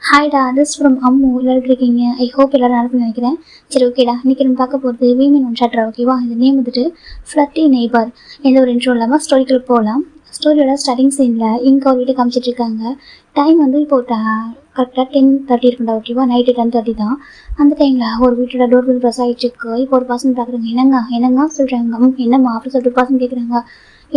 ஹாய்டா, this from Ammu. எல்லாரும் இருக்கீங்க? I hope எல்லாரும் நல்லா நினைக்கிறேன். சரி, ஓகேடா. இன்னைக்கு நம்ம பார்க்க போகிறது வீமின் ஒன் ஷாட்ரா. ஓகேவா? இந்த நேம் வந்துட்டு ஃப்ளட்டி நெய்பர். எந்த ஒரு இன்ட்ரோ இல்லாமல் ஸ்டோரிக்குள்ள போகலாம். ஸ்டோரியோட ஸ்டார்டிங் சீனில் இங்கே ஒரு வீட்டை காமிச்சிட்டு இருக்காங்க. டைம் வந்து இப்போ கரெக்டாக 10:30 இருக்குண்டா. ஓகேவா? நைட்டு 10:30 தான். அந்த டைமில் ஒரு வீட்டோட டோர் வந்து ப்ரெஸ் ஆகிட்டு இருக்கு. இப்போ ஒரு பர்சன் பார்க்குறாங்க. என்னங்க சொல்கிறாங்க. என்னம்மா அப்படின்னு சொல்லிட்டு பர்சன் கேட்குறாங்க.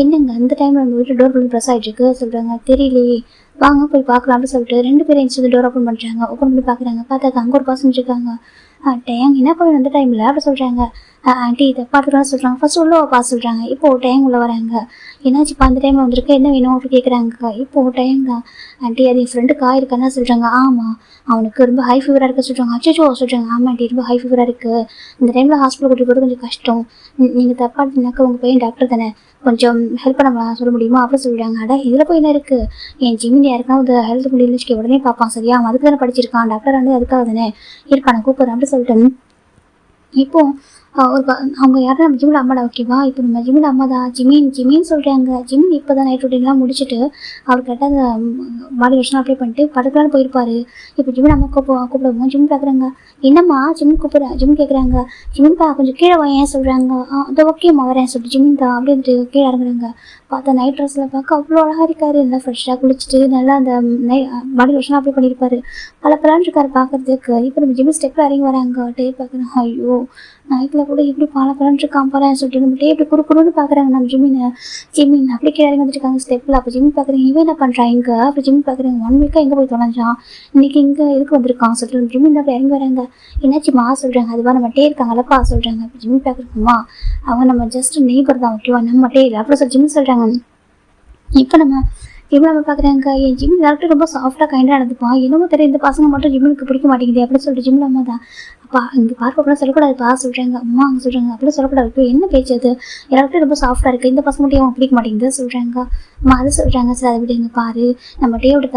என்னங்க அந்த டைமில் நம்ம வீட்டு டோர் வந்து ப்ரெஸ் ஆகிட்டு இருக்கு சொல்கிறாங்க. தெரியலையே, வாங்க போய் பார்க்கலாம் அப்படின்னு சொல்லிட்டு 2 பேரும் எந்திரிச்சு டோர் ஓப்பன் பண்ணுறாங்க. ஓப்பன் பண்ணி பார்க்குறாங்க. பார்த்தாக்க அங்கே ஒரு பர்சன் இருக்காங்க. டேங் என்ன போய் அந்த டைமில் அப்படி சொல்கிறாங்க. ஆண்டி இதை பார்த்துக்கலாம் சொல்கிறாங்க. ஃபர்ஸ்ட் உள்ள பார்த்து சொல்கிறாங்க. இப்போ டேங் உள்ள வராங்க. என்னாச்சு இப்போ அந்த டைமில் வந்திருக்கு, என்ன வேணும் அப்படி கேட்குறாங்க. இப்போ டேங் தான். ஆண்டி அது என் ஃப்ரெண்டுக்கு ஆயிருக்கான்னு சொல்கிறாங்க. ஆமாம், அவனுக்கு ரொம்ப ஹை ஃபீவராக இருக்க சொல்கிறாங்க. அச்சோ சொல்கிறாங்க. ஆமாம் ஆண்டி, ரொம்ப ஹை ஃபீவராக இருக்குது. இந்த டைமில் ஹாஸ்பிட்டல் கூட்டிட்டு போகிறது கொஞ்சம் கஷ்டம். நீங்கள் தப்பாக இருந்தீங்கன்னாக்கா உங்கள் பையன் டாக்டர் தானே, கொஞ்சம் ஹெல்ப் பண்ண சொல்ல முடியுமா அப்படின்னு சொல்லிடுறாங்க. அட இதில் போய் என்ன இருக்குது, என் ஜிமின் யாருக்காவது ஹெல்த் முடியலன்னு உடனே பார்ப்பான். சரியா, அவன் அதுக்கு தானே படிச்சிருக்கான், டாக்டர் வந்து அதுக்காக தானே இருக்கான், கூப்பிட்றேன் அப்படின்னு சொல்லிட்டு இப்போ அவங்க யாரும் நம்ம ஜிமின் அம்மாடா. ஓகேவா? இப்போ நம்ம ஜிமின் அம்மா தான். ஜிமின் சொல்கிறாங்க. ஜிமின் இப்போ தான் நைட் ரொட்டீன்லாம் முடிச்சுட்டு அவர் கரெக்டாக அந்த பாடி லோஷன் அப்ளை பண்ணிட்டு படுக்கலான்னு போயிருப்பாரு. இப்போ ஜிமின் அம்மா கூப்பிடுவோம். ஜிமின் பார்க்குறாங்க. என்னம்மா ஜிமின் கேட்குறாங்க. ஜிமின் கொஞ்சம் கீழே ஏன் சொல்கிறாங்க. அதை ஓகேம்மா வரேன் சொல்லிட்டு ஜிமின் தான் அப்படியே வந்துட்டு கீழே இறங்குறாங்க. பார்த்தா நைட் ட்ரெஸ்ஸில் பார்க்க அவ்வளோ அழகாக இருக்காரு. நல்லா ஃப்ரெஷ்ஷாக குளிச்சுட்டு நல்லா அந்த பாடி லோஷன் அப்ளை பண்ணியிருப்பாரு. பல இருக்காரு பார்க்கறதுக்கு. இப்போ நம்ம ஜிமின் ஸ்டெப்பில் இறங்கி வராங்க. டே பார்க்குறேன். ஐயோ, நைட்டில் கூட எப்படி பலன்னு இருக்கான் போகிறேன் சொல்லிட்டு நம்ம டே இப்படி குறுன்னு பார்க்குறாங்க. நம்ம ஜிமின் அப்படி கீழே இறங்கி வந்துருக்காங்க ஸ்டெப்பில். அப்போ ஜிமின் பார்க்குறேன். இவன் என்ன பண்ணுறான் இங்கே அப்போ ஜிமின் பார்க்குறேங்க. 1 வீக்காக எங்கே போய் தொலைஞ்சான், இன்னைக்கு இங்கே எதுக்கு வந்திருக்கான் சொல்லிட்டு ஜிமின் அப்படி இறங்கி வராங்க. என்னாச்சுமா சொல்கிறாங்க. அதுவா நம்ம டே இருக்காங்களப்பா சொல்கிறாங்க. இப்போ ஜிமின் பார்க்குறோம்மா, அவங்க நம்ம ஜஸ்ட் நெய்பர் தான். ஓகேவா? நம்ம டே இல்லை அப்படி சொல்லி ஜிமின் சொல்கிறாங்க. இப்போ நம்ம பார்க்குறாங்க. என் ஜிமின் டேரக்டர் ரொம்ப சாஃப்டாக கைண்டாக நடந்துப்பான். என்னமோ தெரியும் இந்த பசங்க மட்டும் ஜிமினுக்கு பிடிக்க மாட்டேங்குது அப்படின்னு சொல்லிட்டு ஜிமின் அம்மா தான். அப்பா இங்கே பார்க்க அப்படிலாம் சொல்லக்கூடாதுப்பா சொல்கிறாங்க. அம்மா அங்கே சொல்கிறாங்க. அப்படிலாம் சொல்லக்கூடாது, என்ன பேச்சு அது, டேரக்டர் ரொம்ப சாஃப்டாக இருக்குது, இந்த பசங்க மட்டும் அவன் பிடிக்க மாட்டேங்குது சொல்கிறாங்க. அம்மா அது சொல்கிறாங்க. சார் அதை விடுங்க, பாரு நம்ம டேவோட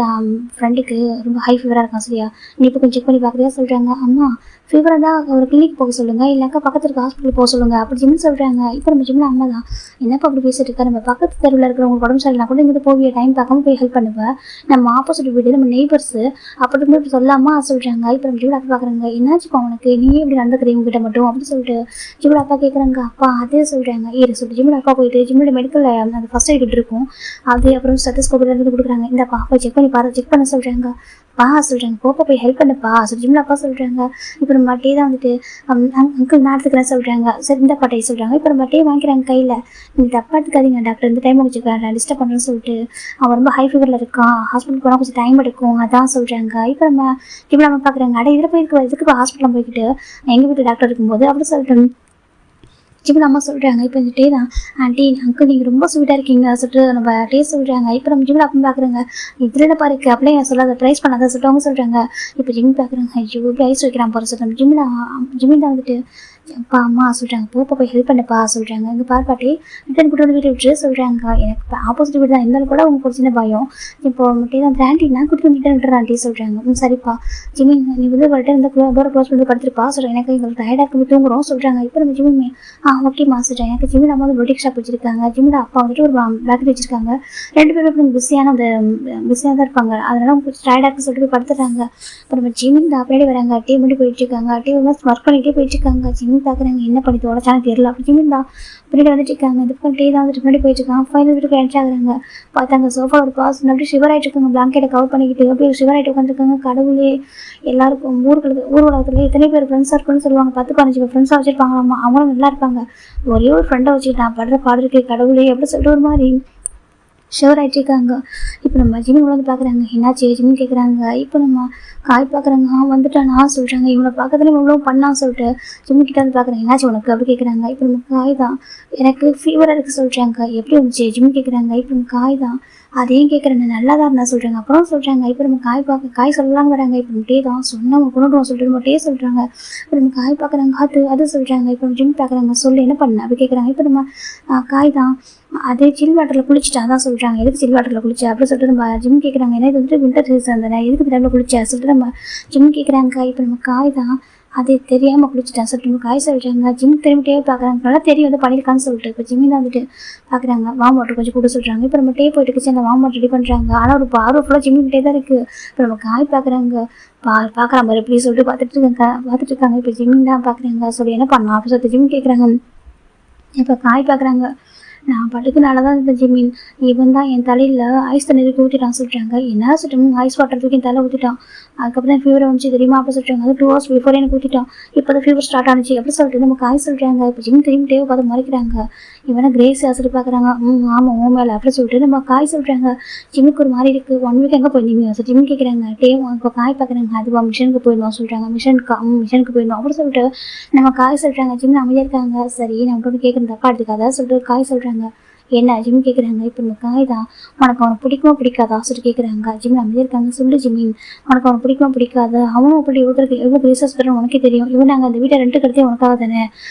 ஃப்ரெண்டுக்கு ரொம்ப ஹை ஃபீவராக இருக்கான். சரியா, நீ இப்போ கொஞ்சம் செக் பண்ணி பார்க்குறியா சொல்கிறாங்க. அம்மா ஃபீவராக தான் ஒரு கிளினிக் போக சொல்லுங்கள், இல்லைக்கா பக்கத்து இருக்க ஹாஸ்பிட்டல் போக சொல்லுங்கள் அப்படி ஜிமின் சொல்கிறாங்க. இப்போ நம்ம ஜிமின் அம்மா தான். என்னப்பா அப்படி பேசிட்டு இருக்கா, நம்ம பக்கத்து தெருவில் இருக்கிறவங்க உடம்பு சரியில்லை கூட இங்கே போவிய டைம் பார்க்காம போய் ஹெல்ப் பண்ணுவேன், நம்ம ஆப்போசிட் வீடு நம்ம நெய்பர்ஸு அப்படி இப்படி சொல்லாமா சொல்கிறாங்க. இப்போ நம்ம ஜிமின் அப்பா பார்க்குறாங்க. என்னாச்சுப்பா அவனுக்கு, நீயே இப்படி நடந்துக்கிறீங்க கிட்ட மட்டும் அப்படின்னு சொல்லிட்டு ஜிமின் அப்பா கேட்குறாங்க. அப்பா அதே சொல்கிறாங்க. சொல்லிட்டு ஜிமின் அப்பா போயிட்டு ஜிமினோட மெடிக்கல் அந்த ஃபர்ஸ்ட் எய்ட் இருக்கும் அது அப்புறம் ஸ்டெத்தஸ்கோப் இருந்து கொடுக்குறாங்க. இந்தப்பா போய் செக் பண்ணி பாரு, செக் பண்ண சொல்கிறாங்க. சொல்கிறாங்க. போய் ஹெல்ப் பண்ணப்பா சொல்லி ஜிமின் அப்பா சொல்கிறாங்க. இப்போ நம்ம டே தான் வந்துட்டு அங்கிள் நான் எடுத்துக்கிறேன் சொல்கிறாங்க. சரி இந்த பாட்டை சொல்கிறாங்க. இப்போ நம்ம டே வாங்கிக்கிறாங்க கையில். நீங்கள் தப்பா எடுத்துக்காதீங்க டாக்டர், இந்த டைம் வச்சுக்கிறேன் டிஸ்டர்ப் பண்ணுறேன்னு சொல்லிட்டு அவன் ரொம்ப ஹை ஃபீவரில் இருக்கான், ஹாஸ்பிட்டல் போனால் கொஞ்சம் டைம் எடுக்கும் அதான் சொல்கிறாங்க. இப்போ நம்ம ஜிமின் அம்மா பார்க்குறாங்க. இதில் போயிருக்கு இதுக்கு இப்போ ஹாஸ்பிட்டலில் போய்கிட்டு எங்கள் வீட்டு டாக்டர் இருக்கும்போது அப்படி சொல்லிட்டு ஜிமின் அம்மா சொல்கிறாங்க. இப்போ இந்த டே தான். ஆண்டி அங்கிள் நீங்கள் ரொம்ப ஸ்வீட்டாக இருக்கீங்க சொல்லிட்டு நம்ம டே சொல்கிறாங்க. இப்போ நம்ம ஜிமின் அப்பா பார்க்குறாங்க. இதில் என்ன பாருக்கு அப்படியே சொல்லாத, ப்ரைஸ் பண்ணாத சொல்லிட்டு அவங்க சொல்கிறாங்க. இப்போ ஜிமின் பார்க்குறாங்க. ஐயோ இப்படி ஐஸ் வைக்கிறான் போகிற சொல்லிட்டு ஜிமின் தான் வந்துட்டு அப்பா அம்மா சொல்கிறாங்க. போய் ஹெல்ப் பண்ணப்பா சொல்கிறாங்க. இங்கே பாட்டி ரிட்டன் கூட்டு வந்து வீட்டை விட்டு சொல்கிறாங்க. எனக்கு இப்போ ஆப்போசிட் வீடு தான் இருந்தாலும் கூட உங்களுக்கு ஒரு சின்ன பயம். இப்போ மட்டும் தான் ஆண்டி நான் கூட்டிட்டு வந்து ரிட்டன் விட்டுறேன் ஆண்டி சொல்கிறாங்க. சரிப்பா ஜிமின் நீ வந்து ஒரு ரிட்டன் இந்த டோரை க்ளோஸ் பண்ணி படுத்துருப்பா சொல்கிறேன், எனக்கு எங்களுக்கு டயர்டாக இருக்கு தூங்குறோம் சொல்கிறாங்க. இப்போ நம்ம ஜிமின் ஓகேம்மா சொல்கிறேன். எனக்கு ஜிமின் அம்மா வந்து பொட்டிக் ஷாப் வச்சுருக்காங்க. ஜிமின் அப்பா வந்துட்டு ஒரு பேக்கரி வச்சுருக்காங்க. 2 பேரும் இப்போ பிஸியாக தான் இருப்பாங்க, அதனால அவங்க டயர்டாக சொல்லிட்டு போய் படுத்துறாங்க. இப்போ நம்ம ஜிமின் தான் அப்படியே வராங்க. டீ மட்டும் போயிட்டுருக்காங்க. டீ வந்து ஒர்க் பண்ணிகிட்டே போயிட்டுருக்காங்க. ஜிமின் பார்க்குறாங்க. என்ன பண்ணி தோடச்சானு தெரியல அப்படி ஜிமின் தான் பின்னாடி வந்துட்டு இருக்காங்க. இது டீ தான் வந்துட்டு முன்னாடி போயிட்டு இருக்காங்க. ஃபைனல் வீட்டுக்கு என்ட்ரி ஆகுறாங்க. பார்த்தாங்க சோஃபா ஒரு பாஸ் அப்படி ஷிவர் ஆகிட்டு இருக்காங்க. பிளாங்கெட்டை கவர் பண்ணிக்கிட்டு அப்படியே ஷிவர் ஆகிட்டு உட்காந்துருக்காங்க. கடவுளே, எல்லாருக்கும் ஊர் உலகத்துல எத்தனை பேர் ஃப்ரெண்ட்ஸாக இருக்குன்னு சொல்லுவாங்க. 10-15 பேர் ஃப்ரெண்ட்ஸாக வச்சுருப்பாங்களாமா. அவங்களும் நல்லா இருப்பாங்க. ஒரே ஒரு ஃப்ரெண்டை வச்சுக்கிட்டு நான் படுற பாடு இருக்கு கடவுளே எப்படி சொல்லிட்டு ஒரு மாதிரி ஷுவர் ஆகிட்டு இருக்காங்க. இப்போ நம்ம ஜிமின் வந்து பார்க்குறாங்க. என்னாச்சு ஜிமின் கேட்குறாங்க. இப்போ நம்ம காய் பார்க்குறாங்க. வந்துட்டானா சொல்கிறாங்க. இவனை பார்க்கறதுல இவ்வளோ பண்ணான்னு சொல்லிட்டு ஜிமின் கிட்ட வந்து பார்க்குறாங்க. என்னாச்சு உனக்கு அப்படி கேட்குறாங்க. இப்போ நம்ம காய் தான் எனக்கு ஃபீவராக இருக்குது சொல்கிறாங்க. எப்படி இருந்துச்சு ஜிமின் கேட்குறாங்க. இப்போ நம்ம காய் தான் அதையும் கேட்குறேன், நல்லா தான் இருந்தா சொல்கிறாங்க. அப்புறம் சொல்கிறாங்க. இப்போ நம்ம காய் சொல்லலாம்னு வராங்க. இப்போ நம்ம டே தான் சொன்னவங்க கொண்டுடுவோம் சொல்லிட்டு நம்ம டே சொல்கிறாங்க. இப்போ நம்ம காய் பார்க்குறாங்க. அது சொல்கிறாங்க. இப்போ நம்ம ஜிமின் பார்க்குறாங்க. சொல்லு என்ன பண்ண அப்படி கேட்குறாங்க. இப்போ நம்ம காய் தான் அதே சில் வாட்டரில் குளிச்சுட்டு அதான் சொல்கிறாங்க. எதுக்கு சில் வாட்டரில் குளிச்சா அப்படின்னு சொல்லிட்டு நம்ம ஜிமின் கேட்குறாங்க. ஏன்னா இது வந்துட்டு வின்டர் சீசன் தானே, எதுக்கு டைமில் குளிச்சா சொல்லிட்டு நம்ம ஜிமின் கேட்குறாங்க. இப்போ நம்ம காய் தான் அது தெரியாமல் குளிச்சுட்டான் சொல்லிட்டு காய் சொல்கிறாங்க. ஜிம் திரும்பிட்டே பார்க்குறாங்க. நல்லா தெரியும் வந்து பண்ணியிருக்கான்னு சொல்லிட்டு இப்போ ஜிம்மி தான் வந்துட்டு பார்க்குறாங்க. வார்ம் வாட்டர் கொஞ்சம் கூட சொல்கிறாங்க. இப்போ நம்ம டே போயிட்டு கிச்சன் அந்த வார்ம் வாட்டர் ரெடி பண்ணுறாங்க. ஆனால் ஒரு பார்வை ஃபுல்லாக ஜிம்மிக்கிட்டே தான் இருக்குது. இப்போ நம்ம காய் பார்க்குறாங்க. பார்க்குறான் பாரு எப்படி சொல்லிட்டு பார்த்துட்டு இருக்காங்க. இப்போ ஜிம்மி தான் பார்க்குறாங்க. சொல்லி என்ன பண்ணலாம் அப்படின்னு சொல்லிட்டு ஜிம்மி கேட்குறாங்க. இப்போ காய் பார்க்குறாங்க. நான் பாட்டுக்கு நல்லா தான் இருந்தேன் ஜிம்மின். இவன் தான் என் தலையில் ஐஸ் தண்ணி ஊற்றிட்டான் சொல்கிறாங்க. என்ன சொல்லிட்டு ஐஸ் வாட்டர் தூக்கி என் தலையில் ஊற்றிட்டான். அதுக்கப்புறம் ஃபீவர் வந்துச்சு தெரியுமா அப்படி சொல்கிறாங்க. அது 2 hours பிஃபோர் எனக்கு ஊற்றிட்டான். இப்போ தான் ஃபீவர் ஸ்டார்ட் ஆனிச்சு அப்படி சொல்லிட்டு நம்ம காய் சொல்கிறாங்க. இப்போ ஜிம் திரும்பி தேவை பார்த்து மறைக்கிறாங்க. இவனை கிரேஸ் ஆசிட்டு பார்க்குறாங்க. ஆமாம் ஓ மேலே அப்படி சொல்லிட்டு நம்ம காய் சொல்கிறாங்க. ஜிம்முக்கு ஒரு மாதிரி இருக்குது. 1 week எங்கே போயிருந்தீங்க ஜிம் கேட்குறாங்க. இப்போ காய் பார்க்குறாங்க. அதுவா மிஷனுக்கு போயிருந்தோம் சொல்கிறாங்க. மிஷனுக்கு போயிருந்தோம் அப்படி சொல்லிட்டு நம்ம காய் சொல்கிறாங்க. ஜிம் அமைதியாக இருக்காங்க. சரி நம்ம ஒன்று கேட்குறது தப்பா எடுத்துக்காத சொல்லிட்டு காய் சொல்கிறாங்க. என்ன ஜிம் கேட்குறாங்க. இப்போ இந்த காய் தான் உனக்கு அவனை பிடிக்குமா பிடிக்காதா சொல்லிட்டு கேட்குறாங்க. ஜிம் அமைதியாக இருக்காங்க. சொல்லு ஜிம்மின் உனக்கு அவனை பிடிக்குமா பிடிக்காது. அவனும் அப்படி எவ்வளோ கிரேசஸ் தரணும் உனக்கே தெரியும். இவன் நாங்கள் அந்த வீட்டை ரெண்டு கடத்தே உனக்காக தானே.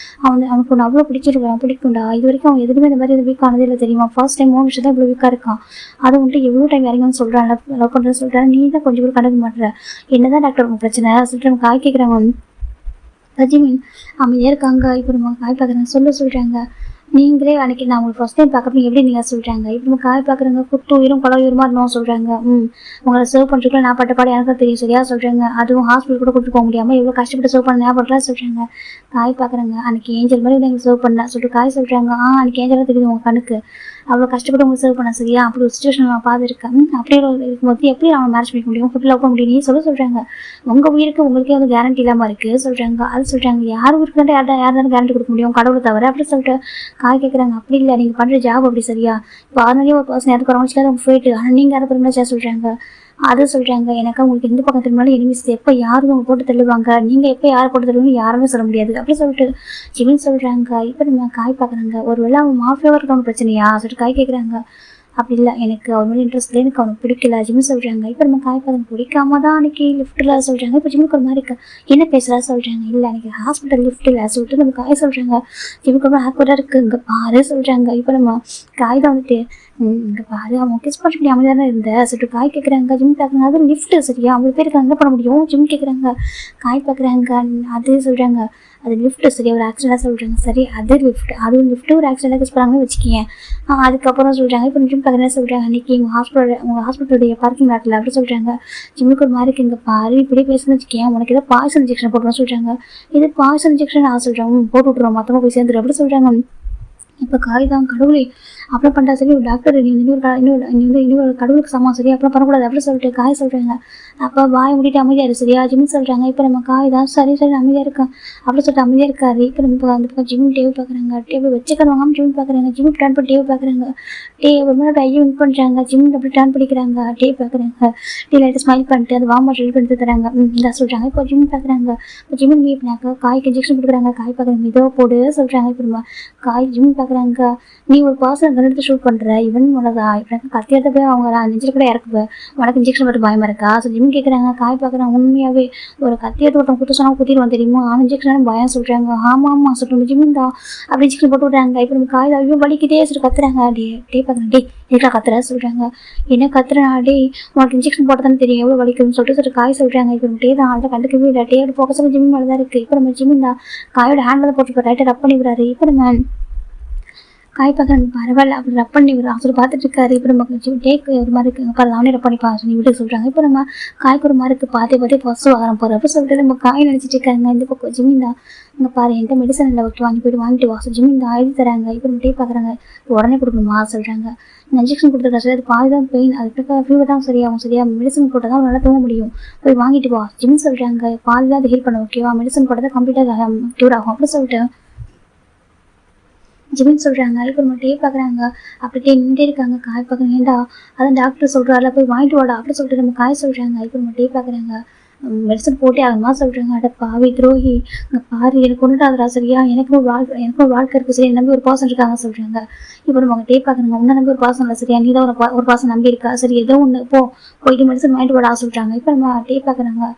அவனுக்கு ஒன்று அவ்வளோ பிடிக்கும்டா. இது வரைக்கும் அவன் எதுவுமே இந்த மாதிரி வீக் ஆனதே இல்லை தெரியுமா. ஃபர்ஸ்ட் டைம் 3 வருஷம் தான் இவ்வளோ வீக்காக இருக்கான். அது வந்துட்டு எவ்வளோ டைம் இறங்கன்னு சொல்கிறான். லவ் பண்ணுறேன்னு சொல்கிறான். நீ தான் கொஞ்சம் கூட கண்டுக்க மாட்டேற. என்னதான் டாக்டர் உங்க பிரச்சனை சொல்லிட்டு நம்ம காய் கேட்குறாங்க. ஜிம்மின் அமைதியாக இருக்காங்க. இப்போ நம்ம காய் பார்க்குறாங்க. சொல்கிறாங்க. நீங்களே அன்றைக்கி நான் உங்களுக்கு ஃபஸ்ட் டைம் பார்க்குறப்ப எப்படி நீங்கள் சொல்கிறாங்க. இப்போ நம்ம காய் பார்க்குறாங்க. குத்து உயிரும் கொலை உயிரமாக இருந்தோம் சொல்கிறாங்க. உங்களை சர்வ் பண்ணுறதுக்குள்ள நான் பட்ட பாடு எனக்கு தெரியும் சரியா சொல்கிறாங்க. அதுவும் ஹாஸ்பிட்டல் கூட கூப்பிட்டு போக முடியாமல் எவ்வளோ கஷ்டப்பட்டு சர்வ் பண்ண ஞாபகம் சொல்கிறாங்க. காய் பார்க்குறாங்க. அன்றைக்கி ஏஞ்சல் மாதிரி எங்களுக்கு சர்வ் பண்ண சொல்லிட்டு காய் சொல்கிறாங்க. அன்றைக்கி ஏஞ்சலாக தெரியுது உங்கள் கணக்கு. அவ்வளோ கஷ்டப்பட்டு உங்களுக்கு சர்வ் பண்ண சரியா அப்படி ஒரு சுச்சுவேஷன் நான் பார்த்துருக்கேன். அப்படியே இருக்கும்போது எப்படி அவன் மேரேஜ் பண்ணிக்க முடியும் ஃபுட்டில் வைக்க முடியும் நீ சொல்கிறாங்க. உங்கள் உயிருக்கு உங்களுக்கே வந்து கேரண்டி இல்லாமல் இருக்குது சொல்கிறாங்க. அது சொல்கிறாங்க. யார் உயிருக்கு யாரும் கேரண்டி கொடுக்க முடியும் கடவுளை தவிர அப்படி சொல்லிட்டு காய் கேட்குறாங்க. அப்படி இல்லை நீங்கள் பண்ணுற ஜாப் அப்படி சரியா. இப்போ அதனாலேயே ஒரு பர்சன் யாருக்கு வரவச்சுக்காக அவங்க போயிட்டு ஆனால் நீங்கள் யாரை பண்ணுறா சொல்கிறாங்க. அது சொல்கிறாங்க. எனக்கு உங்களுக்கு எந்த பக்கம் திரும்பினாலும் எனிமிஸ் எப்போ யாரும் அவங்க போட்டு தள்ளுவாங்க. நீங்கள் எப்போ யாரை போட்டு தள்ளுவீங்க யாருமே சொல்ல முடியாது அப்படி சொல்லிட்டு ஜிமின் சொல்கிறாங்க. இப்போ நம்ம காய் பார்க்குறாங்க. ஒரு வேளை அவன் மாஃபியாவாக இருக்கவங்க பிரச்சனையா சொல்லிட்டு காய் கேட்குறாங்க. அப்படி இல்லை எனக்கு அவன் மேலே இன்ட்ரெஸ்ட் இல்லை எனக்கு அவனுக்கு பிடிக்கல ஜிம்மி சொல்கிறாங்க. இப்போ நம்ம காய் பார்த்து பிடிக்காம தான் அன்றைக்கி லிஃப்ட்டில் சொல்கிறாங்க. இப்போ ஜிம்முக்கு ஒரு மாதிரி இருக்கு. என்ன பேசுகிறா சொல்கிறாங்க. இல்லை அன்றைக்கி ஹாஸ்பிட்டல் லிஃப்ட்டில் சொல்லிட்டு நம்ம காய் சொல்கிறாங்க. ஜிம்முக்கு ரொம்ப ஆக்வர்டாக இருக்குது இங்கே பாரு சொல்கிறாங்க. இப்போ நம்ம காய் தான் வந்துட்டு இங்கே பாரு அவன் கிஸ் பண்ண முடியும் அமைதியாக தான் இருந்தேன் சொல்லிட்டு காய் கேட்குறாங்க. ஜிம் பார்க்குறாங்க. அது லிஃப்ட்டு சரியா அவங்க பேருக்கு என்ன பண்ண முடியும் ஜிம் கேட்குறாங்க. காய் பார்க்குறாங்க. அது சொல்கிறாங்க. அது லிஃப்ட்டு சரி ஒரு ஆக்சிடென்ட்டாக சொல்கிறாங்க. சரி அது லிஃப்ட்டு ஒரு ஆக்சிடென்ட்டாக கிஸ் பண்ணாங்கன்னு வச்சுக்கிங்க. அதுக்கப்புறம் சொல்கிறாங்க. இப்போ ஜிம் பார்க்குறேன் சொல்கிறாங்க. அன்றைக்கி உங்கள் ஹாஸ்பிட்டலுடைய பார்க்கிங் லாட்டில் அப்படி சொல்கிறாங்க. ஜிம்முக்கு ஒரு மாதிரி இங்கே பாரு இப்படி பேசுன்னு வச்சுக்கேன் உனக்கு ஏதோ பாய்சன் இன்ஜெக்ஷன் போட்டுருவோம் சொல்கிறாங்க. இது பாய்சன் இன்ஜெக்ஷன் சொல்கிறாங்க. போட்டு விட்ருவோம் மொத்தமாக போய் சேர்ந்துடும் அப்படி சொல்கிறாங்க. இப்போ காய் தான் கடவுளே அப்புறம் பண்ணுறா சரி ஒரு டாக்டர் நீ இன்னொரு கடவுளுக்கு சமம் சரி அப்புறம் பண்ணக்கூடாது அப்படி சொல்லிட்டு காய் சொல்கிறாங்க. அப்போ வாய் முடிட்டு அமைதியாக சரியா ஜிம் சொல்கிறாங்க. இப்போ நம்ம காய் தான் சரி அமைதியாக இருக்கேன் அப்படி சொல்லிட்டு அமைதியாக இருக்காரு. இப்போ நம்ம அந்த பக்கம் ஜிம் டேவ் பார்க்குறாங்க. டேபிள் வச்சுக்கிறவங்க ஜிம் பார்க்குறாங்க. ஜிம் டர்ன் பண்ணி டேவ் பார்க்குறாங்க. ஒரு முன்னாடி ஐயோ வின் பண்ணுறாங்க. ஜிம் அப்படி டர்ன் பண்ணிக்கிறாங்க. டே பார்க்குறாங்க. டே லைட்டு ஸ்மைல் பண்ணிட்டு அது வார்ம் வாட்டர் ரெடி பண்ணி தராங்க. இதான் சொல்கிறாங்க. இப்போ ஜிம் பார்க்குறாங்க. இப்போ ஜிம் மீட்னாக்க காய்க்கு இன்ஜெக்ஷன் கொடுக்குறாங்க. காய் பார்க்குறாங்க. இதோ போடு சொல்கிறாங்க. இப்போ நம்ம காய் ஜிம் பார்க்குறாங்க. நீ ஒரு பர்சன் எடுத்து ஷூட் பண்ணுற இவன் உனதா இப்போ கத்தியத்தை போய் அவங்க நெஞ்சில் கூட இறக்குது உனக்கு இன்ஜெக்ஷன் பார்த்து பயமாக இருக்கா ஸோ ஜிம் கேட்குறாங்க. காய் பார்க்குறாங்க. உண்மையாகவே ஒரு கத்தியத்தை ஒருத்தன் குத்து சொன்னால் குத்திடுவான் தெரியுமா ஆனால் இன்ஜெக்ஷன் பயம் சொல்கிறாங்க. ஆமாம் சொல்லிட்டு ஜிம் தான் அப்படி இன்ஜெக்ஷன் போட்டு விட்றாங்க. இப்போ நம்ம காய் ஐயோ வலிக்கிட்டே சொல்லிட்டு கத்துறாங்க. டே பார்க்குறேன். எதுக்காக கத்துற சொல்கிறாங்க. என்ன கத்துறா உனக்கு இன்ஜெக்ஷன் போட்டு தானே தெரியும் எவ்வளோ வலிக்குதுன்னு சொல்லிட்டு காய் சொல்கிறாங்க. இப்போ டே தான் அதை கண்டுக்கவே இல்லை. டேயோட ஃபோக்கஸாக ஜிம் மேலே தான் இருக்குது. இப்போ நம்ம ஜிம் தான் காயோட ஹேண்டில் தான் போட்டு ரைட்டை ரப் பண்ணி விடுறாரு. இப்போ நம்ம காய் பார்க்குறாங்க. பரவாயில்ல அப்படி ரப் பண்ணி விடுறோம் சொல்லி பார்த்துட்டு இருக்காரு. இப்போ நம்ம டேக்கு ஒரு மாதிரி இருக்குங்க பாரு அவனே ரப் பண்ணிப்பா சொல்லி வீட்டுக்கு சொல்கிறாங்க. இப்போ நம்ம காய்க்கு ஒரு மாதிரி இருக்குது பார்த்தே ஃபர்ஸ்ட் வாரம் போகிறோம் அப்படி சொல்லிட்டு நம்ம காய் நினச்சிட்டு இருக்காங்க. இந்த பக்கம் ஜிம்மின் தான் இங்கே பாரு என்கிட்ட மெடிசன் இல்லை ஓகே வாங்கிட்டு வா ஸோ ஜிம்மின் தான் எழுதி தராங்க. இப்போ நம்ம டே பார்க்குறாங்க. உடனே கொடுக்கணுமா சொல்கிறாங்க. இன்ஜெக்ஷன் கொடுத்துருக்கா சரி அது பாதி தான் பெயின் அதுக்கு ஃபீவர் தான் சரியாகும் சரியா மெடிசன் போட்டால் தான் நல்லா தூங்க முடியும் போய் வாங்கிட்டு வா ஜிம் சொல்கிறாங்க. பாதி தான் அது ஹீல் பண்ண ஓகேவா மெடிசன் போட்டால் தான் கம்ப்ளீட்டாக க்யூர் ஆகும் அப்படி சொல்லிட்டு ஜிமின் சொல்கிறாங்க. இப்போ நம்ம டே பார்க்குறாங்க. அப்படியே நின்றுட்டே இருக்காங்க. காய் பார்க்குறாங்க. ஏண்டா அதான் டாக்டர் சொல்கிறாருல போய் வாங்கிட்டு வாடா அப்படி சொல்லிட்டு நம்ம காய் சொல்கிறாங்க. இப்போ நம்ம டே பார்க்குறாங்க. மெடிசன் போட்டே ஆகுமா சொல்கிறாங்க. அட பாவி துரோகி இங்கே பாரு எனக்கு ஒன்றுட்டாதரா சரியா எனக்கு ஒரு வாழ்க்கை இருக்குது சரி நம்பி ஒரு பாசம் இருக்காங்க சொல்கிறாங்க. இப்போ நம்ம டே பார்க்குறாங்க. உன்னை நம்பி ஒரு பாசம் இல்லை சரியா நீ தான் ஒரு பாசம் நம்பி இருக்கா சரி ஏதோ ஒன்று போயிட்டு மெடிசன் வாங்கிட்டு வாடா சொல்கிறாங்க. இப்போ நம்ம டே பார்க்குறாங்க.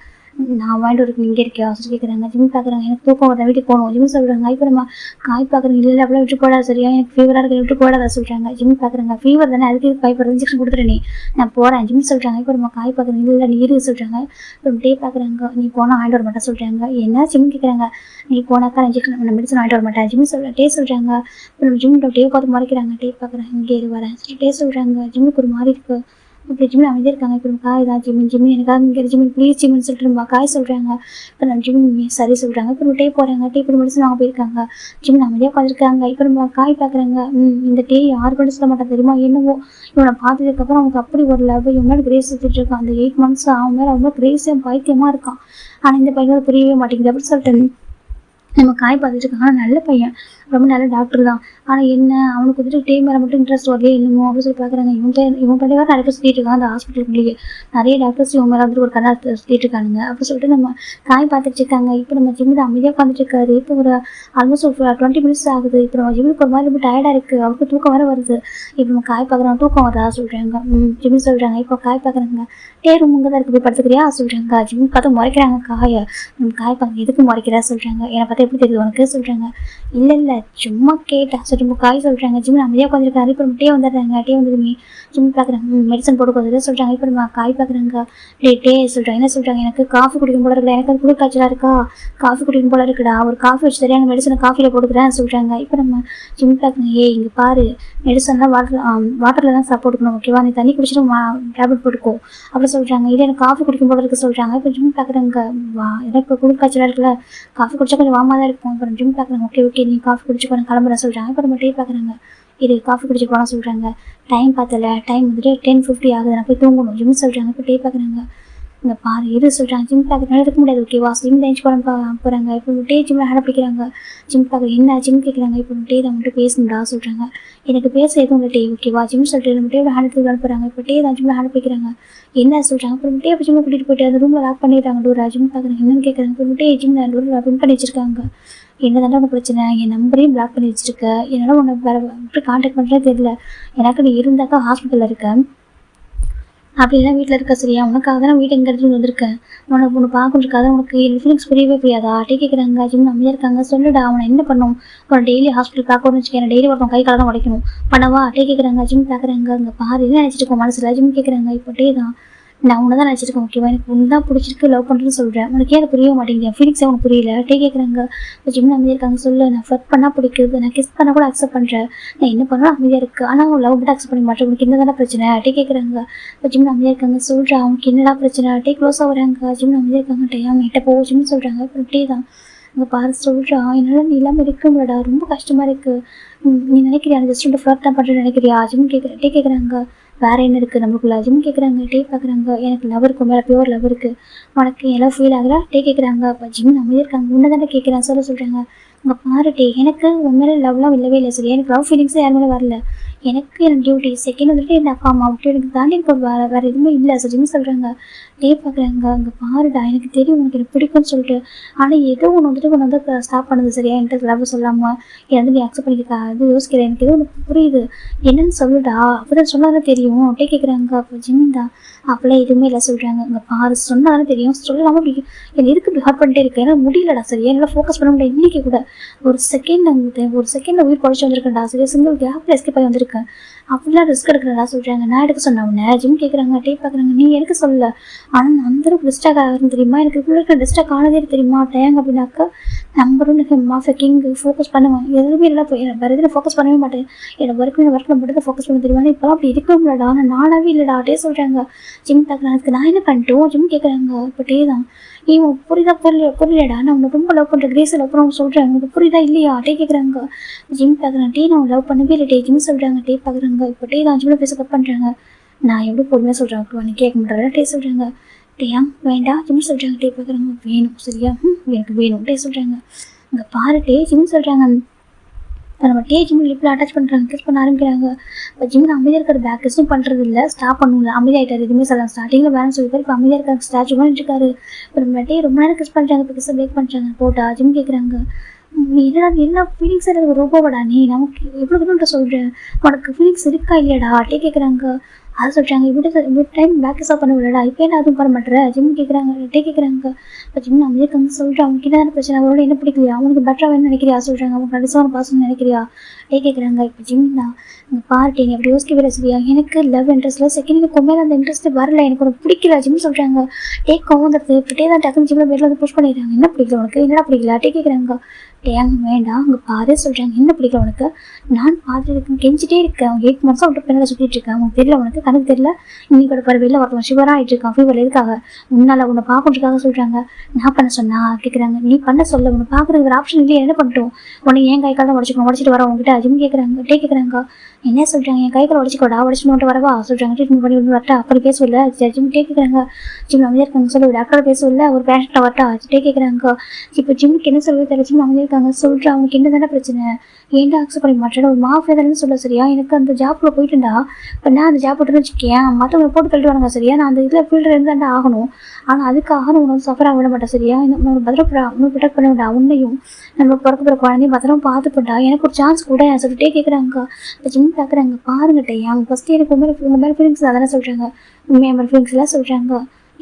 நான் வாங்கிட்டு ஒரு இங்கே இருக்கியா சொல்லி கேட்குறாங்க. ஜிம் பார்க்குறாங்க. எனக்கு தூக்கம் வர வீட்டுக்கு போகணும். ஜிம் சொல்கிறாங்க. இப்போ நம்ம காய் பார்க்குறேன். இல்லை அப்படியே விட்டு போடாத சரியா, எனக்கு ஃபீவராக இருக்க விட்டு போடாத சொல்கிறாங்க. ஜிம் பார்க்குறாங்க. ஃபீவர் தானே, அதுக்கு பயப்படுற இன்ஜெக்ஷன் கொடுத்துரு நீ, நான் போகிறேன். ஜிம் சொல்கிறாங்க. இப்போ நம்ம காய் பார்க்குறேன். இல்லை நீ இரு சொல்கிறாங்க. அப்புறம் டே பார்க்குறாங்க. நீ போனால் வாங்கிட்டு வர மாட்டேன் சொல்கிறாங்க. என்ன ஜிம் கேட்குறாங்க. நீ போனாக்கா இன்ஜெக்ஷன் நான் மெடிசன் வாங்கிட்டு வர மாட்டேன் ஜிம் டே சொல்கிறாங்க. அப்புறம் ஜிம் டே பார்த்து மறைக்கிறாங்க. டே பார்க்குறேன். இங்கே இரு வரேன் சொல்லி டே சொல்கிறாங்க. ஜிம்முக்கு ஒரு மாதிரி இருக்குது. அப்படி ஜிம்மில் அமைதியாக இருக்காங்க. இப்போ காய் தான் ஜிம்மி எனக்காக இங்கே ஜிம்மி ப்ளீஸ் ஜிம்மின்னு சொல்லிட்டு நம்ம காய் சொல்கிறாங்க. இப்போ நம்ம ஜிம்மி சரி சொல்கிறாங்க. இப்போ டே போகிறாங்க. டே இப்போ மெடிசன் வாங்க போயிருக்காங்க. ஜிம்மில் அமைதியாக உட்காந்துருக்காங்க. இப்போ நம்ம காய் பார்க்குறாங்க. இந்த டே யாரு கூட சொல்ல மாட்டேன் தெரியுமா, என்னவோ இவனை பார்த்ததுக்கப்புறம் அவனுக்கு அப்படி ஒரு லவ் இவன் மேலே கிரேஸ் சுற்றிட்டு இருக்கான். அந்த 8 months அவன் மேலே ரொம்ப கிரேஸாக பைத்தியமாக இருக்கான். ஆனால் இந்த பையன் புரியவே மாட்டேங்குது அப்படி சொல்லிட்டு நம்ம காய் பார்த்துட்டு இருக்காங்க. ஆனால் நல்ல பையன், ரொம்ப நல்ல டாக்டர் தான். ஆனால் என்ன அவனுக்கு வந்துட்டு டே மேலே மட்டும் இன்ட்ரெஸ்ட் வரலையே என்னமோ அப்படின்னு சொல்லி பார்க்குறாங்க. இவன் பண்ணி நிறைய பேர் சுற்றிட்டு இருக்காங்க. அந்த ஹாஸ்பிட்டலுக்குள்ளேயே நிறைய டாக்டர்ஸ் இவங்க மேலே வந்துட்டு ஒரு கண்ணா சுற்றிட்டு இருக்காங்க அப்படி சொல்லிட்டு நம்ம காய் பார்த்துட்டு இருக்காங்க. இப்போ நம்ம ஜிம்மில் அமைதியாக உட்காந்துட்டு இருக்காரு. இப்போ ஒரு ஆல்மோஸ்ட் ஒரு 20 minutes ஆகுது. இப்போ நம்ம ஜிம்முக்கு ஒரு மாதிரி ரொம்ப டயர்டாக இருக்குது. அவருக்கு தூக்கம் வர வருது. இப்போ நம்ம காய் பார்க்குறோம். தூக்கம் வரதா சொல்கிறாங்க. ஜிம்மி சொல்கிறாங்க. இப்போ காய் பார்க்குறாங்க. டே ரூம் இங்கே தான் இருக்குது, போய் படுத்துக்கிறியா சொல்கிறாங்க. ஜிம்மி பார்த்து முறைக்கிறாங்க காயை. நம்ம காய் பார்க்க எதுக்கு முறைக்கிறா சொல்கிறாங்க. என்னை பார்த்தா எப்படி தெரியுது உனக்கு சொல்கிறாங்க. இல்லை சும்மா கேட்டேன் சரி நம்ம காய் சொல்கிறாங்க. ஜிம்மில் அமைதியாக உட்காந்துருக்காரு. இப்போ நம்ம டே வந்துடுறாங்க. டே வந்து ஜிம் பார்க்குறாங்க. மெடிசன் போட்டு சொல்கிறாங்க. இப்போ நம்ம காய் பார்க்குறாங்க. டே சொல்கிறாங்க. என்ன சொல்கிறாங்க, எனக்கு காஃபி குடிக்கும் போல இருக்குடா, எனக்கு அது குளிர் காய்ச்சலாக இருக்கா, காஃபி குடிக்கும் போல இருக்குடா, ஒரு காஃபி வச்சு சரியான மெடிசனை காஃபியில் போட்டுக்கிறேன் சொல்கிறாங்க. இப்போ நம்ம ஜிம் பார்க்குறாங்க. இங்கே பாரு, மெடிசன்லாம் வாட்டரில் தான் போட்டுக்கணும் ஓகேவா, நீ தண்ணி குடிச்சிட்டு டேப்லெட் போட்டுக்கோ அப்படி சொல்கிறாங்க. இல்லை எனக்கு காஃபி குடிக்கும் போல இருக்கு சொல்கிறாங்க. இப்போ ஜிம் பார்க்குறாங்க. எனக்கு குளிர் காய்ச்சலாக இருக்குல்ல, காஃபி குடிச்சா கொஞ்சம் வாமாக தான் இருக்கும். அப்புறம் ஜிம் பார்க்குறாங்க. ஓகே நீ காஃபி குடிச்சு நான் கிளம்புறேன் சொல்கிறாங்க. இப்போ நம்ம டே பார்க்குறாங்க. இது காஃபி குடிச்சு போனால் சொல்கிறாங்க. டைம் பார்த்தல, டைம் வந்துட்டு 10:50 ஆகுது, நான் போய் தூங்கணும் ஜிம் சொல்கிறாங்க. இப்போ டே பார்க்குறாங்க. இங்கே பாரு இரு சொல்கிறாங்க. ஜிம் பார்க்குறதுனால இருக்க முடியாது ஓகேவா, ஜிம் தான் போகிறாங்க. இப்போ டே ஜிம்மில் ஹேண்ட் பிடிக்கிறாங்க. ஜிம் பார்க்குற என்ன ஜிம் கேட்குறாங்க. இப்போ டே தான் மட்டும் பேசணும்டா சொல்கிறாங்க. எனக்கு பேச எதுவும் இல்லை டே ஓகேவா, ஜிம் சொல்லிட்டு நம்ம டே ஹேண்ட் எடுத்து அனுப்புகிறாங்க. இப்போ டே தான் ஜிம்மில் ஹேண்ட் பிடிக்கிறாங்க. என்ன சொல்கிறாங்க. அப்புறம் டே ஜிம்மை கூட்டிகிட்டு போயிட்டு அந்த ரூமில் லாக் பண்ணிடுறாங்க டோரா. ஜிம் பார்க்குறாங்க. என்னன்னு கேட்குறாங்க. இப்போ டே ஜிம்மில் டோரில் பின் பண்ணி வச்சிருக்காங்க. என்ன தாண்டா உனக்கு பிரச்சனை, என் நம்பரையும் பிளாக் பண்ணி வச்சிருக்க, என்னால் உன்னை வேறு எப்படி கான்டாக்ட் பண்ணுறதே தெரியல, எனக்கு நீ இருந்தாக்கா ஹாஸ்பிட்டலில் இருக்கேன், அப்படிலாம் வீட்டில் இருக்க சரியா, உனக்காக தான் நான் வீட்டை எங்கே எடுத்துகிட்டு வந்திருக்கேன், உனக்கு ஒன்று பார்க்கறதுக்காக உனக்கு ஃபீலிங்ஸ் புரியவே புரியாதா டே கேட்குறாங்க. ஜிம் அமைதியாக இருக்காங்க. சொல்லுடா அவனை என்ன பண்ணும், உன்னை டெய்லி ஹாஸ்பிட்டல் பார்க்கணும்னு வச்சுக்கேன், டெய்லி ஒருத்தன் கை காலம் தான் உடைக்கணும் பண்ணவா டே கேட்குறாங்க. ஜிம் பார்க்குறாங்க. அங்கே பாரு என்ன நினச்சிட்டு இருக்கோம் மனசில் ஜிம் கேட்குறாங்க. இப்போ டே தான் நான் உன்னை தான் நினச்சிருக்கேன் ஓகேவா, எனக்கு ஒன்று தான் பிடிச்சிருக்கு, லவ் பண்ணுறேன்னு சொல்கிறேன், உனக்கு ஏன் புரிய மாட்டேங்குது, என் ஃபீலிங்ஸே உனக்கு புரியல டே கேட்குறாங்க. இப்போ ஜிம் அமைதியாக இருக்காங்க. சொல்லு, நான் ஃப்ளட் பண்ணால் பிடிக்குது, நான் கிஸ் பண்ணால் கூட அக்செப்ட் பண்ணுறேன், நான் என்ன பண்ணாலும் அமைதியாக இருக்குது, ஆனால் அவன் லவ் மட்டும் அக்செப்ட் பண்ண மாட்டேன், உனக்கு என்ன தானே பிரச்சனை டே கேட்குறாங்க. இப்போ ஜிம் அமைதியாக இருக்காங்க. சொல்கிறா அவனுக்கு என்னடா பிரச்சனை டே க்ளோஸாக வராங்க. ஜிம் அமைதியாக இருக்காங்க. டே அவன் கிட்ட போ ஜிம் சொல்கிறாங்க. இப்போ டே தான் அங்கே பாரு சொல்கிறா, என்னால் நீ இல்லாமல் இருக்க முடியாடா, ரொம்ப கஷ்டமாக இருக்குது, நீ நினைக்கிறியா அந்த ஜஸ்ட் ஃப்ளட் தான் பண்ணுறேன்னு நினைக்கிறியா ஜிம் டே கேட்குறாங்க. வேறு என்ன இருக்குது நம்மளுக்குள்ள ஜிம் கேட்குறாங்க. டே பார்க்குறாங்க. எனக்கு லவ் இருக்கும், மேலே பியூர் லவ் இருக்குது, உனக்கு எல்லாம் ஃபீல் ஆகல டே கேட்குறாங்க. அப்போ ஜிம் அமைதியாக இருக்காங்க. உன்னை தானே கேட்குறேன் சொல்கிறாங்க. அங்கே பாரு டே, எனக்கு உன் மேலே லவ்லாம் இல்லவே இல்லை சரி, எனக்கு லவ் ஃபீலிங்ஸே யார் மேலே வரல, எனக்கு என் டியூட்டி செகண்ட் வந்துட்டு என் அப்பா அம்மா விட்டு எனக்கு தாண்டி எனக்கு வேறு எதுவுமே இல்லை சார் ஜிம் சொல்கிறாங்க. டே பார்க்குறாங்க. அங்கே பாருடா எனக்கு தெரியும் உனக்கு எனக்கு பிடிக்கும்னு சொல்லிட்டு, ஆனால் ஏதோ ஒன்று வந்துட்டு ஒன்று வந்து ஸ்டாப் பண்ணுது சரியா, என்கிட்ட லவ் சொல்லாமல் என் வந்து நீ அக்செப்ட் பண்ணிக்க அது யோசிக்கிறேன், எனக்கு எதுவும் உனக்கு புரியுது என்னன்னு சொல்லுடா, அப்போ தான் சொன்னாலே தெரியும் டே கேட்குறாங்க. அப்போ ஜிம்மின் தான் அப்போலாம் எதுவுமே இல்லை சொல்கிறாங்க. அங்கே பாரு சொன்னாலும் தெரியும், சொல்லாமல் அப்படி என்னை எதுக்கு இப்படி ஹார்ட் பண்ணிட்டே இருக்கேன், ஏன்னா முடியலடா சரியா, என்னால் ஃபோக்கஸ் பண்ண முடியாது, இன்றைக்கி கூட ஒரு செகண்ட் உயிர் பொழைச்சி வந்திருக்கேன்டா சரியா, சிங்கிள் கேப்பில் எஸ்கேப் ஆகி வந்திருக்கேன், அப்படிலாம் ரிஸ்க் எடுக்கிறதா சொல்கிறாங்க. நான் எடுக்க சொன்னேன் உன்னை ஜிம் கேட்குறாங்க. டே பார்க்குறாங்க. நீ எடுக்க சொல்லல, ஆனால் நான் அந்தளவுக்கு டிஸ்ட்ராக்ட் ஆகிறது தெரியுமா, எனக்கு இப்போ டிஸ்ட்ராக்ட் ஆனதே தெரியுமா டேங் அப்படின்னாக்கா நம்பரும் மாஃபே கிங் ஃபோக்கஸ் பண்ணுவேன், எதுவுமே இல்லை வேறு எதுவும் ஃபோக்கஸ் பண்ணவே மாட்டேன், என்னோட ஒர்க்கில் மட்டும் தான் ஃபோக்கஸ் பண்ண தெரியுமா, இப்போலாம் அப்படி இருக்க முடியலடா, ஆனால் நானாவே இல்லைடா டே சொல்கிறாங்க. ஜிம் பார்க்குறாங்க. அதுக்கு நான் என்ன பண்ணிட்டோம் ஜிம் கேட்குறாங்க. இப்போ டே தான் உனக்கு புரியலடா, நான் உனக்கு ரொம்ப லவ் பண்ணுறேன், கிரேஸை லவ் பண்ண சொல்கிறேன், உனக்கு புரியுதா இல்லையா டே கேட்குறாங்க. ஜிம் பார்க்குறேன். டே நான் லவ் பண்ணவே இல்லை டே ஜிம் சொல்கிறாங்க. டே பார்க்குறாங்க. இப்போ டே தான் ஜிம்மில் பேச கட் பண்ணுறாங்க. நான் எப்படி பொறுமையாக சொல்கிறேன், நீ கேட்க மாட்டேன் டே சொல்கிறாங்க. டேயா வேண்டாம் ஜிம் சொல்கிறாங்க. டே பார்க்குறாங்க. வேணும் சரியா, எனக்கு வேணும் டே சொல்கிறாங்க. அங்கே பாரு டே ஜிம் சொல்கிறாங்க. நம்ம டே ஜிம்மில் லிப்பில் அட்டாச் பண்ணுறாங்க, கிஸ் பண்ண ஆரம்பிக்கிறாங்க. இப்போ ஜிம்மில் அமைதியாக இருக்கிற பேக் கிஸும் பண்ணுறது இல்லை, ஸ்டாப் பண்ணல, அமைதியாகிட்டார், எதுவுமே சொல்லலாம், ஸ்டார்டிங்கில் வேணும்னு சொல்லிப்பார், இப்போ அமைதியாக இருக்காங்க, ஸ்டாச்சு பண்ணிட்டு இருக்காரு. இப்போ நம்ம டே ரொம்ப நேரம் கிஸ் பண்ணுறாங்க, இப்போ கிஸ் பிரேக் பண்ணுறாங்க. போட்டா ஜிம் கேட்குறாங்க. நீ என்னடா என்ன ஃபீலிங்ஸ் எனக்கு ரொம்பவாடா, நீ நமக்கு எவ்வளோ தூரம் சொல்கிறேன், உனக்கு ஃபீலிங்ஸ் இருக்கா இல்லையாடா டே கேட்குறாங்க. அதை சொல்கிறாங்க. இப்படி டைம் பேக் ஸ்டாப் பண்ண விடடா, இப்போ என்ன அதுவும் பண்ண மாட்டேற ஜிம் கேட்குறாங்க. டே கேட்குறாங்க. இப்போ ஜிம் அமைதியாக வந்து சொல்கிறேன், அவனுக்கு என்ன பிரச்சனை, அவனோட என்ன பிடிக்கலையா, அவனுக்கு பெட்டராக வேணும்னு நினைக்கிறியா சொல்கிறாங்க. அவனுக்கு கடைசியான பாசம்னு நினைக்கிறியா டே கேட்குறாங்க. இப்போ ஜிம் தான் பார்ட்டி நீ அப்படி யோசிக்க வேற சரியா, எனக்கு லவ் இன்ட்ரெஸ்ட்டில் செகண்ட் கொம்பேல அந்த இன்ட்ரெஸ்ட் வரல, எனக்கு உனக்கு பிடிக்கல ஜிம் சொல்கிறாங்க. டே கோவந்துடுது. இப்படியே தான் டக்குனு ஜிம்மில் பேரில் வந்து புஷ் பண்ணிடுறாங்க. என்ன பிடிக்கல உனக்கு, என்னடா பிடிக்கல டே கேட்குறாங்க. ஏங்க வேண்டாம் அங்கே பாரு சொல்கிறாங்க. என்ன பிடிக்கல உனக்கு, நான் பார்த்துட்டு இருக்கேன் கெஞ்சிட்டே இருக்கேன், 8 months விட்டு பின்னாடி சுற்றிட்டு இருக்கேன், உனக்கு தெரியல, உனக்கு கணக்கு தெரியல, இன்னைக்கு பாரு வெளில ஒருத்தவன் சிவராக ஆகிட்டு இருக்கான் ஃபீவர் எதுக்காக, உன்னால் உன்னை பார்க்கறதுக்காக சொல்கிறாங்க. நான் பண்ண சொன்னா கேட்குறாங்க. நீ பண்ண சொல்ல, உன்னை பார்க்குறதுக்கு ஒரு ஆப்ஷன் இல்லையே, என்ன பண்ணிட்டோம், உனக்கு ஏன் கை கால் தான் உடச்சிட்டு வர உங்ககிட்ட ஜிம் கேட்குறாங்க. டே கேட்குறாங்க. என்ன சொல்கிறாங்க, என் கை கால் உடச்சிக்கோடா, உடச்சுட்டு வரவா சொல்கிறாங்க. ட்ரீட்மெண்ட் பண்ணி விட்டு வரட்டா, அப்படி பேசவில்லை ஜிம் டே கேட்குறாங்க. ஜிம் அமைதியாக இருக்காங்க. சொல்லு டாக்டர் பேசவில்லை, ஒரு பேஷண்ட்டை வரட்டா டே கேட்குறாங்க. இப்போ ஜிம்முக்கு என்ன சொல்லுவது தெரியல. ஜிம் அமைதியாக இருக்காங்க. சொல்கிறேன் அவனுக்கு என்ன தானே பிரச்சனை, ஏன்டா அக்செப்ட் பண்ணி மாட்டேன், ஒரு மாஃபியா தானே சொல்ல சரியா, எனக்கு அந்த ஜாப்ல போயிட்டுண்டா, இப்போ நான் அந்த ஜாப் விட்டுன்னு வச்சுக்கேன், மற்றவங்க போட்டு தள்ளிட்டு வராங்க சரியா, நான் அந்த இதில் ஃபீல்டில் இருந்தாண்டா ஆகணும், ஆனால் அதுக்காக நான் உனக்கு சஃபர் ஆக விட மாட்டேன் சரியா, உனக்கு ப்ரொடெக்ட் பண்ண வேண்டாம், உன்னையும் நம்ம பிறக்க குழந்தையும் பத்திரம் பார்த்துப்பட்டா, எனக்கு ஒரு சான்ஸ் கூட சொல்லிட்டே கேட்குறாங்க. இப்போ ஜிம் பார்க்குறாங்க. பாருங்கட்டே அவங்க ஃபஸ்ட்டு எனக்கு உங்கள் மேலே ஃபீலிங்ஸ் தானே சொல்கிறாங்க, உண்மையாக மேலே ஃபீலிங்ஸ் எல்லாம் சொல்கிறாங்க.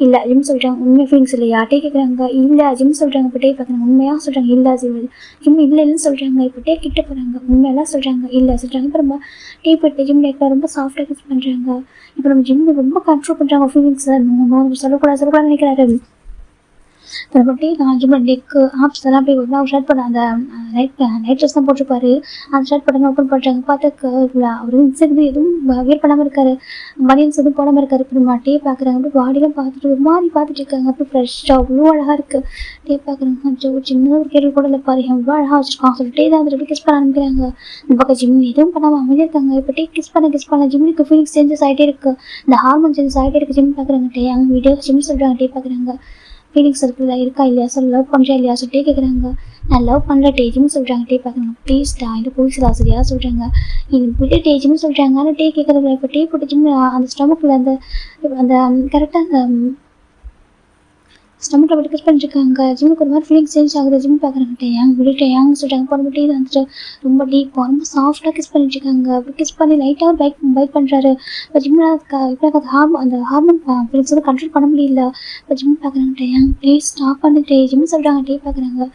இல்லை ஜிம் சொல்கிறாங்க. உண்மையாக ஃபீலிங்ஸ் இல்லையா டே கேட்குறாங்க. இல்லை ஜிம் சொல்கிறாங்க. இப்போ டே பார்க்குறாங்க. உண்மையாக சொல்கிறாங்க. இல்லை ஜிம் இல்லைன்னு சொல்கிறாங்க. இப்போ டே கிட்ட போகிறாங்க. உண்மையெல்லாம் சொல்கிறாங்க. இல்லை சொல்கிறாங்க. இப்போ ரொம்ப டே போய்ட்டு ஜிம் டேக்கில் ரொம்ப சாஃப்டாக யூஸ் பண்ணுறாங்க. இப்போ நம்ம ஜிம் ரொம்ப கண்ட்ரோல் பண்ணுறாங்க ஃபீலிங்ஸை. சொல்லக்கூடாது நினைக்கிறாரு. இப்போ நம்ம டே நான் ஜிம்மில் நெக்கு ஆப்ஸ் எல்லாம் போய் ஒரு ஷர்ட் பண்ண அந்த நைட் ட்ரெஸ் தான் போட்டிருப்பாரு. அந்த ஷர்ட் பட்டன் ஓப்பன் பண்ணுறாங்க. பார்த்து அவர் இன்செக்ட் எதுவும் வியர் பண்ணாமல் இருக்காரு, பனியன்ஸ் எதுவும் போடாமல் இருக்காரு. இப்போ நம்ம டே பார்க்குறாங்க. அப்படி பாடியெலாம் பார்த்துட்டு ஒரு மாதிரி பார்த்துட்டு இருக்காங்க. அப்படி ஃப்ரெஷ்ஷாக அவ்வளோ அழகாக இருக்குது. டே பார்க்குறாங்க. ஜோ சின்ன ஒரு கேள்வி கூட இல்லை பாரு, எவ்வளோ அழகாக வச்சுருக்காங்க சொல்லிட்டு தான் வந்துட்டு கிஸ் பண்ண ஆரம்பிக்கிறாங்க. இந்த பக்கம் ஜிம் எதுவும் பண்ணாமல் அமைதியாக இருக்காங்க. இப்போ டே கிஸ் பண்ண ஜிம்முக்கு ஃபீலிங்ஸ் சேஞ்சஸ் ஆகிட்டே இருக்குது, இந்த ஹார்மோன் சேஞ்சஸ் ஆகிட்டே இருக்குது. ஜிம் பார்க்குறாங்க. டே அவங்க வீடியோ ஜிம் சொல்கிறாங்க. டே பார்க்குறாங்க. ஃபீலிங்ஸ் இருக்குல்ல, இருக்கா இல்லையா சொல்ல, லவ் பண்ணுறா இல்லையா சொல்லிட்டே கேட்குறாங்க. நான் லவ் பண்ணுற டேஜின்னு சொல்கிறாங்க. டே பார்க்குறாங்க. ப்ளீஸ்டா இந்த போலீஸ் ஆசிரியா சொல்கிறாங்க. இது விட்டு டேஜின்னு சொல்கிறாங்க. ஆனால் டே கேட்குறது இப்போ டே போட்டு ஜிம் அந்த ஸ்டொமக்கில் அந்த அந்த கரெக்டாக அந்த ஸ்டமக்கில் விட்டு கிஸ் பண்ணிருக்காங்க. ஜிம்முக்கு ஒரு மாதிரி ஃபீலிங் சேஞ்ச் ஆகுது. ஜிம் பார்க்குறாங்க. விட்டுட்டேன் சொல்கிறாங்க. போட்டு இது வந்துட்டு ரொம்ப டீப்பாக ரொம்ப சாஃப்டாக கிஸ் பண்ணிட்டுருக்காங்க. அப்படி கிஸ் பண்ணி லைட்டாக பைட் பண்ணுறாரு. இப்போ ஜிம்மில் இப்போ அந்த ஹார்மோன் ஃபீலிங்ஸ் வந்து கண்ட்ரோல் பண்ண முடியல. இப்போ ஜிம் பார்க்குறாங்க. ப்ளீஸ் ஸ்டாப் பண்ணிட்டு ஜிம் சொல்கிறாங்க. டே பார்க்குறாங்க.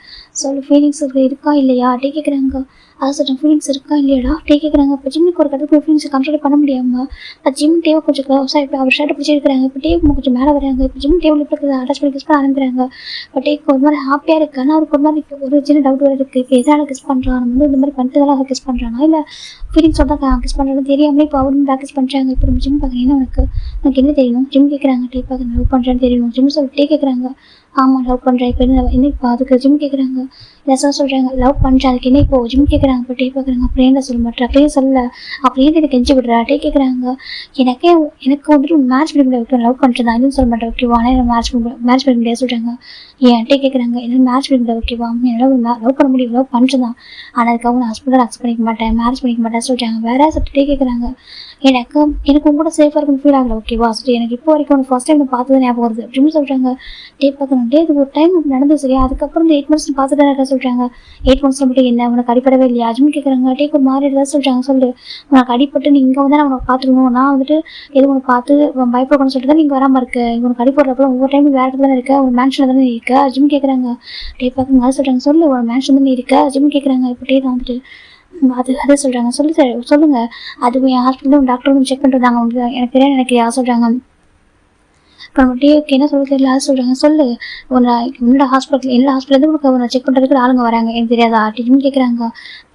சொல்லு ஃபீலிங்ஸ் இருக்கா இல்லையா டே கேட்குறாங்க. அதை சொல்கிறேன். ஃபீலிங்ஸ் இருக்கா இல்லையாடா டே கேட்குறாங்க. இப்போ ஜிம்முக்கு ஒரு கட்டத்துக்கு ஃபீலிங்ஸை கண்ட்ரோல் பண்ண முடியாமல் இப்போ ஜிம் டேவை கொஞ்சம் க்ளோஸாக இப்போ அவர் ஷர்ட்டை பிடிச்சிருக்கிறாங்க. இப்போ டேவ் கொஞ்சம் மேலே வராங்க. இப்போ ஜிம் டேபிள் இப்போ அட்டாச் பண்ணி கிஸ் பண்ண ஆரம்பிக்கிறாங்க. இப்போ டேக்கு ஒரு மாதிரி ஹாப்பியாக இருக்குது. ஆனால் அவருக்கு ஒரு மாதிரி ஒரு சின்ன டவுட் வேறு இருக்குது. இப்போ எதனால் கிஸ் பண்ணுறான், நம்ம வந்து இந்த மாதிரி பண்ணிட்டதால கிஸ் பண்ணுறானா இல்லை ஃபீலிங்ஸோட தான் கிஸ் பண்ணுறான்னு தெரியாமலே இப்போ அவரும் ப்ராக்டிஸ் பண்ணுறாங்க. இப்போ நம்ம ஜிம் பார்க்குறீங்கன்னா உனக்கு என்ன தெரியணும் ஜிம் கேட்குறாங்க. டே பார்க்குறேன். லவ் பண்ணுறான்னு தெரியணும் ஜிம் சொல்லிட்டு கேட்குறாங்க. ஆமாம் லவ் பண்ணுறேன். இப்போ என்ன இப்போ அதுக்கு ஜிம் கேட்குறாங்க. லெசன் சொல்கிறாங்க. லவ் பண்ணுறேன் அதுக்கு என்ன இப்போ ஜிம் கேட்குறாங்க. இப்போ டே பார்க்குறாங்க. அப்படியே என்ன சொல்ல மாட்டேன், அப்படியே சொல்ல அப்படியே எனக்கு கெஞ்சி விடுறா டே கேட்குறாங்க. எனக்கு வந்துட்டு மேட்ச் பண்ண முடியாது, லவ் பண்ணுறதா எதுவும் சொல்ல மாட்டேன் ஓகேவா, ஆனால் மேட்ச் பண்ண முடியாது சொல்கிறாங்க. ஏன் டே கேட்குறாங்க. என்ன மேட்ச் பண்ண முடியாது ஓகேவா, என்னால் லவ் பண்ண முடியும், லவ் பண்ணுறதான், ஆனால் அதுக்காக நான் ஹஸ்பண்டை அக்செப்ட் பண்ணிக்க மாட்டேன், மேரேஜ் பண்ணிக்க மாட்டேன் சொல்கிறாங்க. வேற டே கேட்குறாங்க. எனக்கு உங்க கூட சேஃபாக இருக்குன்னு ஃபீல் ஆகலை ஓகேவா, சரி எனக்கு இப்போ வரைக்கும் உனக்கு ஃபர்ஸ்ட் டைம் பார்த்தது ஞாபகம் வருது அப்படின்னு சொல்கிறாங்க. டே பார்க்கணும். டே இது ஒரு டைம் நடந்தது சரியா, அதுக்கப்புறம் இந்த 8 months பார்த்துட்டு இருக்க சொல்கிறாங்க. 8 months மட்டும் என்ன உனக்கு அடிப்படவே இல்லையா ஜிம் கேட்குறாங்க. டேக்கு ஒரு மாதிரி தான் சொல்கிறாங்க. சொல்லு உனக்கு அடிப்பட்டு நீ இங்கே வந்து நான் உனக்கு பார்த்துக்கணும், நான் வந்துட்டு எதுவும் உனக்கு பார்த்து பயப்படணும்னு சொல்லிட்டு தான் நீங்கள் வராமல் இருக்கு, உனக்கு அடிப்படுறப்போ ஒவ்வொரு டைம் வேறு இடத்துல தானே இருக்க, ஒரு மேன்ஷனில் தானே இருக்க ஜிம் கேட்குறாங்க. டே பார்க்குங்க. அதை சொல்கிறாங்க. சொல்லு ஒரு மேன்ஷன் தானே இருக்க ஜிம் கேட்குறாங்க. இப்போ டே தான் வந்துட்டு அதை சொல்கிறாங்க. சொல்லுங்கள் அதுவும் என் ஹாஸ்பிட்டலும் டாக்டரும் செக் பண்ணிட்டு வந்தாங்க, உங்களுக்கு எனக்கு தெரியாது நினைக்கிறியா சொல்கிறாங்க. இப்போ நம்ம டேக்கு என்ன சொல்ல தெரியல. அதை சொல்கிறாங்க. சொல்லு உன்னோட ஹாஸ்பிட்டல் எல்லா ஹாஸ்பிட்டலேருந்து உங்களுக்கு உன்னை செக் பண்ணுறதுக்கு ஆளுங்க வராங்க, எனக்கு தெரியாதா டீன்னு கேட்குறாங்க.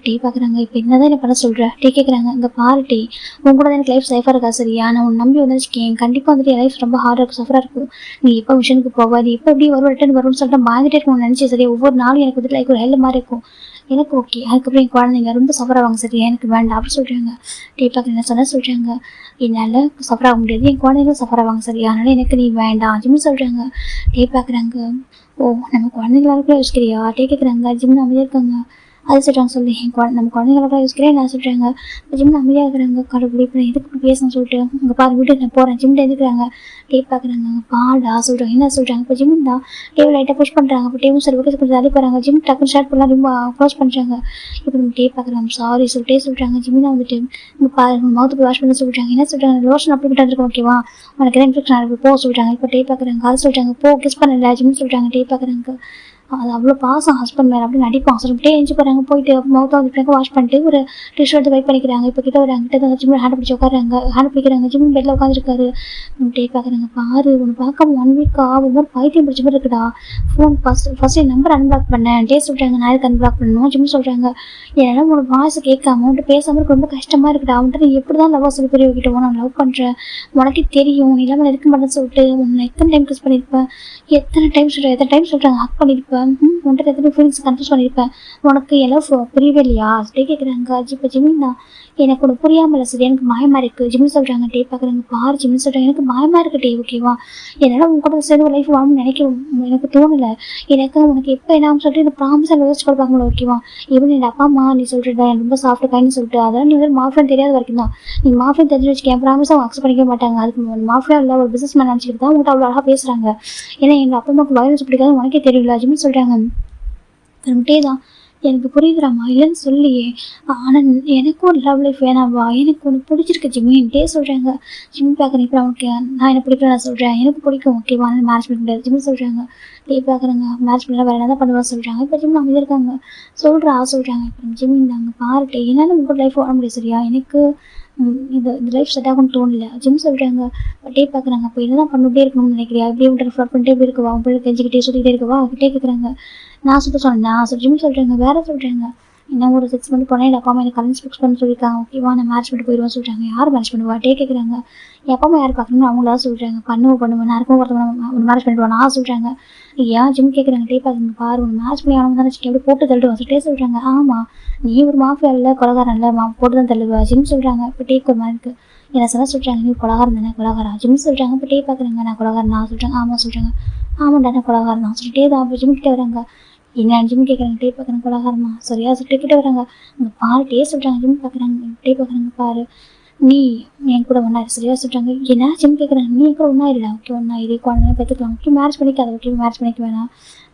டே பார்க்குறாங்க. இப்போ என்ன தான் என்ன பண்ண சொல்கிறேன் டே கேட்குறாங்க. இங்கே பாரு டே உங்க கூட தான் எனக்கு லைஃப் சேஃபாக இருக்கா சரியா, நான் உன் நம்பி வந்துருக்கேன், கண்டிப்பாக வந்துட்டு என் லைஃப் ரொம்ப ஹார்டாக இருக்கும், சஃபராக இருக்கும், நீ எப்போ மிஷனுக்கு போகாது எப்போ எப்படி ரிட்டர்ன் வரும்னு சொல்லிட்டு பயந்துட்டே இருக்கணும்னு நினச்சி சரியா, ஒவ்வொரு நாளும் எனக்கு வந்துட்டு லைக் ஒரு ஹெல்ப் மாதிரி இருக்கும், எனக்கு ஓகே, அதுக்கப்புறம் என் குழந்தைங்க ரொம்ப சஃபர் ஆவாங்க சரியா, எனக்கு வேண்டாம் அப்படி சொல்கிறாங்க. டே பார்க்குறேன். என்ன சொன்னால் சொல்கிறாங்க. என்னால் சஃபர் ஆக முடியாது, என் குழந்தைங்களும் சஃபர் ஆவாங்க சரியா, அதனால் எனக்கு நீ வேண்டாம் ஜிம் சொல்கிறாங்க. டே பார்க்குறாங்க. ஓ நம்ம குழந்தைங்களாருக்குள்ள யோசிக்கிறியா டே கேட்குறாங்க. ஜிம்னு அமைதியாக இருக்காங்க. அது சொல்கிறாங்க சொல்லி நம்ம குழந்தைங்களோட யோசிக்கிறேன் என்ன சொல்கிறாங்க. ஜிம்மில் அமைதியாக இருக்கிறாங்க. கடவுளே இப்போ எதுக்கு பேசணும்னு சொல்லிட்டு இங்கே பாரு வீட்டுக்கு நான் போகிறேன் ஜிம்மில் எதுக்குறாங்க டேப் பார்க்குறாங்க. பாடா சொல்கிறாங்க என்ன சொல்கிறாங்க. இப்போ ஜிம் தான் டேபிள் லைட்டாக புஷ் பண்ணுறாங்க. இப்போ டேபிள் சரி ஓகே கொஞ்சம் தள்ளி போகிறாங்க. ஜிம் டக்குன்னு ஸ்டார்ட் பண்ணலாம் ரொம்ப க்ளோஸ் பண்ணுறாங்க. இப்போ நம்ம டேப் பார்க்குறாங்க சாரி சொல்லிட்டே சொல்கிறாங்க. ஜிம்மில் வந்துட்டு இங்கே பாரு மவுத்து போய் வாஷ் பண்ண சொல்கிறாங்க. என்ன சொல்கிறாங்க லோஷன் அப்படி கிட்ட இருக்கும் ஓகேவா உனக்கு எதாவது இன்ஃபெக்ஷன் ஆகிருக்கு போக சொல்கிறாங்க. இப்போ டேப் பார்க்குறாங்க அது சொல்கிறாங்க போ கிஸ் பண்ணல ஜிம்னு சொல்கிறாங்க. டேப் பார்க்குறாங்க அது அவ்வளோ பாசம் ஹஸ்பண்ட் மேலே அப்படி நடிப்பான் சொல்லிட்டே எஞ்சி போகிறாங்க. போயிட்டு மவுத்தை வந்து வாஷ் பண்ணிட்டு ஒரு டிஷ்யூ எடுத்து வெயிட் பண்ணிக்கிறாங்க. இப்போ கிட்ட வராங்க கிட்ட ஜிம் ஹேண்ட் பிடிச்சி உட்காராங்க. ஹேண்ட் பிடிக்கிறாங்க. ஜிம் பெட்டில் உட்காந்துருக்காரு. டே பார்க்குறாங்க பாரு உன்னை பார்க்க 1 வீக்கா ஒரு மாதிரி பைத்தியம் பிடிச்ச மாதிரி இருக்குடா. ஃபோன் ஃபஸ்ட் என் நம்பர் அன்பிளாக் பண்ணேன். டே சொல்கிறாங்க நான் எதுக்கு அன்பிளாக் பண்ணணும். ஜிம் சொல்கிறாங்க ஏன்னா உனக்கு வாய்ஸ் கேட்காம உன்ட்டு பேசாமல் இருக்க ரொம்ப கஷ்டமாக இருக்குடா. அவன்ட்டு நீ எப்படி தான் லவ் சொல்லி பெரிய வைக்கிட்டோம் நான் லவ் பண்ணுறேன் உனக்கே தெரியும் நீ இல்லாமல் இருக்க மாட்டேன்னு சொல்லிட்டு உன்னை எத்தனை டைம் கிஸ் பண்ணியிருப்பேன் எத்தனை டைம் சொல்கிறாங்க ஹக் பண்ணியிருப்பேன் உன்ட்டு எத்தனை ஃபீலிங்ஸ் கன்ஃபியூஸ் பண்ணியிருப்பேன் உனக்கு எல்லாம் புரியவே இல்லையா அப்படியே கேட்குறாங்க. இப்போ ஜிமின் தான் எனக்கு ஒன்று புரியாமல் இல்லை சரி எனக்கு மாயமாக இருக்குது. ஜிம்னு சொல்கிறாங்க. டே பார்க்குறாங்க பாரு ஜிம்னு சொல்கிறாங்க எனக்கு மாயமாக இருக்குது டே ஓகேவா என்னால் உங்க கூட சேர்ந்து ஒரு லைஃப் வாழணும்னு எனக்கு தோணலை. எனக்கு உனக்கு எப்போ என்ன சொல்லிட்டு எனக்கு ப்ராமிஸ் யோசிச்சு கூட பார்க்க முடியல ஓகேவா இவன் என் அப்பா அம்மா நீ சொல்கிறேன் எனக்கு ரொம்ப சாஃப்ட் கைன்னு சொல்லிட்டு அதெல்லாம் நீ வந்து மாஃபியான்னு தெரியாத வரைக்கும் தான் நீ மாஃபியா தெரிஞ்சு வச்சுக்கேன் ப்ராமிஸாக அவங்க அக்செப்ட் பண்ணிக்க மாட்டாங்க. அதுக்கு மாஃபியா இல்லை ஒரு பிஸ்னஸ் மேன் நினச்சிக்கிட்டு தான் உங்கள்கிட்ட அவ்வளோ அழகாக பேசுகிறாங்க. ஏன்னா எங்கள் அப்பா அம்மாவுக்கு வயலன்ஸ் பிடிக்காது உனக்கே தெரியல ஜிம்னு சொல்கிறாங்க. திரும்பிட்டே தான் எனக்கு புரியுதுறாம்மா இல்லைன்னு சொல்லியே ஆனால் எனக்கும் ஒரு லவ் லைஃப் வேணாம்வா எனக்கு ஒன்று பிடிச்சிருக்கு ஜிம்மின்ட்டே சொல்கிறாங்க. ஜிம் பார்க்குறேன் இப்போ அவனுக்கு நான் என்ன பிடிக்கல நான் சொல்கிறேன் எனக்கு பிடிக்கும் ஓகேவா ஆனால் மேரேஜ் பண்ண முடியாது ஜிம்னு சொல்கிறாங்க. டே பார்க்குறாங்க மேரேஜ் பண்ணலாம் வேறு என்ன தான் பண்ணுவா சொல்கிறாங்க. இப்போ ஜிம் அமைதியாக இருக்காங்க சொல்கிறாங்க. இப்போ ஜிம் இருந்தாங்க பாருட்டே என்னால் உங்கள் லைஃப் வாழ முடியாது சரியா எனக்கு இந்த லைஃப் செட் ஆகும்னு தோணல ஜிம் சொல்கிறாங்க. டே பார்க்குறாங்க அப்போ என்ன தான் பண்ணிட்டே இருக்கணும்னு நினைக்கிறியா இப்படியே விட்டு ஃப்ளாட் பண்ணிட்டே எப்படி இருக்குவா உங்க தெரிஞ்சுக்கிட்டே சொல்லிக்கிட்டே இருக்கவா கிட்டே கேட்குறாங்க. நான் சொன்னேன் ஜிம் சொல்கிறாங்க வேறு சொல்கிறாங்க இன்னும் ஒரு 6 மந்த் போனால் என் அப்பா அம்மா எனக்கு கரன்ஸ் ஃபிக்ஸ் பண்ண சொல்லியிருக்காங்க ஓகேவா நான் மேரேஜ் பண்ணிட்டு போயிடுவேன் சொல்கிறாங்க. யார் மேரேஜ் பண்ணுவா டே கேட்குறாங்க. என் அப்பா அம்மா யார் பார்க்கணும்னு அவங்களா சொல்கிறாங்க பண்ணுவேன் யாருக்கும் ஒருத்தவங்க ஒன்று மேரேஜ் பண்ணிட்டு நான் சொல்கிறாங்க. ஏன் ஜிம் கேட்குறாங்க. டே பார்க்குங்க பாரு ஒன்று மேரேஜ் பண்ணி ஆனவங்க தானே எப்படி போட்டு தள்ளிடுவான் சொல்லிட்டே சொல்கிறாங்க. ஆமாம் நீ ஒரு மாஃபியா இல்லை கொலகாரம் இல்லை போட்டு தான் தள்ளுவா ஜிம் சொல்கிறாங்க. இப்போ டேக் ஒரு மாதிரி இருக்குது என்ன சொல்கிறாங்க நீ கொலகாரம் தானே கொலகாரம் ஜிம் சொல்கிறாங்க. இப்போ டே பார்க்குறாங்க நான் கொலகாரம் நான் சொல்கிறாங்க. ஆமாம் சொல்கிறாங்க ஆமாண்டா நான் கொலகாரம் தான் சொல்லிட்டே தான் அப்போ ஜிம் கிட்டே வராங்க. என்ன ஜிம் கேட்குறாங்க. டே பார்க்குறாங்க கொலகாரமா சரியா சொல்லிட்டு கிட்டே வராங்க. அங்கே பாரு டே சொல்கிறாங்க. ஜிம் பார்க்குறாங்க டே பார்க்குறாங்க பாரு நீ என் கூட ஒன்றா சரியா சொல்கிறாங்க. என்ன ஜிம் கேட்குறாங்க நீ கூட ஒன்றா இல்லை ஓகே ஒன்றா இதே குழந்தைலாம் பெற்றுக்கலாம் ஓகே மேரேஜ் பண்ணிக்காது ஓகே மேரேஜ் பண்ணிக்க வேணாம்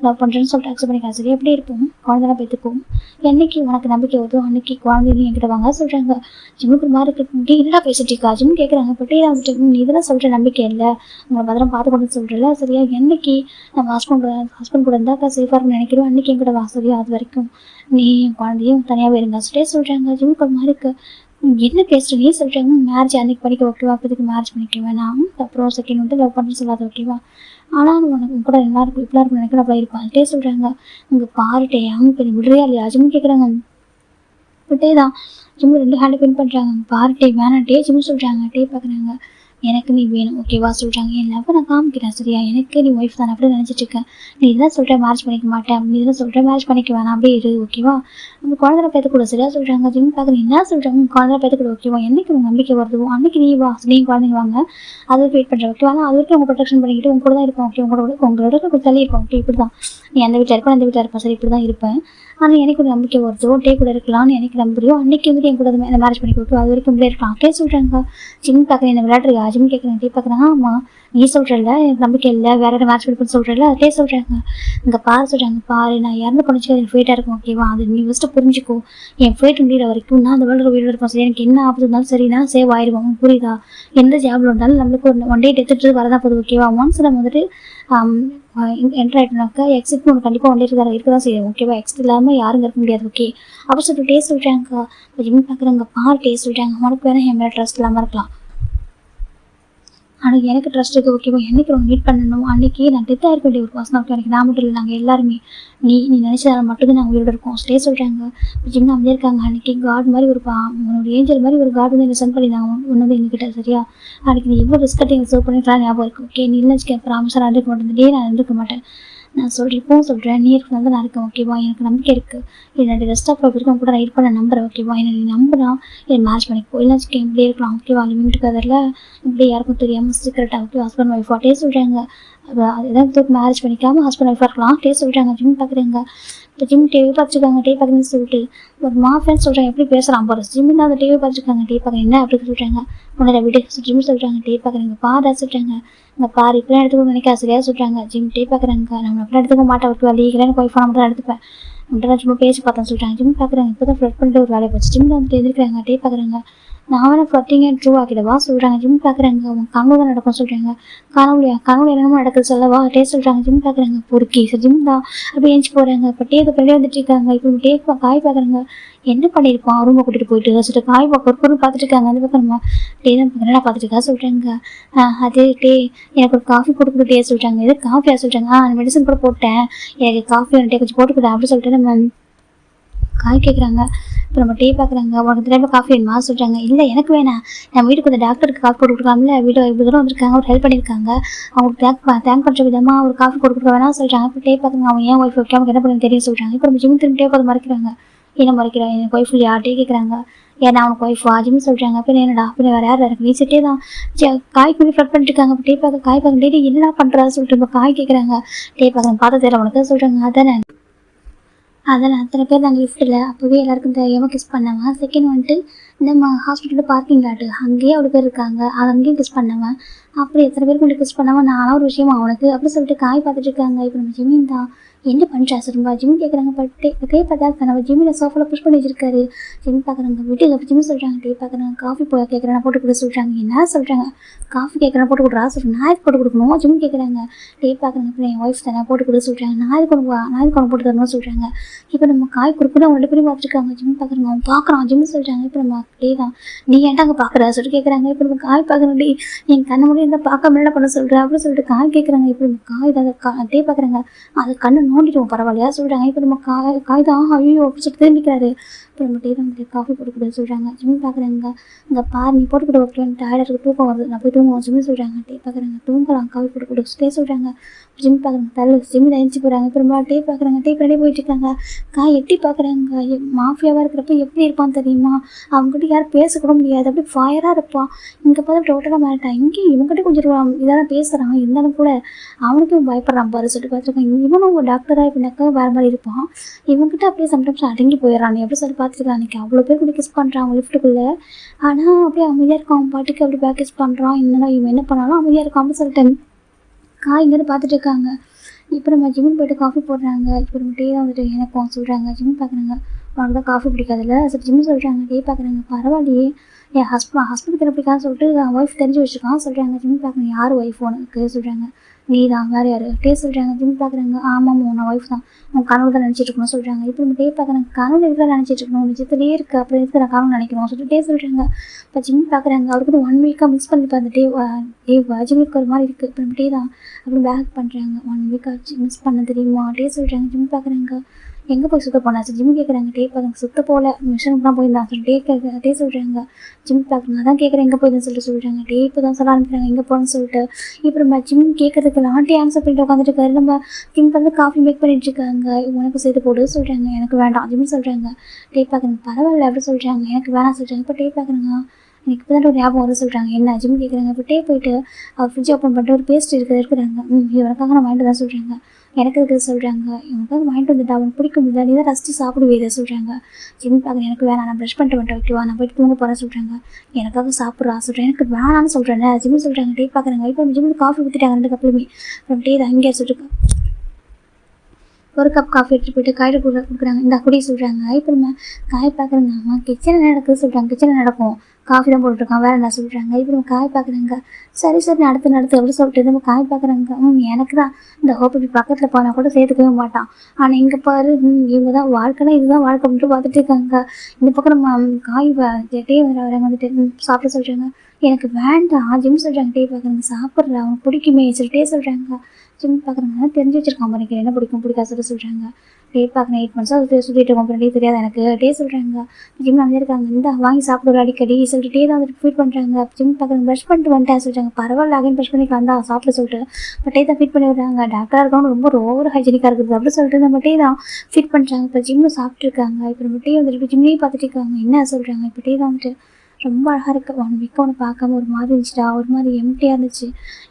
லவ் பண்ணுறேன்னு சொல்லிட்டு அக்செப்ட் பண்ணிக்காது சரி எப்படி இருப்போம் குழந்தைலாம் பெற்றுப்போம் என்னைக்கு உனக்கு நம்பிக்கை வருதோ அன்னைக்கு குழந்தையும் என்கிட்ட வாங்க சொல்கிறாங்க. ஜிம்முக்கு ஒரு மாதிரி இருக்கு என்னடா பேசிட்டு இருக்கா ஜிம் கேட்குறாங்க. பட்டே வந்துட்டு நீ இதெல்லாம் சொல்கிற நம்பிக்கை இல்லை உங்களை பத்திரம் பார்த்து கொண்டு சொல்கிறல சரியா என்னைக்கு நம்ம ஹஸ்பண்ட் கூட இருந்தாக்கா சேஃபாக இருக்குன்னு நினைக்கிறோம் அன்னைக்கு என்கிட்ட வா சரியா அது வரைக்கும் நீ குழந்தையும் தனியாகவே இருங்க சொல்லிட்டே சொல்கிறாங்க. ஜிம்முக்கு ஒரு மாதிரி இருக்கு என்ன பேசுகிறேன் நீ சொல்கிறாங்க மேரேஜ் அன்றைக்கி படிக்க ஓகேவா அப்போதுக்கு மேரேஜ் பண்ணிக்க வேணாம் அப்புறம் செகண்ட் வந்து லவ் பண்ணுறேன்னு சொல்லாது ஓகேவா ஆனால் உனக்கு கூட எல்லாருக்கும் இப்படிலாம் இருக்கும் நினைக்கிற அப்படி இருப்பான் அதே சொல்கிறாங்க. இங்கே பாருட்டே அவங்க பெரிய விடுறியா இல்லையா ஜிம் கேட்குறாங்க. விட்டே தான் ஜிம் 2 ஹேண்டு பின் பண்ணுறாங்க. பாருட்டே வேணாட்டே ஜிம் சொல்கிறாங்க. டே பார்க்குறாங்க எனக்கு நீ வேணும் ஓகேவா சொல்கிறாங்க. என் லவ் நான் காமிக்கிறேன் சரியா எனக்கு நீ ஒய்ஃப் தானே அப்படி நினச்சிட்டு இருக்கேன் நீ இதெல்லாம் சொல்கிற மேரேஜ் பண்ணிக்க மாட்டேன் நீ இதெல்லாம் சொல்கிற மேரேஜ் பண்ணிக்க வேணாம் அப்படியே இரு ஓகேவா உங்கள் குழந்தை பேத்துக்கூட சரியா சொல்கிறாங்க. ஜிம் பார்க்குறேன் என்ன சொல்கிறாங்க குழந்தை பேத்துக்கூட ஓகேவா என்னைக்கு உங்கள் நம்பிக்கை வருதோ அன்றைக்கி நீ வா நீ குழந்தைங்க வாங்க அது வரைக்கும் வெயிட் பண்ணுறேன் ஓகேவா அது வரைக்கும் உங்கள் ப்ரொடெக்ஷன் பண்ணிக்கிட்டு உங்க கூட தான் இருப்போம் ஓகே உங்களோட கொஞ்சம் தள்ளி இருப்போம் ஓகே இப்படி தான் நீ அந்த வீட்டில் இருப்பேன் அந்த வீட்டில் இருப்பேன் சரி இப்படி தான் இருப்பேன் ஆனால் எனக்கு ஒரு நம்பிக்கை வருதோ டே கூட இருக்கலாம்னு எனக்கு நம்புறியோ அன்றைக்கி வந்துட்டு என் கூட இந்த மேரேஜ் பண்ணி கொடுத்து அது வரைக்கும் இப்படியே இருக்கலாம் அப்படியே சொல்கிறாங்க. ஜிம் பார்க்குறேன் என்ன விளையாடுறியா ஜிம் கேட்குறேன். டே பார்க்குறாங்க ஆமாம் நீ சொல்கிறல்ல எனக்கு நம்பிக்கை இல்லை வேற யாரும் மேரேஜ் பண்ணி சொல்கிறல்ல அதே சொல்கிறாங்க. இங்கே பாரு சொல்கிறாங்க பாரு நான் இறந்து பண்ணிச்சு எனக்கு ஃபேட்டாக இருக்கும் ஓகேவா அது நீ ஃபஸ்ட்டு புரிஞ்சுக்கோ என் ஃபேட் முடிகிற வரைக்கும் நான் அந்த வேர்ல்டு வீடு இருப்பேன் சரி எனக்கு என்ன ஆபத்து இருந்தாலும் சரி நான் சேவ் ஆயிடுவோம் புரியுதா எந்த ஜாப்ல இருந்தாலும் நம்மளுக்கு ஒரு 1 day டெத்துட்டு வரதான் போதும் ஓகேவா ஒன்ஸ் நம்ம வந்துட்டு என்ட்ரு ஆகிட்டோம்னாக்கா எக்ஸிட் ஒன்று கண்டிப்பாக 1 day இருக்க தான் செய்யும் ஓகேவா எக்ஸிட் இல்லாமல் யாரும் இருக்க முடியாது ஓகே அப்போ சொல்லிட்டு டே சொல்கிறாங்க. ஜிம் பார்க்குறாங்க பாரு டே சொல்கிறாங்க உனக்கு வேணால் என் மேலே ட்ரஸ்ட் இல்லாமல் இருக்கலாம் ஆனால் எனக்கு ட்ரஸ்ட் இருக்குது ஓகேவா என்னைக்கு ஒன்று மீட் பண்ணணும் அன்றைக்கி நான் டெத் ஆகிருக்க வேண்டிய ஒரு பர்சன் ஓகே எனக்கு நான் மட்டும் இல்லை நாங்கள் எல்லாருமே நீ நினச்சதால் மட்டும்தான் நாங்கள் உயிரோட இருக்கோம் ஸ்டே சொல்கிறாங்க. ஜிம் அமைதியாக இருக்காங்க. அன்றைக்கி காட் மாதிரி ஒரு உன்னோட ஏஞ்சல் மாதிரி ஒரு காட் வந்து என்னை சென்ட் பண்ணியிருந்தாங்க ஒன்று வந்து எங்ககிட்ட சரியா அன்றைக்கி நீ எவ்வளோ ரிஸ்க் கட்டி சர்வ் பண்ணிக்கலாம் ஞாபகம் இருக்குது ஓகே நீ இல்லைன்னு வச்சுக்க ப்ராமிஸாக நான் இருக்க மாட்டேன் டே நான் இருக்க மாட்டேன் நான் இப்போவும் சொல்கிறேன் நீ இருக்கிறது தான் நான் இருக்கேன் ஓகேவா எனக்கு நம்பிக்கை இருக்குது என்னோட ரெஸ்ட் ஆஃப் வரைக்கும் கூட நான் பண்ண நம்புறேன் ஓகேவா என்ன நீ நம்புனா என் மேரேஜ் பண்ணிக்கோ இல்லைன்னு வச்சுக்க இப்படியே இருக்கலாம் ஓகேவா லிவிங் டுகெதரில் இப்படி யாருக்கும் தெரியாமல் சீக்கிரட்டாக ஓகே ஹஸ்பண்ட் ஒய்ஃப் அட்டே சொல்கிறாங்க. ஏதாவது மேரேஜ் பண்ணிக்காமல் ஹஸ்பண்ட் ஒய்ஃபாக இருக்கலாம். டே சொல்கிறாங்க ஜிம் பார்க்குறேங்க. இப்போ ஜிம் டிவி பார்த்துருக்காங்க டே பார்க்குறேன்னு சொல்லிட்டு ஒரு மாஃபேன்னு சொல்கிறாங்க. எப்படி பேசுகிறான் போகிற ஜிம் தான் அந்த டிவி பார்த்துருக்காங்க டே பார்க்குறேன் என்ன அப்படின்னு சொல்கிறாங்க. உன்னோட விடு ஜிம் சொல்கிறாங்க டே பார்க்குறேங்க பாரா சொல்கிறாங்க. இங்கே பாரு இப்படிலாம் எடுத்துக்கணும்னு நினைக்க சரியாக சொல்கிறாங்க. ஜிம் டே பார்க்குறாங்க. நம்ம அப்படிலாம் எடுத்துக்க மாட்டேன் ஒரு லீகலான ஒய்ஃபாக நம்ம தான் எடுத்துப்பேன் அப்படின்னா சும்மா பேசி பார்த்தேன்னு சொல்கிறாங்க. ஜிம் பார்க்குறாங்க. இப்போ தான் ஃப்ளட் பண்ணிட்டு ஒரு வேலையை போச்சு. ஜிம் வந்துட்டு எதிர்க்கிறாங்க டே பார்க்குறாங்க. நான் அவனை ஃப்ளட்டிங்க ட்ரூ ஆக்கிடவா சொல்கிறாங்க. ஜிம் பார்க்குறாங்க. அவங்க கனவு தான் நடக்கும் சொல்கிறாங்க. கனவுல என்னமோ நடக்குது சொல்லவா டே சொல்கிறாங்க. ஜிம் பார்க்குறாங்க. பொறுக்கி சார் ஜிம் தான் அப்படி ஏஞ்சி போகிறாங்க. இப்போ டேக்கு பின்னாடி வந்துட்டு இருக்காங்க. இப்போ டே காய் பார்க்குறாங்க. என்ன பண்ணியிருப்பான் ரூமை கூட்டிகிட்டு போயிட்டு சொல்லிட்டு காய் ஒரு பொருள் பார்த்துட்டு இருக்காங்க. அந்த பக்கம் நம்ம டே தான் என்னடா பார்த்துட்டு இருக்கா சொல்கிறாங்க. அது டே எனக்கு ஒரு காஃபி போட்டு டே சொல்கிறாங்க. எது காஃபியா சொல்கிறாங்க. அந்த மெடிசன் கூட போட்டேன் எனக்கு காஃபி வந்துட்டு கொஞ்சம் போட்டுக்கிட்டேன் அப்படின்னு சொல்லிட்டு நம்ம காய் கேட்குறாங்க. இப்போ நம்ம டே பார்க்குறாங்க. உனக்கு திரும்ப காஃபி வேணுமா சொல்கிறாங்க. இல்லை எனக்கு வேணாம் நம்ம வீட்டுக்கு அந்த டாக்டருக்கு காஃபி போட்டு கொடுக்கலாம்ல வீடு இவ்வளோ தூரம் வந்திருக்காங்க ஒரு ஹெல்ப் பண்ணியிருக்காங்க அவங்களுக்கு தேங்க் பண்ணுற விதமாக ஒரு காஃபி போட்டு கொடுக்க வேணாம் சொல்கிறாங்க. இப்போ டே பார்க்குறாங்க. அவன் ஏன் ஒய்ஃப் வைக்காமல் என்ன பண்ணு தெரியும் சொல்கிறாங்க. இப்போ நம்ம ஜிம் திரும்பி டே பார்த்து மறைக்கிறாங்க. என்ன மறைக்கிறான் எனக்கு ஒய்ஃப் இல்லையா டே கேட்குறாங்க. ஏன்னா அவனுக்கு ஒய்ஃபா ஜிம் சொல்கிறாங்க. அப்போ என்னடா அப்போ வேறு யார் இருக்கு ரீசெட்டே தான் காய் கூட ஃப்ளட் பண்ணிட்டு இருக்காங்க. இப்போ டே பார்க்க காய் பார்க்க டே என்னடா பண்ணுறா சொல்லிட்டு இப்போ காய் கேட்குறாங்க. டே பார்க்குறாங்க பார்த்து தெரியல உனக்கு சொல்கிறாங்க. அதானே அத்தனை பேர் நாங்கள் லிஃப்ட்டில் அப்போவே எல்லாருக்கும் தெரியாமல் கிஸ் பண்ணவன். செகண்ட் வந்துட்டு நம்ம ஹாஸ்பிட்டலில் பார்க்கிங் லாட்டு அங்கேயே அவ்வளோ பேர் இருக்காங்க அது அங்கேயும் கிஸ் பண்ணவன். அப்படி எத்தனை பேருக்கு மட்டும் கிஸ் பண்ணவன் நானும் ஒரு விஷயம் அவனுக்கு அப்படி சொல்லிட்டு காய் பார்த்துட்டு இருக்காங்க. இப்போ நம்ம ஜிம்மின் தான் என்ன பண்ணுறா ரொம்ப ஜிம் கேட்குறாங்க. பட் டே பார்த்தா நம்ம ஜிம்மில் சோஃபாவில் புஷ் பண்ணி வச்சிருக்காரு. ஜிம் பார்க்குறாங்க வீட்டுக்கு அப்போ ஜிம் சொல்கிறாங்க. டே பார்க்குறாங்க காஃபி கேட்குறேன் போட்டு கொடுக்க சொல்கிறாங்க. என்ன சொல்கிறாங்க காஃபி கேட்குறேன் போட்டு கொடுக்குறா சொல்கிறாங்க. நான் எதுக்கு போட்டு கொடுக்கணும் ஜிம் கேட்குறாங்க. டே பார்க்குறாங்க. இப்போ என் ஒய்ஃப் தானே போட்டு கொடுக்க சொல்கிறாங்க. நான் எதுக்கு போட்டு தரணும்னு சொல்கிறாங்க. இப்போ நம்ம காய் கொடுக்கணும் அவங்க 2 பேரும் பார்த்துருக்காங்க. ஜிம் பார்க்குறாங்க. அவன் பார்க்குறான் ஜிம் சொல்கிறாங்க. இப்போ நம்ம டே தான் நீ ஏன்டா அங்கே பார்க்குறா சொல்லிட்டு கேட்குறாங்க. இப்போ நம்ம காய் பார்க்குறோம். டே என் கண்ணு முடியும் இருந்தால் பார்க்காம என்ன பண்ண சொல்கிறேன் அப்படின்னு சொல்லிட்டு காய் கேட்குறாங்க. இப்போ நம்ம காய் தான் டே பார்க்குறாங்க. அது கண்ணு நோண்டிடுவோம் பரவாயில்லையா சொல்கிறாங்க. இப்போ நம்ம காய் தான் ஐயோ அப்படி சொல்லிட்டு திரும்பிக்கிறாரு. இப்போ நம்ம டே தான் காஃபி போட்டு கொடுக்க சொல்கிறாங்க. ஜிம் பார்க்குறாங்க. இங்கே பாரு நீ போட்டு கொடுக்க ஓகே டயர்டாக தூக்கம் வருது நான் போய் தூங்குவோம் ஜிம் சொல்கிறாங்க. டே பார்க்குறாங்க தூங்கலாம் காஃபி போட்டு கொடுக்க டே சொல்கிறாங்க. ஜிம் பார்க்குறாங்க தள்ளு ஜிம் எழுச்சி போகிறாங்க. இப்போ நம்ம டே பார்க்குறாங்க. டே பின்னாடி போயிட்டு இருக்காங்க. காய் எப்படி பார்க்குறாங்க. மாஃபியாவாக இருக்கிறப்ப எப்படி இருப்பான்னு தெரியுமா அவங்ககிட்ட யாரும் பேசக்கூட முடியாது அப்படி ஃபயராக இருப்பான். இங்கே பார்த்து டோட்டலாக மாறிட்டான். இங்கே இவங்ககிட்ட கொஞ்சம் இதெல்லாம் பேசுகிறான் இருந்தாலும் கூட அவனுக்கும் பயப்படுறான் பாரு சொல்லிட்டு பார்த்துருக்காங்க. இவனும் ஒரு டாக்டராக இப்படினாக்கா வேறு மாதிரி இருப்பான். இவங்ககிட்ட அப்படியே சம்டைம்ஸ் அடங்கி போயிடறான் எப்படி சொல்லி பார்த்துருக்கான். அன்றைக்கி அவ்வளோ பேர் கூட கிஸ் பண்ணுறான் லிஃப்ட்டுக்குள்ளே. ஆனால் அப்படியே அமைதியாக இருக்கான். அவன் பாட்டுக்கு அப்படி பேக் கிஸ் பண்ணுறான். இன்னும் இவன் என்ன பண்ணாலும் அமைதியாக இருக்கான் அப்படின்னு சொல்லிட்டு காய் இங்கேருந்து பார்த்துட்டு இருக்காங்க. இப்போ நம்ம ஜிம்மின் போய்ட்டு காஃபி போடுறாங்க. இப்போ நம்ம டே தான் வந்துட்டு எனக்கும் சொல்கிறாங்க. ஜிம் பார்க்குறாங்க. அவனுக்கு தான் காஃபி பிடிக்காதுல்ல சரி ஜிம் சொல்கிறாங்க. டே பார்க்குறாங்க. பரவாயில்லையே என் ஹஸ்பண்டுக்கு என்ன பிடிக்காதுன்னு சொல்லிட்டு அவன் ஒய்ஃப் தெரிஞ்சு வச்சுருக்கான் சொல்கிறாங்க. ஜிம் பார்க்குறாங்க. யார் ஒய்ஃப் உனக்கு சொல்கிறாங்க. நீ தான் வேறு யார் டே சொல்கிறாங்க. ஜிம் பார்க்குறாங்க. ஆமாம் உன் ஒய்ஃப் தான் உன் கனவு தான் நினச்சிட்டு இருக்கணும் சொல்கிறாங்க. இப்போ நம்ம டே பார்க்குறாங்க. கனவு இருக்கிற நினச்சிட்டு இருக்கணும் நிஜத்துலேயே இருக்குது அப்புறம் இருக்கிற கனவு நினைக்கணும் சொல்லிட்டு டே சொல்கிறாங்க. இப்போ ஜிம் பார்க்குறாங்க. அவருக்கு வந்து 1 வீக்காக மிஸ் பண்ணி பார்த்து ஜிம்முக்கு ஒரு மாதிரி இருக்குது. இப்போ நம்ம டே தான் அப்படி பேக் பண்ணுறாங்க. 1 வீக்காக மிஸ் பண்ண தெரியுமா டே சொல்கிறாங்க. ஜிம் பார்க்குறாங்க. எங்கே போய் சுத்த போனா சார் ஜிம் கேட்குறாங்க. டே பார்க்குறாங்க. சுத்த போகல மிஷனுக்கு தான் போயிருந்தான் சொல்லிட்டு டே சொல்கிறாங்க. ஜிம் பார்க்குறாங்க. அதான் கேட்குறேன் எங்கே போயிருந்தேன்னு சொல்லிட்டு சொல்கிறாங்க. டே இப்போ தான் சொல்ல ஆரம்பிக்கிறாங்க எங்கே போகணும்னு சொல்லிட்டு. இப்போ நம்ம ஜிம் கேட்கறதுக்கு ஆண்டி ஆன்சர் பண்ணிட்டு உட்காந்துட்டு இருக்காரு. நம்ம ஜிம் வந்து காஃபி மேக் பண்ணிட்டு இருக்காங்க. உனக்கு சேர்த்து போடு சொல்கிறாங்க. எனக்கு வேண்டாம் ஜிம் சொல்கிறாங்க. டே பார்க்குறாங்க. பரவாயில்ல அப்படி சொல்கிறாங்க. எனக்கு வேணாம் சொல்கிறாங்க. இப்போ டே பார்க்குறாங்க. எனக்கு இப்போ தான் ஒரு ஞாபகம் வர சொல்கிறாங்க. என்ன ஜிம் கேட்குறாங்க. இப்போ டே போயிட்டு அவர் ஃப்ரிட்ஜ் ஓப்பன் பண்ணிட்டு ஒரு பேஸ்ட் இருக்கிறாங்க. இவனுக்காக நான் வாங்கிட்டு தான் சொல்கிறாங்க. எனக்கு இருக்கிறது சொல்கிறாங்க. இவனுக்காக வாங்கிட்டு வந்துட்டு அவனுக்கு பிடிக்க முடியல நீ தான் ரசித்து சாப்பிடுவே இதை சொல்கிறாங்க. ஜிம் பார்க்குறேன். எனக்கு வேணாம் நான் ப்ரஷ் பண்ணிட்டு வந்துட்டு ஓகேவா நான் போய்ட்டு தூங்க போகிறேன் சொல்கிறாங்க. எனக்காக சாப்பிட்றா சொல்கிறேன். எனக்கு வேணான்னு சொல்கிறேன் ஜிம் சொல்கிறாங்க. டே பார்க்குறாங்க. இப்போ ஜிம்மில் காஃபி ஊற்றிட்டாங்க 2 கப்புலுமே. அப்புறம் டே தான் இங்கே சொல்லிட்டு ஒரு கப் காஃபி எடுத்துகிட்டு போயிட்டு காய்ட்டு கொடுக்குறாங்க. இந்த குடி சொல்கிறாங்க. இப்போ நம்ம காய் பார்க்குறாங்க. அம்மா கிச்சனில் நடக்குது சொல்கிறாங்க. கிச்சனில் நடக்கும் காஃபி தான் போட்டுருக்கான் வேறு என்ன சொல்கிறாங்க. இப்போ நம்ம காய் பார்க்குறாங்க. சரி நடத்து அப்படி சொல்லிட்டு நம்ம காய் பார்க்குறாங்க. எனக்கு தான் இந்த ஹோப்பி பக்கத்தில் போனால் கூட சேர்த்துக்கவே மாட்டான். ஆனால் இங்கே பாரு இவங்க தான் வாழ்க்கைனா இதுதான் வாழ்க்கை அப்படின்ட்டு பார்த்துட்டு இருக்காங்க. இந்த பக்கம் நம்ம காய் டே வரவங்க வந்துட்டு சாப்பிட சொல்கிறாங்க. எனக்கு வேண்டாம் ஜிம் சொல்கிறாங்க. டே பார்க்குறாங்க. சாப்பிட்ற அவனுக்கு பிடிக்குமே சொல்லிட்டே சொல்கிறாங்க. ஜிம் பார்க்குறாங்க. தெரிஞ்சு வச்சிருக்கான் பாருங்க என்ன பிடிக்கும் பிடிக்காது சொல்கிறாங்க. டே பார்க்குறேன் 8 months அது சுற்றிட்டு இருக்கோம் டே தெரியாது எனக்கு டே சொல்கிறாங்க. ஜிம் வந்துருக்காங்க. இந்த வாங்கி சாப்பிடுற அடிக்கடி சொல்லிட்டு டே தான் வந்துட்டு ஃபீட் பண்ணுறாங்க. ஜிம் பார்க்குறாங்க. ப்ரஷ் பண்ணிட்டு வந்துட்டேன் சொல்கிறாங்க. பரவாயில்ல அகைன் ப்ரஷ் பண்ணிக்கலாம் தான் சாப்பிட சொல்லிட்டு இப்போ டே தான் ஃபீட் பண்ணி விடுறாங்க. டாக்டராக இருக்கவங்க ரொம்ப ஓவர் ஹைஜீனிக்காக இருக்குது அப்படி சொல்லிட்டு நம்ம டே தான் ஃபீட் பண்ணுறாங்க. இப்போ ஜிம்மில் சாப்பிட்ருக்காங்க. இப்போ நம்ம டே வந்துட்டு இப்போ ஜிம்லேயே பார்த்துட்டு இருக்காங்க. என்ன சொல்கிறாங்க. இப்போ டே தான் வந்துட்டு ரொம்ப அழகாக இருக்குது. 1 வீக் அவனை பார்க்காம ஒரு மாதிரி இருந்துச்சுடா, ஒரு மாதிரி எம்டியாக இருந்துச்சு.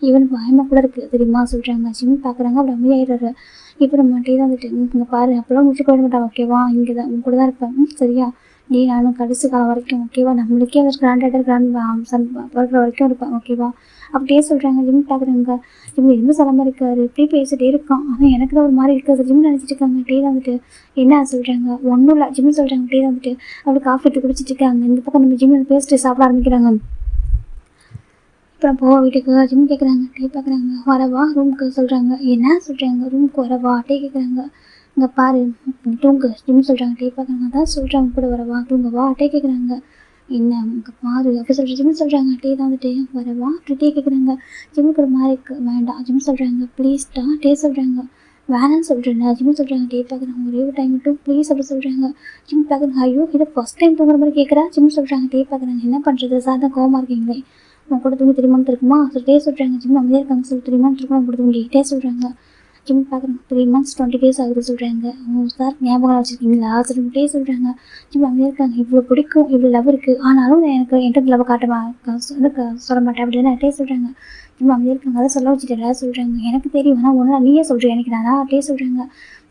இவனுக்கு பயமாக கூட இருக்குது தெரியுமா சொல்கிறாங்க. ஜிம் பார்க்குறாங்க, அப்படி அமைதியாயிடுறாரு. இப்போ நம்ம டீ தான் வந்துட்டு இங்கே பாரு, அப்போலாம் முடிச்சு போயிட மாட்டான் ஓகேவா, இங்கே தான் உங்க கூட தான் இருப்பேன் சரியா, நீ நானும் கடைசி காலம் வரைக்கும் ஓகேவா, நம்மளுக்கே வந்து கிராண்ட் பிறகுற வரைக்கும் இருப்பேன் ஓகேவா. அப்படியே சொல்கிறாங்க. ஜிம் பார்க்குறாங்க. ஜிம் எதுவும் சொல்லாமல் இருக்காரு, இப்படி பேசிகிட்டே இருக்கான். ஆனால் எனக்கு தான் ஒரு மாதிரி இருக்காது. ஜிம் நினச்சிட்டு இருக்காங்க. டீ தான் வந்துட்டு என்ன சொல்கிறாங்க, ஒன்றும் இல்லை ஜிம் சொல்கிறாங்க. டீ தான் வந்துட்டு அப்படி காஃபி எடுத்து குடிச்சிட்டு இருக்காங்க. இந்த பக்கம் நம்ம ஜிம்மில் பேசிட்டு சாப்பிட ஆரம்பிக்கிறாங்க. அப்புறம் போக வீட்டுக்கு ஜிம் கேட்குறாங்க. டீ பார்க்குறாங்க. வரவா ரூமுக்கு சொல்கிறாங்க. என்ன சொல்கிறாங்க, ரூமுக்கு வரவா டீ கேட்குறாங்க. இங்கே பாரு தூங்கு ஜிம் சொல்கிறாங்க. டீ பார்க்குறாங்க. அதான் சொல்கிறாங்க கூட வரவா தூங்கவா டீ கேட்குறாங்க. என்ன இங்கே பாரு அப்படி சொல்கிற ஜிம் சொல்கிறாங்க. டீ தான் வந்துட்டு வரவா அப்படி டீ கேட்குறாங்க. ஜிம்முக்கு ஒரு மாதிரி இருக்குது, வேண்டாம் ஜிம் சொல்கிறாங்க. ப்ளீஸ்டா டீ சொல்கிறாங்க. வேணான்னு சொல்கிறேன் ஜிம் சொல்கிறாங்க. டீ பார்க்குறாங்க. ஒரே ஒரு டைம் மட்டும் ப்ளீஸ் அப்படி சொல்கிறாங்க. ஜிம் பார்க்குறாங்க. ஐயோ இதை ஃபஸ்ட் டைம் தூங்குற மாதிரி கேட்குறா. ஜிம் சொல்கிறாங்க. டீ பார்க்குறாங்க. என்ன பண்ணுறது சார் தான் கோவமாக இருக்கீங்களே, உன் கூட தூங்கி தெரியுமான்னு இருக்குமா சொல்லிட்டே சொல்கிறாங்க. ஜிம் அமைதியாக இருக்காங்க. சொல்லி தெரியுமான்னு இருக்கும் கூட தூங்கிட்டே சொல்கிறாங்க. ஜிம் பார்க்குறாங்க. 3 months 20 days ஆகுது சொல்கிறாங்க. சார் ஞாபகம் வச்சுருக்கீங்களா சொல்லிட்டே சொல்கிறாங்க. ஜிம் அமைதியாக இருக்காங்க. இவ்வளோ பிடிக்கும், இவ்வளோ லவ் இருக்குது, ஆனாலும் எனக்கு என்கிட்ட லவ் காட்ட சொல்ல மாட்டேன் அப்படின்னு நிறைய சொல்கிறாங்க. ஜிம் அமைதியாக இருக்காங்க. அதை சொல்ல வச்சுட்டு எல்லாரும் சொல்கிறாங்க. எனக்கு தெரியும், ஆனால் ஒன்று நீயே சொல்கிறேன் எனக்கு நானா அப்படியே சொல்கிறாங்க.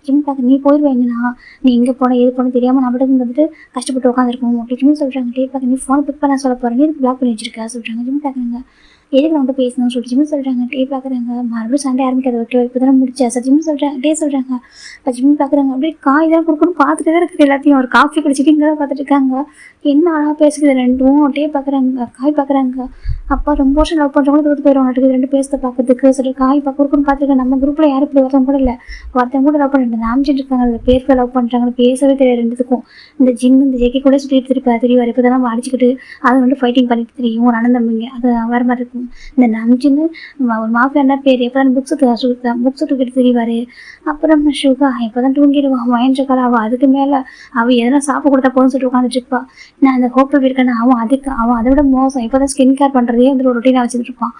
ஜிம் பார்க்க நீ போயிடுவேங்கண்ணா, நீ எங்கே போனால் எது போனால் தெரியாமல் நான் மட்டும் வந்துட்டு கஷ்டப்பட்டு உட்காந்துருக்கோம் அப்படின்னு சொல்கிறாங்க. டீ பார்க்க நீ ஃபோனை பிக் பண்ண சொல்ல போகிறேன், நீ பிளாக் பண்ணி வச்சிருக்கா சொல்கிறாங்க. ஜிம் பார்க்குறாங்க. எதுக்கு நான் மட்டும் பேசணும்னு சொல்லிட்டு ஜிம் சொல்கிறாங்க. டீ பார்க்குறாங்க. மறுபடியும் சண்டை ஆரம்பிக்காது ஓகே, இப்போ தானே முடிச்சா சார் ஜிம் சொல்கிறாங்க. டே சொல்கிறாங்க. இப்போ ஜிம் பார்க்குறாங்க. அப்படியே காய் தான் கொடுக்கணும் பார்த்துட்டு தான் இருக்குது எல்லாத்தையும். ஒரு காஃபி குடிச்சிட்டு இங்கே தான் பார்த்துட்டு இருக்காங்க. என்ன அழகாக பேசுகிறது ரெண்டும். டே பார்க்குறாங்க. காய் பார்க்குறாங்க. அப்பா ரொம்ப வருஷம் லவ் பண்ணுறவங்க தோற்று போயிடும் இருக்குது ரெண்டு பேசத்தை பார்க்கறதுக்கு சொல்லிட்டு காய் கொடுக்கணும் பார்த்துருக்கேன். நம்ம குரூப்பில் யாரும் இப்படி ஒருத்தவங்க கூட இல்லை, ஒருத்தவங்க கூட லவ் பண்ணுறது நாமிச்சிட்டு இருக்காங்க. அதில் பேருக்கு லவ் பண்ணுறாங்க, பேசவே தெரியாது ரெண்டுத்துக்கும். இந்த ஜிம் இந்த ஜேக்கி கூட சுற்றிட்டு திருப்பி தெரியும் இப்போ தான் அடிச்சுக்கிட்டு அது வந்து ஃபைட்டிங் பண்ணிட்டு தெரியும். ஒரு அண்ணன் தம்பிங்க அது வேறு மாதிரி இருக்கும். இந்த நம்ஜின்னு ஒரு மாஃபியானா பேர் எப்போ தான் புக்ஸு தூக்கிட்டு தெரியவார். அப்புறம் ஷுகா இப்போ தான் தூங்கிடுவான் மயஞ்சக்கால. அவள் அதுக்கு மேலே அவள் எதனா சாப்பிட கொடுத்தா போதும்னு சொல்லிட்டு உட்காந்துட்டு இருப்பா. நான் அந்த ஹோட்டல் இருக்கேன்னா அவன் அதை விட மோசம். இப்போ தான் ஸ்கின் கேர் பண்ணுறதே வந்து ஒரு ரொட்டீனாக வச்சுட்டு இருப்பான்.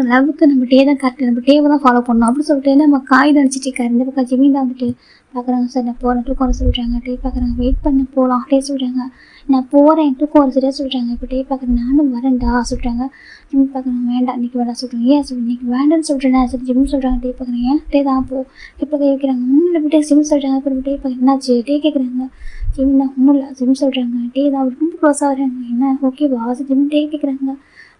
லவ்வுக்கு நம்ம டே தான் கரெக்ட், நம்ம டேவை தான் ஃபாலோ பண்ணணும் அப்படின்னு சொல்லிட்டு நம்ம காய் நினச்சிட்டு இருக்காரு. இந்த பக்கம் ஜிமி தான் வந்துட்டு பார்க்குறாங்க. சார் நான் போகிறேன் தூக்கம் வர சொல்கிறாங்க. டே பார்க்குறாங்க. வெயிட் பண்ண போகலாம் டே சொல்கிறாங்க. நான் போகிறேன் தூக்கம் வர சரியாக சொல்கிறாங்க. இப்போ டே பார்க்குறேன். நானும் வரேன்டா சொல்கிறாங்க. ஜிம் பார்க்குறாங்க. வேண்டாம் இன்றைக்கி வேண்டாம் சொல்கிறாங்க. ஏன் சொல்கிறேன் இன்றைக்கி வேண்டான்னு சொல்கிறேன் சரி ஜிம் சொல்கிறாங்க. டே பார்க்குறேன். ஏன் டே தான் அப்போ இப்போ கை வைக்கிறாங்க. ஒன்றும் இல்லை ஜிம் சொல்கிறாங்க. அப்புறம் டே பார்க்க என்னாச்சு டே கேட்குறாங்க. ஜிம் தான் ஒன்றும் இல்லை ஜிம் சொல்கிறாங்க. டே தான் அவர் ரொம்ப க்ளோஸாக வராங்க. என்ன ஓகேவா ஜிம் டே கேட்குறாங்க.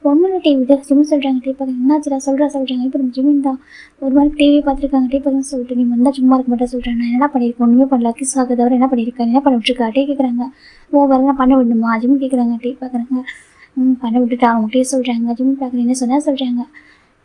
ஒன்றும் டிவி தான் ஜிம் சொல்கிறாங்க. டே பார்க்க என்னாச்சுடா சொல்கிறாங்க. இப்போ நம்ம ஜிமின் தான் ஒரு மாதிரி டிவி பார்த்துருக்காங்க. டே பார்க்க சொல்லிட்டு நீ வந்தால் சும்மா இருக்க மாட்டேன் சொல்கிறேன். நான் என்ன பண்ணியிருக்கேன் ஒன்றுமே பண்ணல, கிஸ் ஆக தவிர என்ன பண்ணியிருக்கேன், என்ன பண்ண விட்டுருக்கா டே கேட்குறாங்க. வேறு பண்ண விடணுமா ஜிம் கேட்குறாங்க. டே பார்க்குறாங்க. பண்ண விட்டுட்டா அவங்க டே சொல்கிறாங்க. ஜிம் பார்க்குறேன் என்ன சொன்னால் சொல்கிறாங்க.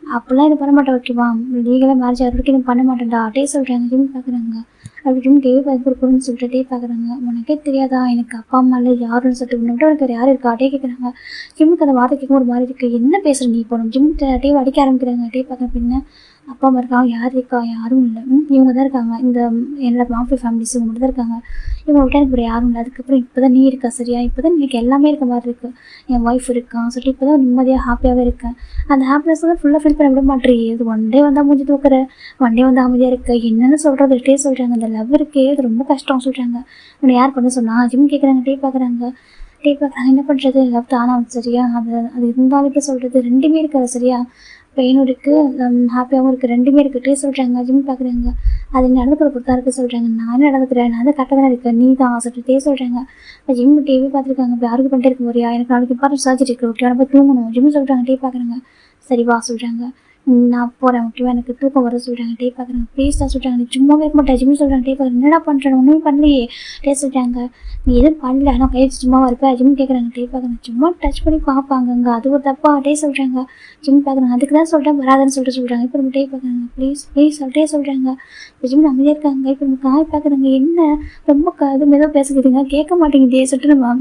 அப்படிலாம் இது பண்ண மாட்டேன் ஓகேவா, லீகலாக மேரேஜ் ஆகிற வரைக்கும் இது பண்ண மாட்டேன்டா டே சொல்கிறாங்க. ஜிம் பார்க்குறாங்க. அப்படி ஜிம் டிவி பார்த்து கொடுக்கணும்னு சொல்லிட்டு டே பார்க்குறாங்க. உனக்கே தெரியாதா எனக்கு அப்பா அம்மா இல்லை யாருன்னு சொல்லிட்டு உன்னிட்ட உனக்கு வேறு யார் இருக்கா டே கேட்குறாங்க. ஜிம்முக்கு அந்த வார்த்தை கேட்கும் ஒரு மாதிரி இருக்குது. என்ன பேசுகிற நீ இப்போ ஜிம் டிவி அடிக்க ஆரம்பிக்கிறாங்க. டே பார்க்குறேன். பின்ன அப்பா அம்மா இருக்காங்க, யார் இருக்கா, யாரும் இல்லை, இவங்க தான் இருக்காங்க, இந்த என்னோட மாஃபி ஃபேமிலிஸ் இவங்க மட்டும் தான் இருக்காங்க, இவங்க விட்டா எனக்கு வேறு யாரும் இல்லை. அதுக்கப்புறம் இப்போ தான் நீ இருக்கா சரியா, இப்போ தான் எனக்கு எல்லாமே இருக்க மாதிரி இருக்குது, என் ஒய்ஃப் இருக்கான் சொல்லிட்டு இப்போ தான் நிம்மதியாக ஹாப்பியாகவே இருக்கேன். அந்த ஹாப்பினஸ் தான் ஃபுல்லாக ஃபீல் பண்ண விட மாட்டேறீ. இது ஒன் டே வந்தால் மூஞ்சி தூக்குற, ஒன் டே வந்து அமைதியாக இருக்க, என்னென்னு சொல்கிறது டே சொல்கிறாங்க. அந்த லவ் இருக்கே அது ரொம்ப கஷ்டம் சொல்கிறாங்க. உன்னை யார் பண்ண சொன்னா ஜிம் கேட்குறாங்க. டே பார்க்குறாங்க. டே பார்க்குறாங்க. என்ன பண்ணுறது லவ் தானா சரியா, அது இருந்தாலும் இப்படி சொல்கிறது ரெண்டுமே இருக்காது சரியா, பெயினும் இருக்குது ஹாப்பியாகவும் இருக்குது, ரெண்டுமே இருக்குது டே சொல்கிறாங்க. ஜிம் பார்க்குறாங்க. அது நடந்துக்கிற பொறுத்தா இருக்குது சொல்கிறாங்க. நான் நடந்துக்கிறேன், நான் தான் கரெக்டாக தான் இருக்கேன், நீ தான் சொல்லிட்டு டே சொல்கிறாங்க. இப்போ ஜிம் டிவி பார்த்துருக்காங்க. இப்போ யாருக்கு பண்ணிட்டு இருக்க போறியா, எனக்கு நாளைக்கு இம்பார்ட்டன்ட் சர்ஜரி இருக்குது ஓகே, போய் தூங்கணும் ஜிம் சொல்கிறாங்க. டே பார்க்குறாங்க. சரி வா சொல்கிறாங்க. நான் போகிறேன் ஓகேவா, எனக்கு தூக்கம் வர சொல்கிறாங்க. டே பார்க்குறாங்க. ப்ளீஸ் தான் சொல்கிறாங்க. நீ சும்மாவே இருக்க மாட்டேன் ஜிம் சொல்கிறாங்க. டே பார்க்குறேன். என்னடா பண்ணுறேன் ஒன்றுமே பண்ணலையே டே சொல்கிறாங்க. நீ எதுவும் பண்ணல ஆனால் கை சும்மாவா இருப்பேன் ஜிம் கேட்குறாங்க. டே பார்க்குறேன். சும்மா டச் பண்ணி பார்ப்பாங்க அங்கே, அது ஒரு தப்பா டே சொல்கிறாங்க. ஜிம் பார்க்குறாங்க. அதுக்கு தான் சொல்கிறேன் வராதுன்னு சொல்லிட்டு சொல்கிறாங்க. இப்போ நம்ம டே பார்க்குறாங்க. ப்ளீஸ் டே சொல்கிறாங்க. இப்போ ஜிம் அமைதியாக இருக்காங்க. இப்போ நம்ம காய் பார்க்குறாங்க. என்ன ரொம்ப இது மெதுவாக பேசுகிறீங்க கேட்க மாட்டேங்குதே சொல்லிட்டு நம்ம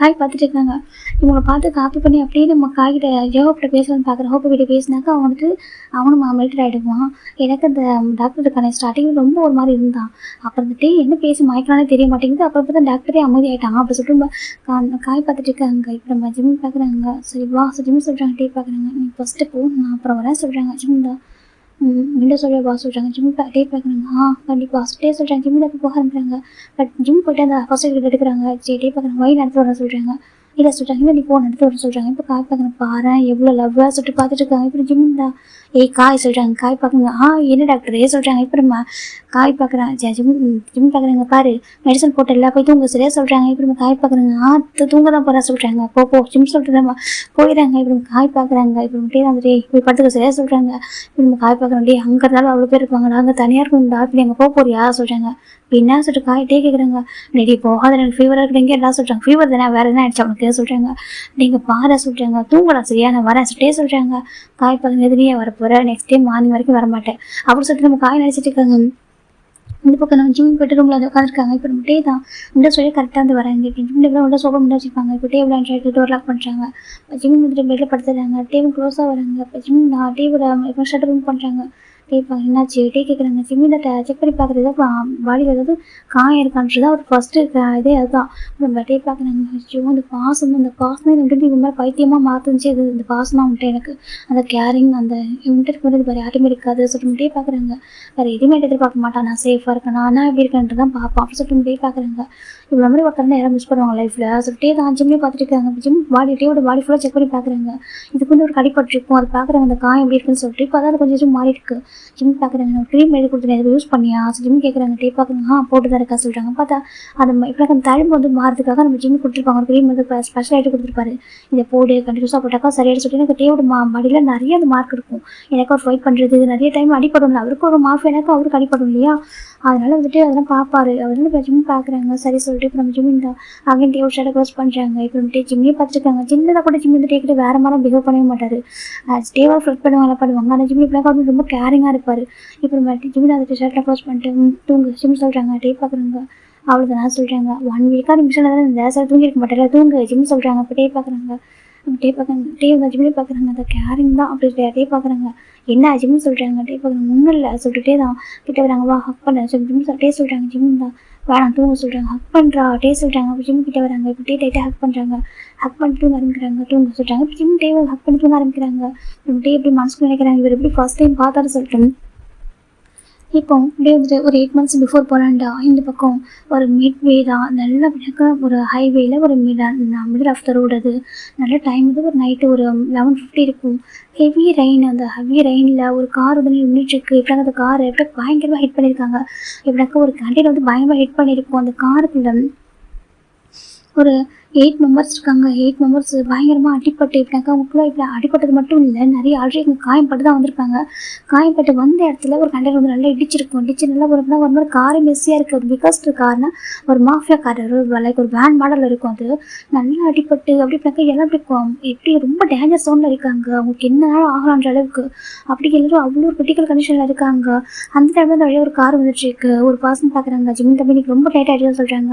காய் பார்த்துட்டு இருக்காங்க. இவங்களை பார்த்து காப்பி பண்ணி அப்படியே நம்ம காய்கிட்ட ஜோஹோப்பிட்ட பேசலான்னு பார்க்குறேன். ஹோப்பை கிட்ட பேசினாக்கா அவன் வந்துட்டு அவனும் மெல்டட் ஆகிடுவான். எனக்கு அந்த டாக்டர் இருக்கானே ஸ்டார்டிங்கில் ரொம்ப ஒரு மாதிரி இருந்தான். அப்புறம் வந்துட்டு என்ன பேசி மயக்கலானே தெரிய மாட்டேங்குது. அப்புறம் பார்த்தா டாக்டரே அமைதி ஆகிட்டான். அப்படி சொல்லிட்டு காய் பார்த்துட்டு இருக்காங்க. இப்போ நம்ம ஜிம் பார்க்குறாங்க. சரி வா ஜிம் சொல்கிறாங்க. டே பார்க்குறாங்க. நீ ஃபஸ்ட்டு போ நான் அப்புறம் வரேன் சொல்கிறாங்க. ஜிம் தான் விண்டோஸ் வழியாக போக சொல்கிறாங்க. ஜிம் டே பார்க்குறாங்க. கண்டிப்பாக டே சொல்கிறாங்க. ஜிம்மில் போய் போக ஆரம்பிக்கிறாங்க. பட் ஜிம் போய்ட்டு அந்த ஃபர்ஸ்ட் எய்ட் எடுக்கிறாங்க. சரி டே பார்க்குறாங்க. வழி நடத்த வர சொல்கிறாங்க. இல்லை சொல்கிறாங்க. இல்லை நீ போ நடத்த வர சொல்கிறாங்க. இப்போ காய் பார்க்குறேன் பாரு எவ்வளோ லவ்வாக சொல்லிட்டு பார்த்துட்டு இருக்காங்க. இப்போ ஜிம்டா காய் சொல்கிறாங்க. காய் பார்க்குங்க. என்ன டாக்டர் சொல்கிறாங்க. இப்போ நம்ம காய் பார்க்குறேன். ஜிம் பார்க்குறாங்க. பாரு மெடிசன் போட்டு எல்லாம் போய் தூங்க சரியாக சொல்கிறாங்க. இப்போ நம்ம காய் பார்க்குறாங்க. தூங்க தான் போகிறா சொல்கிறாங்க. போ ஜிம் சொல்லிட்டு நம்ம போயிடறாங்க. இப்போ நம்ம காய் பார்க்குறாங்க. இப்போ டே வந்துட்டு போய் படுத்துக்க சரியாக சொல்கிறாங்க. இப்போ நம்ம காய் பார்க்குறோம். டே அங்கே இருந்தாலும் அவ்வளோ பேர் இருப்பாங்க. அங்கே தனியாக இருக்கும்டா. இப்போ எங்கே போறியா சொல்கிறாங்க. என்ன சொல்லிட்டு காய் டே கேட்குறாங்க. டே போகாத எனக்கு ஃபீவராக இருக்கிறீங்க எல்லாம் சொல்கிறாங்க. ஃபீவர் தானே வேறு என்ன ஆயிடுச்சு அவனுக்கு சொல்கிறாங்க. நீங்கள் பாரு சொல்கிறாங்க. தூங்கலாம் சரியா நான் வரேன் சொல்லிட்டே சொல்கிறாங்க. காய் பார்க்குறது எதுலேயே வரப்போகிறேன். நெக்ஸ்ட் டே மார்னிங் வரைக்கும் வரமாட்டேன் அப்படின்னு சொல்லிட்டு நம்ம காய் நினச்சிட்டு இருக்காங்க. இந்த பக்கம் நம்ம ஜிம் போய்ட்டு ரூமில் வந்து உட்காந்துருக்காங்க. இப்போ நம்ம டே தான் இந்த சொல்லி கரெக்டாக வந்து வராங்க. இப்போ ஜிம் டேபிள் வந்து சோப்பா முன்னாடி வச்சுருப்பாங்க. இப்போ டேபிள் ஆன்ட்டு டோர் லாக் பண்ணுறாங்க. ஜிம் வந்துட்டு பெட்டில் படுத்துறாங்க. டேபிள் க்ளோஸாக வராங்க. இப்போ ஜிம் டேபிள் இப்போ ஷட்டர் ரூம் பண்ணுறாங்க. கேட்பாங்க என்னாச்சு டே கேட்குறாங்க. ஜிம்மில் செக் பண்ணி பார்க்குறது பாடியில் ஏதாவது காயம் இருக்கான்றது தான் ஒரு ஃபஸ்ட்டு இதே அதுதான். நம்ம டே பார்க்குறாங்க. ஐயோ அந்த பாசம் வந்துட்டு இவங்க மாதிரி பைத்தியமாக மாற்றுச்சு. இது இந்த பாசம் தான் வந்துட்டு எனக்கு அந்த கேரிங் அந்த இவன்ட்டு வந்து வேறு யாருமே இருக்காது சொல்லிட்டு டே பார்க்குறாங்க. வேறு எதுவுமே எதிர்பார்க்க மாட்டான். நான் சேஃபாக இருக்கேன் நான் எப்படி இருக்கேன்ட்டு தான் பார்ப்பேன் அப்படின்னு சொல்லிட்டு டே பார்க்குறாங்க. இவ்வளோ மாதிரி ஒருத்தர் யாரும் மிஸ் பண்ணுவாங்க லைஃப்பில் சொல்லிட்டே தான் ஜிம்லேயே பார்த்துட்டு இருக்காங்க. ஜிம் டேவோட பாடி ஃபுல்லாக செக் பண்ணி பார்க்குறாங்க. இதுக்கு வந்து ஒரு கடிப்பட்டிருக்கும் அது பார்க்குறாங்க. அந்த காயம் எப்படி இருக்குன்னு சொல்லிட்டு இப்போ அதான் கொஞ்சம் மாறி இருக்கு. ஜிம் பார்க்குறாங்க. நான் க்ரீம் எழுதி கொடுத்துருக்கேன் எதுவும் யூஸ் பண்ணியா ஜிம் கேட்குறாங்க. டே பார்க்குறாங்க. போட்டு தான் இருக்கா சொல்கிறாங்க. பார்த்தா அந்த இப்போ அந்த தழும்பு வந்து மாறதுக்காக நம்ம ஜிம் கொடுத்துருப்பாங்க. ஒரு க்ரீம் வந்து ஸ்பெஷல் ஆகிட்டு கொடுத்துருப்பாரு. இதை போடு கண்டிப்பாக போட்டாக்கா சரியாக சொல்லிட்டு எனக்கு டேவோட பாடியில் நிறைய அந்த மார்க் இருக்கும். எனக்கு ஒரு ஃபைட் பண்ணுறது நிறைய டைம் அடிப்படும். அவருக்கு ஒரு மாஃப் எனக்கு அவருக்கு அடிப்படும் இல்லையா. அதனால் வந்துட்டு அதெல்லாம் பார்ப்பாரு. அவர் வந்து இப்போ ஜிம் பார்க்குறாங்க. சரி சொல்லிட்டு இப்போ நம்ம ஜிம் தான் அகைன் டே ஒரு ஷர்ட்டை க்ளோஸ் பண்ணுறாங்க. இப்போ நம்ம ஜிம்லேயே பார்த்துருக்காங்க. ஜிம்மில் கூட ஜிம் வந்து டேக்கிட்டு வேறு மாதிரி பிஹேவ் பண்ணவே மாட்டார். டேவாக ஃப்ரெட் பண்ணுவாங்க பண்ணுவாங்க. ஆனால் ஜிம் இப்போலாம் வந்து ரொம்ப கேரிங்காக இருப்பார். இப்போ நம்ம ஜிம்மில் அந்த ஷர்ட்டை க்ளோஸ் பண்ணிட்டு தூங்கு ஜிம் சொல்கிறாங்க. டே பார்க்குறாங்க. அவ்வளோதான் சொல்கிறாங்க. 1 வீக்காக நிமிஷம் தான் இந்த சார் தூங்கிருக்க மாட்டார். தூங்கு ஜிம் சொல்கிறாங்க. இப்போ டே பார்க்குறாங்க. டே வந்து ஜிம்லேயே பார்க்குறாங்க. அந்த கேரிங் தான் அப்படி டே பார்க்குறாங்க. என்ன ஜிம்னு சொல்கிறாங்க. டே பார்க்குறாங்க. ஒன்றும் இல்லை சொல்லிட்டே தான் கிட்ட வராங்க. வா ஹக் பண்ண ஜிம் டே சொல்கிறாங்க. ஜிம் தான் வேணாம் தூங்க சொல்கிறாங்க. ஹக் பண்ணுறா டே சொல்கிறாங்க. அப்போ ஜிம் கிட்ட வராங்க. இப்போ டே டைட்டாக ஹக் பண்ணுறாங்க. ஹக் பண்ணிட்டு தூங்க ஆரம்பிக்கிறாங்க. தூங்க சொல்கிறாங்க. இப்போ ஜிம் டே ஹக் பண்ணி தூங்க ஆரம்பிக்கிறாங்க. டே எப்படி மனசுக்கு நினைக்கிறாங்க. இவர் எப்படி ஃபர்ஸ்ட் டைம் பார்த்தாரு சொல்லிட்டு இப்போ டே வந்துட்டு ஒரு 8 months பிஃபோர் போகலான்டா. இந்த பக்கம் ஒரு மிட்வே தான் நல்ல ஒரு ஹைவேயில் ஒரு மிடில் ஆஃப் த ரோடு. அது நல்ல டைம் வந்து ஒரு நைட்டு ஒரு 11:50 இருக்கும். Heavy rain. அந்த ஹெவி ரெயினில் ஒரு கார் வந்து நின்றுட்டுருக்கு. எப்படினாக்க அந்த காரை எப்படி பயங்கரமாக ஹிட் பண்ணியிருக்காங்க. எப்படினாக்கா ஒரு கண்டையில் வந்து பயங்கரமாக ஹிட் பண்ணியிருக்கும். அந்த காருக்குள்ள ஒரு 8 members இருக்காங்க. 8 members பயங்கரமாக அடிப்பட்டு இப்படினாக்கா அவங்களுக்குள்ள இப்படி அடிப்பட்டது மட்டும் இல்லை நிறைய ஆல்ரெடி காயம்பட்டு தான் வந்திருக்காங்க. காயம்பட்டு வந்த இடத்துல ஒரு கண்டெய்னர் வந்து நல்லா இடிச்சிருக்கும். நல்லா ஒரு மாதிரி காரே மெஸ்ஸியாக இருக்குது. ஒரு பிகஸ்ட் கார்னா ஒரு மாஃபியா கார் லைக் ஒரு வேன் மாடலில் இருக்கும். அது நல்லா அடிப்பட்டு அப்படி இப்படினாக்கா எல்லாம் எப்படி ரொம்ப டேஞ்சர் சோனில் இருக்காங்க. அவங்களுக்கு என்னன்னாலும் ஆகலான்ற அளவுக்கு அப்படி எல்லாரும் அவ்வளோ கிரிட்டிக்கல் கண்டிஷனில் இருக்காங்க. அந்த டைமில் வந்து வழியாக ஒரு கார் வந்துட்டு இருக்கு. ஒரு பர்சன் பார்க்குறாங்க. ஜிம் தம்பி எனக்கு ரொம்ப டைட் ஆகிடுன்னு சொல்கிறாங்க.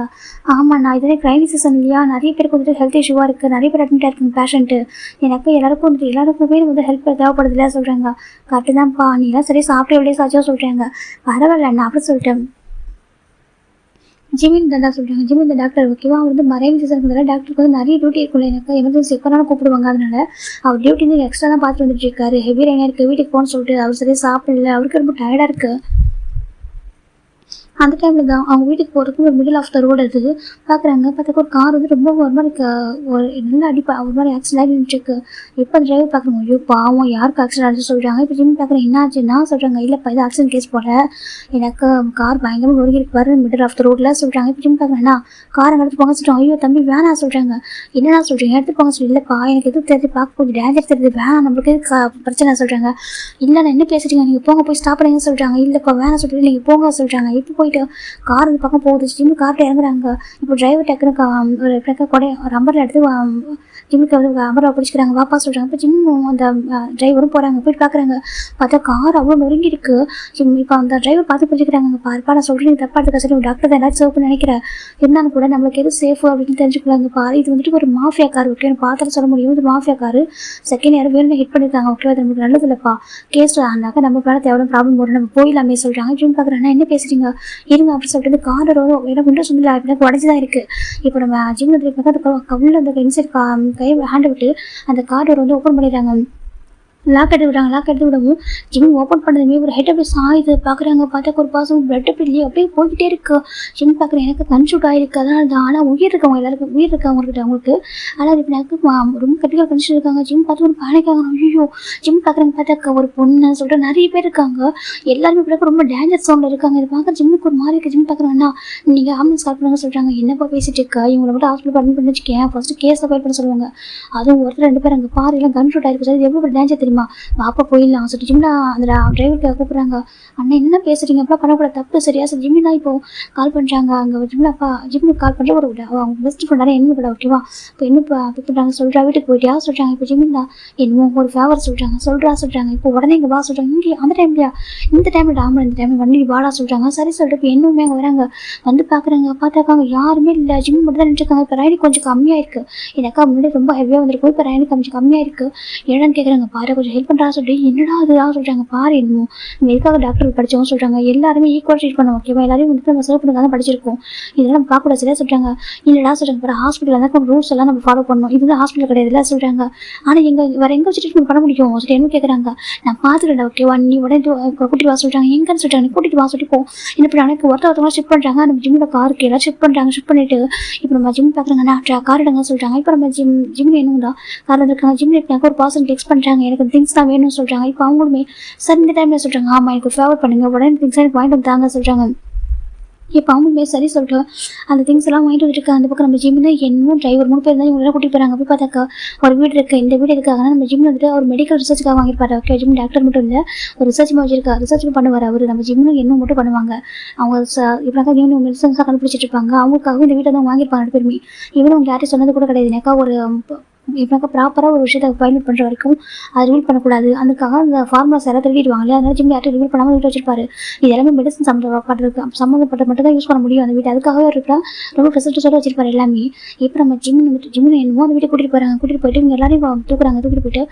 ஆமாம் நான் இதே ரைனி சீசன் இல்லையா நிறைய பேருக்கு வந்துட்டு ஹெல்த் இஷ்யூவாக இருக்குது. நிறைய பேர் அட்மிட் ஆகிருக்குங்க பேஷண்ட்டு. எனக்கு எல்லாருக்குமே வந்து ஹெல்ப் தேவைப்படுது இல்லையா சொல்கிறாங்க. கரெக்டு தான்ப்பா நீலாம் சரி சாப்பிட்டு எவ்வளோ சாச்சோ சொல்கிறாங்க. பரவாயில்ல நான் அப்படி சொல்லிட்டேன். ஜிமின் தாண்டா சொல்கிறாங்க. ஜிமின் இந்த டாக்டர் ஓகேவா அவர் வந்து மறைவு சீசனுக்கு டாக்டருக்கு வந்து நிறைய டியூட்டி இருக்குல்ல. எனக்கு எமர்ஜென்சி எப்போனாலும் கூப்பிடுவாங்க. அதனால அவர் டியூட்டி வந்து எக்ஸ்ட்ரா தான் பார்த்துட்டு வந்துட்டு இருக்காரு. ஹெவி ரெயினாக இருக்குது வீட்டுக்கு போகணும்னு சொல்லிட்டு அவர் சரியாக சாப்பிடல. அவருக்கு ரொம்ப டயர்டாக இருக்குது. அந்த டைமில் தான் அவங்க வீட்டுக்கு போகிறதுக்கு ஒரு மிடில் ஆஃப் த ரோடு அது பார்க்குறாங்க. பார்த்தாக்க ஒரு கார் வந்து ரொம்ப ஒரு மாதிரி ஒரு நல்லா ஒரு மாதிரி ஆக்சிடென்ட் ஆகி நின்றுருக்கு. இப்போ அந்த டிரைவர் பார்க்குறாங்க. ஐயோ பாவம் யாருக்கு ஆக்சிடென்ட் ஆச்சு சொல்கிறாங்க. இப்போ ஜிம் பார்க்குறேன் என்ன ஆச்சுன்னா சொல்கிறாங்க. இல்லைப்பா இது ஆக்சிடென்ட் கேஸ் போல எனக்கு கார் பயங்கரமாக ஒருங்கிருக்கு பாரு மிடில் ஆஃப் த ரோடில் சொல்கிறாங்க. இப்போ ஜிம் பார்க்குறேன்னா காரை எடுத்து போங்க சொல்கிறாங்க. ஐயோ தம்பி வேணாம் சொல்கிறாங்க. என்னென்னா சொல்கிறீங்க எடுத்து போங்க சொல்லி. இல்லைப்பா எனக்கு எதுவும் தெரிஞ்சு பார்க்க கொஞ்சம் டேஞ்சர் தெரியுது வேணாம் நம்மளுக்கு பிரச்சனை சொல்கிறாங்க. இல்லை நான் என்ன பேசுகிறீங்க நீங்கள் போங்க போய் ஸ்டாப் பண்ணுங்க சொல்கிறாங்க. இல்லைப்பா வேணாம் சொல்லிட்டு நீங்கள் போங்க சொல்கிறாங்க. இப்போ போயிட்டு கார் இந்த பக்கம் போகுது. ஜிம்மு காரில் இறங்குறாங்க. இப்போ டிரைவர் டக்குன்னு ஒரு ரம்பரில் எடுத்து ஜிம்முக்கு வந்து அமரா பிடிச்சிக்கிறாங்க. வாப்பா சொல்கிறாங்க. இப்போ ஜிம்மும் அந்த டிரைவரும் போகிறாங்க. போயிட்டு பார்க்குறாங்க. பார்த்தா கார் அவ்வளோ நொறுங்கி இருக்குது. இப்போ அந்த டிரைவர் பார்த்து பிடிச்சிக்கிறாங்க. பாருப்பா நான் சொல்கிறேன் நீ தப்பாக எடுத்துக்க சரி டாக்டர் தான் எல்லாரும் சேவ் பண்ணி நினைக்கிறேன். இருந்தாலும் கூட நம்மளுக்கு எது சேஃபு அப்படின்னு தெரிஞ்சுக்கலாங்க. பாரு இது வந்துட்டு ஒரு மாஃபியா கார் ஓகே பார்த்துட்டு சொல்ல முடியும். இது மாஃபியா காரு செகண்ட் யாரும் வேணும் ஹிட் பண்ணியிருக்காங்க. ஓகே அது நமக்கு நல்லது இல்லைப்பா கேஸ் ஆனாக்கா நம்ம மேலே தேவையான ப்ராப்ளம் வரும் நம்ம போயிடலாமே சொல்கிறாங்க. ஜிம் பார்க்குறேன்னா என்ன பேசுகிறீங்க இருங்க அப்படி சொல்லிட்டு கார் எனக்கு விண்டோஸ் வந்து எனக்கு உடஞ்சி தான் இருக்குது. இப்போ நம்ம ஜிம் வந்து அந்த கவுளில் அந்த இன்சைட் கை ஹேண்டை விட்டு அந்த கார் வந்து ஓப்பன் பண்ணிடுறாங்க. லாக் எடுத்து விடுறாங்க. லாக் எடுத்து விடவும் ஜிம் ஓப்பன் பண்ணதுமே ஒரு ஹெட் அப்படியே சாயுது. பார்க்குறாங்க. பார்த்தா ஒரு பாசம் பிளட் அப்படியே அப்படியே போய்கிட்டே இருக்கு. ஜிம் பார்க்குறேன் எனக்கு கன்சூட் ஆகிருக்கு. அதனால தான். ஆனால் உயிர் இருக்கவங்க எல்லாருக்கும் உயிர் இருக்கவங்ககிட்ட அவங்களுக்கு. ஆனால் இப்போ எனக்கு ரொம்ப கிரிட்டிக்கல் கண்டிஷன் இருக்காங்க. ஜிம் பார்த்து ஒரு பேனிக் ஆகணும். ஐயோ ஜிம் பார்க்குறாங்க. பார்த்தா ஒரு பொண்ணு சொல்லிட்டு நிறைய பேர் இருக்காங்க. எல்லாருமே இப்போ ரொம்ப டேஞ்சர் சோனில் இருக்காங்க. இது பார்க்க ஜிம்முக்கு ஒரு மாதிரி இருக்குது. ஜிம் பார்க்குறேன்னா நீங்கள் ஆம்புலன்ஸ் கால் பண்ணுங்க சொல்கிறாங்க. என்னப்பா பேசிட்டு இருக்கா? இவங்களை மட்டும் ஹாஸ்பிட்டல் அட்மிட் பண்ணி வச்சுக்கேன். ஃபஸ்ட்டு கேஸை ஃபைல் பண்ண சொல்லுவாங்க. அதுவும் ஒருத்தர் 2 பேர் அங்கே பாரு எல்லாம் கன்சூட் ஆகிருக்கு சார். இது எவ்வளோ டேஞ்சர் தெரியுமா? பாப்பா போயிடலாம் சொல்லிட்டு ஜிம்னா அந்த டிரைவருக்கு கூப்பிட்றாங்க. அண்ணா என்ன பேசுறீங்க? அப்படிலாம் பண்ணக்கூடாது, தப்பு சரியா சார். ஜிம்மி தான் இப்போ கால் பண்ணுறாங்க. அங்கே ஜிம்லாப்பா ஜிம்முக்கு கால் பண்ணுற ஒரு அவங்க பெஸ்ட் ஃப்ரெண்டான என்ன கூட ஓகேவா? இப்போ என்ன பிக் பண்ணுறாங்க சொல்கிறா. வீட்டுக்கு போயிட்டியா சொல்கிறாங்க. இப்போ ஜிம்மி தான் என்னமோ ஒரு ஃபேவர் சொல்கிறாங்க. சொல்கிறாங்க. இப்போ உடனே இங்கே வா சொல்கிறாங்க. இங்கே அந்த டைம்லையா? இந்த டைமில் டாமல் இந்த டைமில் வண்டி வாடா சொல்கிறாங்க. சரி சொல்லிட்டு இப்போ இன்னுமே அங்கே வராங்க. வந்து பார்க்குறாங்க. பார்த்தாக்காங்க யாருமே இல்லை. ஜிம் மட்டும் தான் நினச்சிருக்காங்க. இப்போ ரைடு கொஞ்சம் கம்மியாக இருக்குது. எனக்கா முன்னாடி ரொம்ப ஹெவியாக வந்திருக்கும். இப்போ ரைடு கொஞ்சம் கம்மியாக இருக்குது. என்னன்னு கேட்குறாங்க. பாரு கொஞ்சம் ஹெல்ப் பண்ணுறா சொல்லிட்டு என்னடா அதுதான் சொல்கிறாங்க. பாரு என்னமோ நம்ம எதுக்காக டாக்டர் படித்தவங்க சொல்கிறாங்க. எல்லாருமே ஈக்குவல் ட்ரீட் பண்ணுவோம் ஓகேவா? எல்லாரையும் வந்துட்டு நம்ம சர்வ் பண்ணுறதுக்காக தான் படிச்சிருக்கோம். இதெல்லாம் நம்ம பார்க்கக்கூடாது சரியா சொல்கிறாங்க. இல்லைடா சொல்கிறாங்க. பாரு ஹாஸ்பிட்டலில் தான் ரூல்ஸ் எல்லாம் நம்ம ஃபாலோ பண்ணணும். இதுதான் ஹாஸ்பிட்டல் கிடையாது இல்லை சொல்கிறாங்க. ஆனால் வேறு எங்கே வச்சு ட்ரீட்மெண்ட் பண்ண முடியும் சொல்லிட்டு என்ன கேட்குறாங்க. நான் பார்த்துக்கிறேன் ஓகேவா? நீ உடனே கூட்டிட்டு வா சொல்கிறாங்க. எங்கன்னு சொல்கிறாங்க. நீ கூட்டிட்டு வா சொல்லிட்டு போ. என்ன பண்ணி எனக்கு ஒருத்தவங்க ஷிஃப்ட் பண்ணுறாங்க. நம்ம ஜிம்மில் காருக்கு எல்லாம் ஷிஃப்ட் பண்ணுறாங்க. ஷிஃப்ட் பண்ணிட்டு இப்போ நம்ம ஜிம் பார்க்குறாங்கன்னா கார் எடுங்க சொல்கிறாங்க. இப்போ நம்ம ஜிம் வேணும் தான் கார் வந்துருக்காங்க. ஜிம்மில் எனக்கு ஒரு பர்சன் டெக்ஸ்ட் பண்ணுறாங்க. எனக்கு திங்ஸ் தான் வேணும்னு சொல்கிறாங்க. இப்போ அவங்களுமே சார் இந்த டைமில் சொல்கிறாங்க. ஆமாம் எனக்கு ஃபேவர் பண்ணுங்கள் உடனே திங்ஸ் எனக்கு வாங்கிட்டு வந்தாங்க சொல்கிறாங்க. இப்போ அவங்களுமே சரி சொல்லிட்டு அந்த திங்ஸ் எல்லாம் வாங்கிட்டு வந்துட்டு அந்த பக்கம் நம்ம ஜிம்மில் என்னமோ டிரைவர் 3 பேர் தான் இவங்க கூட்டிட்டு போகிறாங்க. போய் பார்த்தாக்கா ஒரு வீடு இருக்குது. இந்த வீடு எதுக்காகனா நம்ம ஜிம்மில் வந்துட்டு ஒரு மெடிக்கல் ரிசர்ச்சுக்காக வாங்கியிருப்பாரு. ஓகே ஜிம் டாக்டர் மட்டும் இல்லை ஒரு ரிசர்ச் வச்சிருக்கா. ரிசர்ச் பண்ணுவார் அவர். நம்ம ஜிம்மில் என்ன மட்டும் பண்ணுவாங்க அவங்க. இப்போக்கா இவங்க மெடிசன்ஸாக கண்டுபிடிச்சிட்டு இருப்பாங்க. அவங்களுக்காக இந்த வீட்டை தான் வாங்கியிருப்பாங்க 2 பேருமே. இவனும் அவங்க யார்ட்டையும் சொன்னது கூட கிடையாது. எனக்கா ஒரு இப்போக்கா ப்ராப்பராக ஒரு விஷயத்தை ஃபைல் பண்ணுற வரைக்கும் அதை ரிவீல் பண்ணக்கூடாது. அதுக்காக அந்த ஃபார்முலாஸ் எல்லாம் திருடிடுவாங்க இல்லையா? அதனால ஜிம் யார்ட்டும் ரிவீல் பண்ணாமல் வீட்டு வச்சிருப்பாரு. இது எல்லாமே மெடிசன் சம்மந்தப்பட்ட மட்டும் தான் யூஸ் பண்ண முடியும் அந்த வீட்டு. அதுக்காகவே இருக்கலாம் ரொம்ப ஃபெசிலிட்டிஸோட வச்சிருப்பாரு எல்லாமே. இப்போ நம்ம ஜிம்மில் என்னமோ அந்த வீட்டை கூட்டிகிட்டு போகிறாங்க. கூட்டிகிட்டு போயிட்டு இவங்க எல்லாரையும் தூக்குறாங்க. தூக்கிட்டு போயிட்டு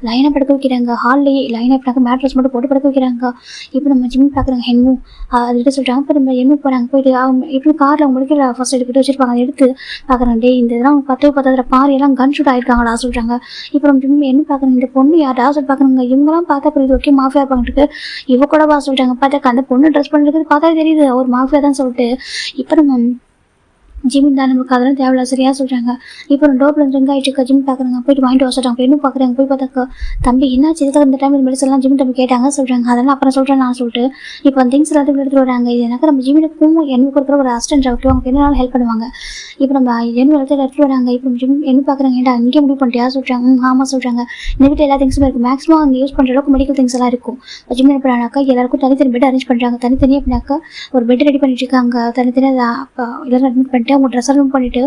லைனாக படுக்க வைக்கிறாங்க. ஹால்லேயே லைனாக இப்போ மேட்ரஸ் மட்டும் போட்டு படுக்க வைக்கிறாங்க. இப்போ நம்ம ஜிம் பார்க்குறாங்க. என்னமோ அதுக்கிட்ட சொல்கிறாங்க. இப்போ நம்ம என்ன போகிறாங்க போயிட்டு அவங்க எப்படி காரில் அவங்களுக்கு ஃபஸ்ட் எடுத்துகிட்டு வச்சிருப்பாங்க. அதை எடுத்து பார்க்குறாங்க. டே இந்த இதெல்லாம் அவங்க 10 பாரு எல்லாம் கன் ஷூட் ஆயிருக்காங்க சொல்றாங்க. இப்போ நம்ம ஜிம் என்ன பார்க்குறோம். இந்த பொண்ணு யாரா சொல்லி பார்க்குறாங்க. இவங்கெல்லாம் பார்த்தா புரியுது ஓகே மாஃபியா இருப்பாங்க. இவ கூட வா சொல்லிட்டாங்க. பார்த்தா அந்த பொண்ணு ட்ரெஸ் பண்ணிருக்குது பார்த்தா தெரியுது ஒரு மாஃபியா தான் சொல்லிட்டு. இப்போ நம்ம ஜிம் தான் நமக்கு அதெல்லாம் தேவையில்ல சரியா சொல்கிறாங்க. இப்போ டோப்பில் ரிங் ஆகிட்டு இருக்கா. ஜிம் பார்க்குறாங்க. போயிட்டு வாங்கிட்டு வர சொல்கிறாங்க. இன்னும் பார்க்குறாங்க. போய் பார்த்தாக்கா தம்பி என்னாச்சு இதுக்காக இந்த டைம் மெடிசன்லாம் ஜிம் தம்பி கேட்டாங்க சொல்கிறாங்க. அதெல்லாம் அப்புறம் சொல்கிறேன் நான் சொல்லிட்டு இப்போ அந்த திங்ஸ் எல்லாத்தையும் எடுத்துகிட்டு வராங்க. இது எனக்கு நம்ம ஜிம்முக்கும் எனக்கு இருக்கிற ஒரு அசிஸ்டன்ட் ஓகே அவங்க என்னாலும் ஹெல்ப் பண்ணுவாங்க. இப்போ நம்ம என்ன எடுத்துகிட்டு வராங்க. இப்போ ஜிம் என்ன பார்க்குறாங்க. ஏன்டா இங்கே முடிவு பண்ணிட்டியா சொல்கிறாங்க. ஆமாம் சொல்கிறாங்க. இந்த வீட்டில் எல்லா திங்ஸுமே இருக்கும். மேக்ஸிமம் அங்கே யூஸ் பண்ணுற அளவுக்கு மெடிக்கல் திங்ஸ் எல்லாம் இருக்கும். ஜிம் என்ன பண்ணாக்கா எல்லாருக்கும் தனித்தனி பெட் அரேஞ்ச் பண்ணுறாங்க. தனித்தனியாக எப்படின்னாக்கா ஒரு பெட் ரெடி பண்ணிட்டு இருக்காங்க. தனித்தனியாக எல்லாரும் அட்மிட் பண்ணிட்டு அவங்க ட்ரெஸ் எல்லாம் பண்ணிட்டு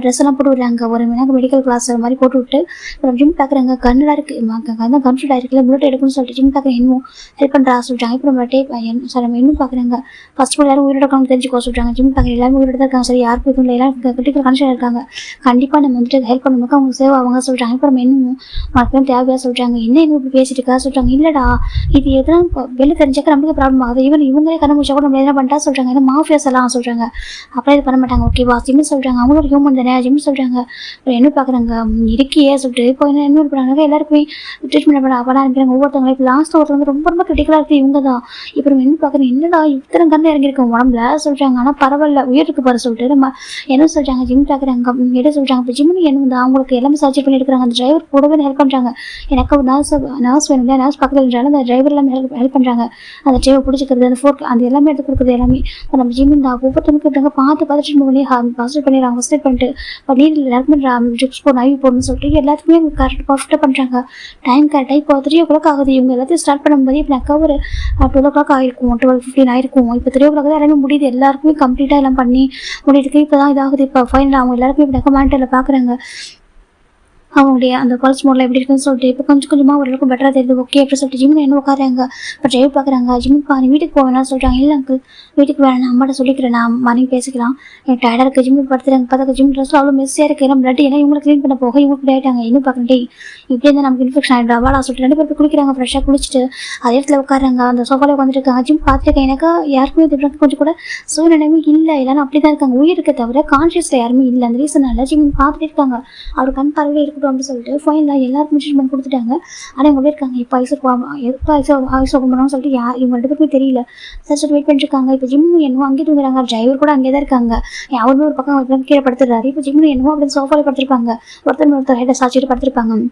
ட்ரெஸ் எல்லாம் போட்டு விடுறாங்க. ஒரு மெடிக்கல் கிளாஸ் மாதிரி போட்டு விட்டு இப்போ ஜிம் பார்க்குறாங்க. கண்ணெல்லாம் இருக்குது கன்சூட் ஆகிருக்குல்ல புல்லட் எடுக்கணும்னு சொல்லிட்டு ஜிம் பார்க்குறேன் இன்னும் ஹெல்ப் பண்ணுறா சொல்லிட்டாங்க. இப்போ நம்ம சார் நம்ம இன்னும் பார்க்குறாங்க. ஃபர்ஸ்ட் ஆல் எல்லாரும் உயிரோட தெரிஞ்சுக்கோ சொல்கிறாங்க. ஜிம் பார்க்குற எல்லாரும் உயிரோட தான் இருக்காங்க. சரி யாருக்கும் இதுவும் இல்லை எல்லாரும் கிரிட்டிக்கல் கண்டிஷன் இருக்காங்க. கண்டிப்பாக நம்ம வந்துட்டு ஹெல்ப் பண்ணும்போது அவங்க சேவ் அவங்க சொல்கிறாங்க. இப்போ நம்ம இன்னும் மக்களும் தேவையாக சொல்கிறாங்க. என்ன இப்படி பேசிட்டு இருக்கா சொல்கிறாங்க. இல்லைடா இது எதெல்லாம் வெளில தெரிஞ்சாக்க நமக்கு ப்ராப்ளம் ஆகுது. இவங்களே கண்டுபிடிச்சா கூட நம்ம என்ன பண்ணிட்டா சொல்கிறாங்க. ஏன்னா மாஃபியாஸ் எல்லாம் சொல்கிறாங்க. அப்புறம் இது பண்ண மாட்டாங்க ஓகேவா? ஜிம் சொல்கிறாங்க. அவங்களோட ஹியூமன் தானே ஜிம் சொல்கிறாங்க. அப்புறம் என்ன பார்க்குறாங்க இருக்கியே சொல்லிட்டு இப்போ என்ன பண்ணுறாங்க. எல்லாருக்குமே ட்ரீட்மெண்ட் பண்ண ஆரம்பிக்கிறாங்க. ஒவ்வொருத்தவங்க இப்போ லாஸ்ட் ஒருத்தர் வந்து ரொம்ப கிரிட்டிக்கலாக இருக்குது இவங்க தான். இப்போ நம்ம என்ன பார்க்குறோம். என்னடா இத்தனை கண்ணு இறங்கியிருக்கோம் உடம்புல சொல்கிறாங்க. ஆனால் பரவாயில்ல உயிருக்கு பாரு சொல்லிட்டு நம்ம என்ன சொல்கிறாங்க. ஜிம் பார்க்குறாங்க எடுத்து சொல்கிறாங்க. இப்போ ஜிம்னு என்ன வந்து அவங்களுக்கு எல்லாமே சர்ஜரி பண்ணி எடுக்கிறாங்க. அந்த டிரைவர் கூடவே ஹெல்ப் பண்ணுறாங்க. எனக்கு ஒரு நர்ஸ் வேணும் இல்லையா? நர்ஸ் பக்கத்தில் இருந்தாலும் அந்த டிரைவர் எல்லாமே ஹெல்ப் பண்ணுறாங்க. அந்த டிரைவர் பிடிச்சிக்கிறது அந்த ஃபோர்க் அந்த எல்லாமே எடுத்து கொடுக்குறது எல்லாமே நம்ம ஜிம் தான் ஒவ்வொருத்தவங்களுக்கு இருக்காங்க. பார்த்து ட்ரீட்மெண்ட் பண்ணி ஹாஸ்பிட்டல் பண்ணிடுறாங்க. ஹாஸ்பிட்டல் பண்ணிட்டு இப்போ நீரில் எல்லாருக்குமே ட்ரிப்ஸ் போடணும் ஐவி போடணும்னு சொல்லிட்டு எல்லாத்துக்குமே கரெக்டாக பர்ஃபெக்டாக பண்ணுறாங்க. டைம் கரெக்டாக இப்போ 3 o'clock ஆகுது. இவங்க எல்லாத்தையும் ஸ்டார்ட் பண்ணும்போது இப்போ எனக்கு ஒரு 12 o'clock ஆகிருக்கும் 12:15 ஆயிருக்கும். இப்போ 3 o'clock தான் எல்லாமே முடியுது. எல்லாருக்குமே கம்ப்ளீட்டாக எல்லாம் பண்ணி முடியுதுக்கு இப்போ தான் இதாகுது. இப்போ ஃபைனலாக அவங்க எல்லாருக்குமே இப்போ கமாண்டரில் பார்க்குறாங்க. அவங்களுடைய அந்த பல்ஸ் மோடில் எப்படி இருக்குன்னு சொல்லிட்டு இப்போ கொஞ்சமாக ஓரளவுக்கு பெட்டராக தெரியுது. ஓகே அப்படி சொல்லிட்டு ஜிம்மில் என்ன உட்காராங்க. இப்போ டிரைவ் பார்க்குறாங்க. ஜிம்முக்கு நீ வீட்டுக்கு போவேன்னா சொல்கிறாங்க. இல்லை அங்கிள் வீட்டுக்கு வேணாம் நான் அம்மாட்ட சொல்லிக்கிறேன். நான் மார்னிங் பேசிக்கலாம். எனக்கு டயர்டாக இருக்குது. ஜிம்மில் படுத்துறாங்க. பார்த்தா ஜிம் ட்ரெஸ்ஸில் அவ்வளோ மெஸ்ஸியாக இருக்குது. ஏன்னா பிளட் ஏன்னா இவங்களை க்ளீன் பண்ண போக இவங்களுக்கு டேட்டாங்க. இன்னும் பார்க்குறேன் இப்படி இருந்தால் நமக்கு இன்ஃபெக்ஷன் ஆகிடும் அவாளா சொல்லிட்டு 2 பேர் குளிக்கிறாங்க. ஃப்ரெஷ்ஷாக குளிச்சுட்டு அதே இடத்துல உட்காராங்க. அந்த சோஃபாவில் உட்காந்துட்டு இருக்காங்க. ஜிம் பார்த்துருக்கேன். எனக்கு யாருக்குமே இது கொஞ்சம் கூட சூழ்நிலையுமே இல்லை. எல்லாரும் அப்படி தான் இருக்காங்க. உயிர் இருக்க தவிர கான்ஷியஸில் யாருமே இல்லை. அந்த ரீசனால் ஜிம் பார்த்துட்டு இருக்காங்க. அவர் கண் பார்வையில் இருக்க இருக்கட்டும் அப்படின்னு சொல்லிட்டு ஃபைனலாக எல்லாருக்கும் ட்ரீட்மெண்ட் கொடுத்துட்டாங்க. ஆனால் இவங்க எப்படி இருக்காங்க, எப்போ ஐஸ் ஓப்பன் பண்ணணும்னு சொல்லிட்டு இவங்க 2 பேருக்குமே தெரியல. சரி வெயிட் பண்ணிட்டு இருக்காங்க. இப்போ ஜிம்மு என்னவோ அங்கேயே தூங்குறாங்க, டிரைவர் கூட அங்கே தான் இருக்காங்க. அவருமே ஒரு பக்கம் கீழே படுத்துடுறாரு. இப்போ ஜிம்மு என்னவோ அப்படின்னு சோஃபாவில் படுத்திருப்பாங்க, ஒருத்தர் ஹெட்டை சாச்சிட்டு படுத்திருப்பாங்க.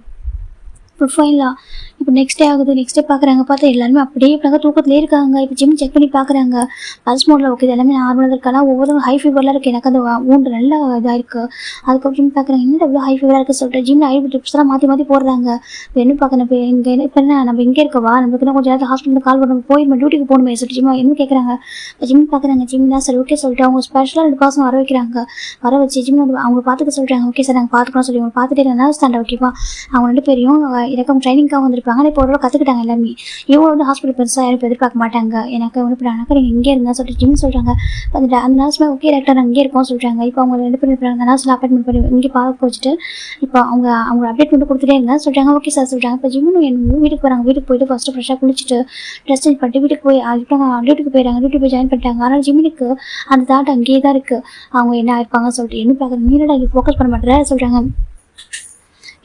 இப்போ ஃபைனலாக இப்போ நெக்ஸ்ட் டே ஆகுது. நெக்ஸ்ட் டே பார்க்குறாங்க, பார்த்தா எல்லாருமே அப்படியே இப்போங்க தூக்கத்துலேயே இருக்காங்க. இப்போ ஜிம் செக் பண்ணி பார்க்குறாங்க, பல்ஸ் மோடில் ஓகே, இது எல்லாமே நார்மலாக இருக்கலாம். ஒவ்வொரு ஹை ஃபீவரில் இருக்குது, எனக்கு அந்த ஊண்டு நல்லா இதாக இருக்குது. அதுக்கப்புறம் ஜிம் பார்க்குறாங்க, என்ன இவ்வளோ ஹை ஃபீவராக இருக்குது சொல்லிட்டு ஜிம் ஐவி ட்ரிப்ஸ்லாம் மாற்றி போடுறாங்க. இப்போ என்ன பார்க்கணும், இப்போ இங்கே இப்போ என்ன நம்ம இங்கே இருக்கவா, நம்மளுக்கு இன்னும் கொஞ்சம் நேரத்தில் ஹாஸ்பிட்டலில் கால் பண்ணணும், போய் டியூட்டிக்கு போகணுமே சொல்லிட்டு ஜிம் என்ன கேட்குறாங்க. இப்போ ஜிம் பார்க்குறாங்க, ஜிம் தான் சரி ஓகே சொல்லிட்டு அவங்க ஸ்பெஷலாக 2 பர்சன் வர வைக்கிறாங்க. வர வச்சு ஜிம் அவங்க பார்த்துக்க சொல்கிறாங்க. ஓகே சார் நாங்கள் பார்த்துக்கணும் சொல்லி அவங்க பார்த்துட்டு நர்ஸ் தாண்டா ஓகேவா. அவங்க 2 பேரையும் இறக்கம் ட்ரைனிங்காக வந்திருப்பாங்க. ஆனால் இப்போ ஓரளவு கற்றுக்கிட்டாங்க எல்லாமே. இவங்க வந்து ஹாஸ்பிட்டல் பெருசாக யாரும் எதிர்பார்க்க மாட்டாங்க. எனக்கு ஒன்று பண்ணாக்கா நீங்கள் இங்கே இருங்க சொல்லிட்டு ஜிம் சொல்கிறாங்க. அந்த நர்ஸ்மே ஓகே டாக்டர் அங்கே இருக்கோம் சொல்கிறாங்க. இப்போ அவங்க 2 பேரும் இருப்பாங்க, அந்த நர்ஸில் அப்பாயின்மெண்ட் பண்ணி இங்கே பார்க்க வச்சுட்டு இப்போ அவங்க அப்டேட் பண்ணி கொடுத்துட்டே இருந்தா சொல்கிறாங்க. ஓகே சார் சொல்கிறாங்க. இப்போ ஜிம்மும் என் வீட்டுக்கு போகிறாங்க. வீட்டுக்கு போயிட்டு ஃபஸ்ட்டு ஃப்ரெஷ்ஷாக குளிச்சுட்டு ட்ரெஸ் சேஞ்ச் பண்ணிட்டு வீட்டுக்கு போய் இப்போ டியூட்டிக்கு போயிடுறாங்க. டியூட்டி போய் ஜாயின் பண்ணிட்டாங்க. ஆனால் ஜிம்முக்கு அந்த தாட் அங்கேயே தான் இருக்குது. அவங்க என்ன ஆயிருப்பாங்க சொல்லிட்டு என்ன பார்க்குறாங்க, நீரடா இங்கே ஃபோக்கஸ் பண்ண மாட்டேற சொல்கிறாங்க.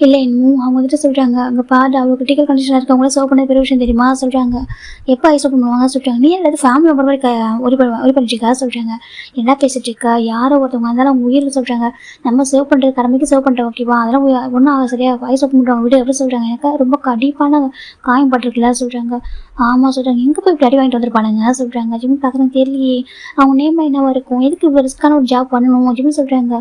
இல்லை இன்னும் அவங்க வந்துட்டு சொல்கிறாங்க, அங்கே பாரு அவ்வளோ கிரிட்டிக்கல் கண்டிஷனாக இருக்கவங்கள சர்வ் பண்ண பெரிய விஷயம் தெரியுமா சொல்கிறாங்க. எப்போ ஐஸ் ஓப்பன் பண்ணுவாங்க சொல்கிறாங்க. நீ எல்லாத்தையும் ஃபேமிலி மெம்பர் மாதிரி ஒரி பண்ணிட்டுருக்கா சொல்கிறாங்க. என்ன பேசிட்டு இருக்கா, யாரோ ஒருத்தவங்க இருந்தாலும் அவங்க உயிர் சொல்கிறாங்க. நம்ம சேவ் பண்ணுறது கடமைக்கு சேவ் பண்ணிட்டோம் ஓகேவா, அதெல்லாம் ஒன்றும் ஆக சரியாக ஐஸ் ஓப்பன் பண்ணுறவங்க வீடு எப்படி சொல்கிறாங்க. எனக்கு ரொம்ப கண்டிப்பான காயம் பட்டிருக்குல்ல சொல்கிறாங்க. ஆமாம் சொல்கிறாங்க. எங்கே போய் இப்படி அடி வாங்கிட்டு வந்துருப்பானுங்க சொல்கிறாங்க. ஜிம் பார்க்குறேன் தெரியலையே, அவங்க நேம் என்னவா இருக்கும், எதுக்கு இவ்வளோ ரிஸ்க்கான ஒரு ஜாப் பண்ணணும் ஜிம் சொல்கிறாங்க.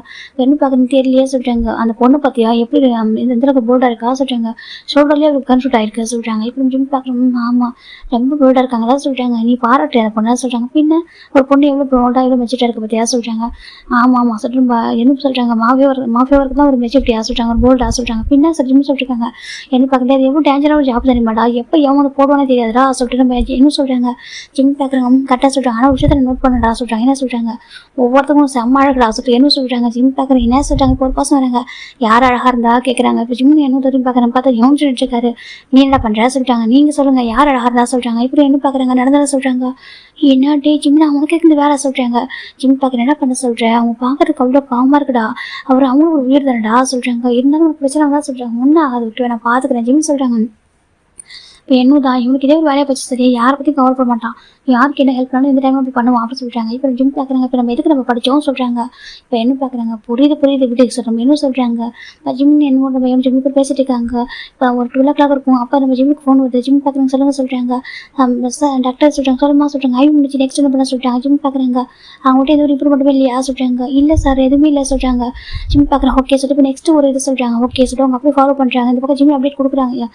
என்ன பார்க்குறேன்னு தெரியலையே சொல்கிறாங்க. அந்த பொண்ணை பார்த்தியா எப்படி இந்த போல்டாக இருக்கா சொல்கிறாங்க. ஷோல்டர்லேயே அவருக்கு கன்ஃபியூட் ஆகிருக்கு சொல்கிறாங்க. இப்போ ஜிம் பார்க்குறோம், ஆமாம் ரொம்ப போல்டாக இருக்காங்களா சொல்கிறாங்க. நீ பாராட்டு அதை பொண்ணா சொல்கிறாங்க. பின்ன ஒரு பொண்ணு எவ்வளோ போல்டாக எவ்வளோ மெச்சூரிட்டியாக இருக்குது பார்த்தியா சொல்கிறாங்க. ஆமாம் சொல்லிட்டு என்ன சொல்கிறாங்க, மாஃபியாவுக்கு தான் ஒரு மெச்சூரிட்டியாக சொல்கிறாங்க, ஒரு போல்டாக சொல்கிறாங்க. பின்ன சார் ஜிம் சொல்லியிருக்காங்க. என்ன பார்க்கல அது எவ்வளோ டேஞ்சரான ஜாப் தெரியுமாடா, எப்போ எவன் போடுவானே தெரியாதுடா சொல்லிட்டு நம்ம என்ன சொல்கிறாங்க. ஜிம் பார்க்குறவங்க கரெக்டாக சொல்கிறாங்க. ஆனால் விஷயத்தில் நோட் பண்ணடா சொல்கிறாங்க. என்ன சொல்கிறாங்க, ஒவ்வொருத்தவங்களும் செம்ம அழகடா சொல்லிட்டு என்ன சொல்கிறாங்க. ஜிம் பார்க்குறேன் என்ன சொல்கிறாங்க. இப்போ ஒரு பசங்க வராங்க, யார் அழகாக இருந்தா கேட்குறாங்க. இப்போ ஜிம் என்ன தெரியும் பார்க்குறேன், பார்த்தா எவன் சொல்லிட்டு இருக்காரு. நீ என்ன பண்ணுற சொல்லிட்டாங்க. நீங்கள் சொல்லுங்கள் யார் அழகாக இருந்தா சொல்கிறாங்க. இப்படி என்ன பார்க்குறாங்க, நடந்ததை சொல்கிறாங்க. என்ன டே ஜிம் அவனுக்கு இருந்து வேலை சொல்கிறாங்க. ஜிம் பார்க்குறேன் என்ன பண்ண சொல்கிறேன், அவங்க பார்க்குறதுக்கு அவ்வளோ பாவமாக இருக்குடா, அவங்களும் ஒரு உயிர் தானடா சொல்கிறாங்க. இருந்தாலும் ஒரு பிரச்சனை தான் சொல்கிறாங்க. ஒன்றும் ஆகாது விட்டு நான் பார்த்துக்கிறேன் ஜிம் சொல்கிறாங்க. இப்போ என்னதான் இவனுக்கு இதே ஒரு வேலையை பற்றி சரியா யாரை பற்றி கவர் பண்ண மாட்டான், யாருக்கு என்ன ஹெல்ப் பண்ணாலும் இந்த டைம் அப்படி பண்ணுவான் அப்படின்னு சொல்கிறாங்க. இப்போ ஜிம் பார்க்குறாங்க. இப்போ நம்ம எதுக்கு நம்ம படித்தோம் சொல்கிறாங்க. இப்போ என்ன பார்க்குறாங்க, புரியுது வீட்டுக்கு சொல்கிறோம் என்ன சொல்கிறாங்க. ஜிம் என்ன நம்ம ஜிம் போய் பேசிட்டு இருக்காங்க. இப்போ ஒரு 12 o'clock இருக்கும். அப்போ நம்ம ஜிம்முக்கு ஃபோன் வருது. ஜிம் பார்க்குறாங்க சொல்கிறாங்க. டாக்டர் சொல்கிறாங்க சொல்லுமா சொல்கிறாங்க. ஐவி முடிச்சு நெக்ஸ்ட் என்ன பண்ண சொல்கிறாங்க. ஜிம் பார்க்குறாங்க. அவங்கள்ட்ட எதுவும் இம்ப்ரூவ்மெண்ட்டுமே இல்லையா சொல்கிறாங்க. இல்லை சார் எதுவுமே இல்லை சொல்கிறாங்க. ஜிம் பார்க்குறாங்க. ஓகே சொல்லிட்டு இப்போ நெக்ஸ்ட் ஒரு இது சொல்கிறாங்க. ஓகே சொல்லிட்டு அவங்க அப்படியே ஃபாலோ பண்ணுறாங்க. இந்த பக்கம் ஜிம் அப்டேட் கொடுக்குறாங்க,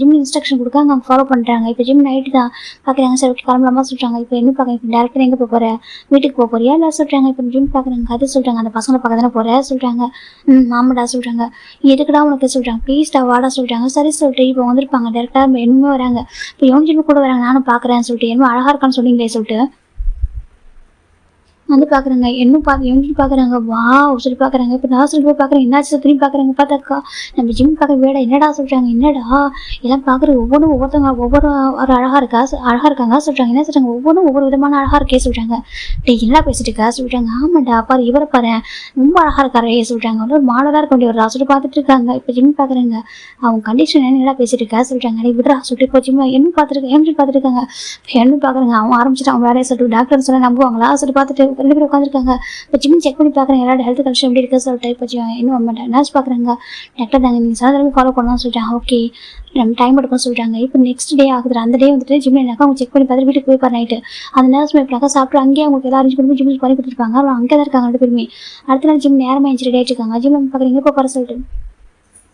ஜிம் இன்ஸ்ட்ரக்ஷன் கொடுக்காங்க, அவங்க ஃபாலோ பண்ணுறாங்க. இப்போ ஜிம் நைட்டு தான் பார்க்குறாங்க. சரி ஓகே கிளம்பலாமா சொல்கிறாங்க. இப்போ என்ன பார்க்குறேன், இப்போ டேரக்டாக எங்கே போகிற, வீட்டுக்கு போறியா இல்லை சொல்கிறாங்க. இப்போ ஜிம் பார்க்குறாங்க. அது சொல்கிறாங்க, அந்த பசங்களை பார்க்க தானே போகிற சொல்கிறாங்க. மாமடா சொல்கிறாங்க. எதுக்குடா உனக்கு சொல்கிறாங்க. ப்ளீஸ்டா வாடா சொல்கிறாங்க. சரி சொல்லிட்டு இப்போ வந்திருப்பாங்க டேரக்டாக என்னமே வராங்க. இப்போ எவன் ஜிம் கூட வராங்க, நானும் பார்க்குறேன்னு சொல்லிட்டு என்ன அழகாக இருக்கான்னு சொன்னீங்களே சொல்லிட்டு வந்து பார்க்குறாங்க. இன்னும் பார்க்குறாங்க. வா சொல்லி பார்க்குறாங்க. இப்போ நான் சொல்லி போய் பார்க்குறேன் என்னாச்சு திரும்பி பார்க்குறாங்க. பார்த்தாக்கா நம்ம ஜிம் பார்க்க வேடா என்னடா சொல்கிறாங்க. என்னடா எல்லாம் பார்க்குறது ஒவ்வொருத்தவங்க ஒவ்வொரு அழகாக இருக்காங்க சொல்கிறாங்க. என்ன சொல்கிறாங்க, ஒவ்வொன்றும் ஒவ்வொரு விதமான அழகாக இருக்கே சொல்கிறாங்க. டே என்ன பேசிட்டு இருக்கா சொல்கிறாங்க. ஆமாண்டா பாரு இவரை பாரு ரொம்ப அழகாக இருக்காரே சொல்கிறாங்க. ஒரு மாடலாக இருக்க வேண்டிய ஒரு சொல்லி பார்த்துட்டு இருக்காங்க. இப்போ ஜிம் பார்க்குறாங்க. அவங்க கண்டிஷன் என்னடா பேசிட்டு இருக்கா சொல்கிறாங்க. நீ விடுறா சொல்லிட்டு இப்போ ஜிம் என்ன பார்த்துட்டு இருக்காங்க. என்ன பார்க்குறாங்க. அவன் ஆரம்பிச்சுட்டு அவங்க வேலையை சொல்லிட்டு டாக்டர் சொல்ல நம்புவாங்களா சொல்லி பார்த்துட்டு 2 பேர் உட்காந்துருக்காங்க. இப்போ ஜிம் செக் பண்ணி பார்க்குறேன் எல்லாரோட ஹெல்த் கண்டிஷன் எப்படி இருக்குது சொல்லிட்டு இப்போ இன்னும் நர்ஸ் பார்க்குறாங்க. டாக்டர் தாங்க நீங்கள் சாதாரண ஃபாலோ பண்ணலாம் சொல்லிட்டாங்க. ஓகே நம்ம டைம் எடுக்கும் சொல்கிறாங்க. இப்போ நெக்ஸ்ட் டே ஆகுது. அந்த டே வந்துட்டு ஜிம் என்னக்கா அவங்க செக் பண்ணி பார்த்துட்டு வீட்டுக்கு போய் பாரு நைட்டு அந்த நர்ஸ் எப்படினாக்கா சாப்பிட்டு அங்கேயே அவங்களுக்கு எல்லாம் அரேஞ்ச் பண்ணி ஜிம் பண்ணி கொடுத்துருப்பாங்க. அவங்க அங்கே தான் இருக்காங்க 2 பேருமே. அடுத்த நாள் ஜிம் நேரமாக ரெடி ஆகிட்டு இருக்காங்க. ஜிம் பார்க்குறீங்க இப்போ பாரு சொல்லிட்டு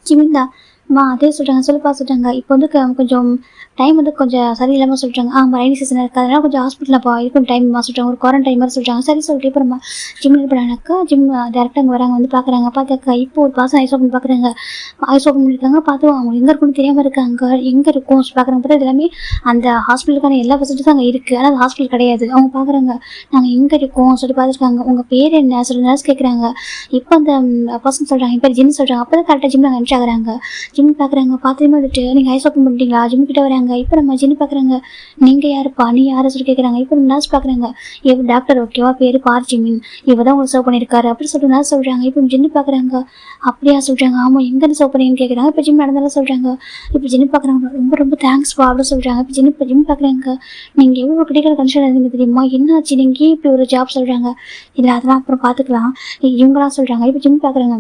ஜிம் தான் அதே சொல்கிறாங்க. சொல்லிப்பா சொல்கிறாங்க. இப்போ வந்து கொஞ்சம் டைம் வந்து கொஞ்சம் சரியில்லாமல் சொல்கிறாங்க. ரைனி சீசனாக இருக்குது அதனால் கொஞ்சம் ஹாஸ்பிட்டலில் இருக்கும் டைமாக சொல்கிறாங்க. ஒரு குவாரண்டைன் மாதிரி சொல்கிறாங்க. சரி சொல்லிட்டு இப்போ நம்ம ஜிம் பண்ணாக்கா ஜிம் டேரெக்டாக அங்கே வராங்க. வந்து பார்க்குறாங்க. பார்த்தாக்கா இப்போ ஒரு பாசம் ஐஸ் ஓப்பன் பார்க்குறாங்க. ஐஸ் ஓப்பன் பண்ணியிருக்காங்க. பார்த்து அவங்க எங்கே இருக்குன்னு தெரியாமல் இருக்காங்க. எங்கே இருக்கும் பார்க்குறாங்க. பார்த்தா எல்லாமே அந்த ஹாஸ்பிட்டலுக்கான எல்லா ஃபெசிலிட்டிஸும் அங்கே இருக்குது. ஆனால் அது ஹாஸ்பிட்டல் கிடையாது. அவங்க பார்க்குறாங்க. நாங்கள் எங்கே இருக்கோம் சொல்லி பார்த்துருக்காங்க. உங்கள் பேர் என்ன சொல்லி நர்ஸ் கேட்குறாங்க. இப்போ அந்த பர்சன் சொல்கிறாங்க. இப்போ ஜிம் சொல்கிறாங்க. அப்போ தான் கரெக்டாக ஜிம் நாங்கள் என்ட்ரி ஆகுறாங்க. ஜிம் பார்க்குறாங்க. பார்த்துமே வந்துட்டு நீங்கள் ஐஸ் ஓப்பன் பண்ணிட்டீங்களா? ஜிம் கிட்ட வராங்க. இப்போ நம்ம ஜிம் பார்க்குறாங்க. நீங்கள் யாருப்பா, நீ யாரை சொல்லி கேட்குறாங்க. இப்போ நர்ஸ் பார்க்குறாங்க. இவ டாக்டர் ஓகேவா, பேர் பார்ஜிமின், இவ தான் உங்களுக்கு சர்வ் பண்ணியிருக்காரு அப்படி சொல்லிட்டு நர்ஸ் சொல்கிறாங்க. இப்போ ஜின்னு பார்க்குறாங்க. அப்படியா சொல்கிறாங்க. ஆமாம், எங்கேருந்து சர்வ் பண்ணீங்கன்னு கேட்குறாங்க. இப்போ ஜிம் நடந்தாலும் சொல்கிறாங்க. இப்போ ஜின்னு பார்க்குறாங்க. ரொம்ப ரொம்ப தேங்க்ஸ்ப்பா அப்படின்னு சொல்கிறாங்க. இப்போ ஜிம் பார்க்குறாங்க. நீங்கள் எவ்வளோ கிரிட்டிக்கல் கண்டிஷன் இருந்தீங்க தெரியுமா, என்னாச்சு, நீங்கள் இப்படி ஒரு ஜாப் சொல்கிறாங்க. இல்லை அதெல்லாம் அப்புறம் பார்த்துக்கலாம் இவங்களாம் சொல்கிறாங்க. இப்போ ஜிம் பார்க்குறாங்க.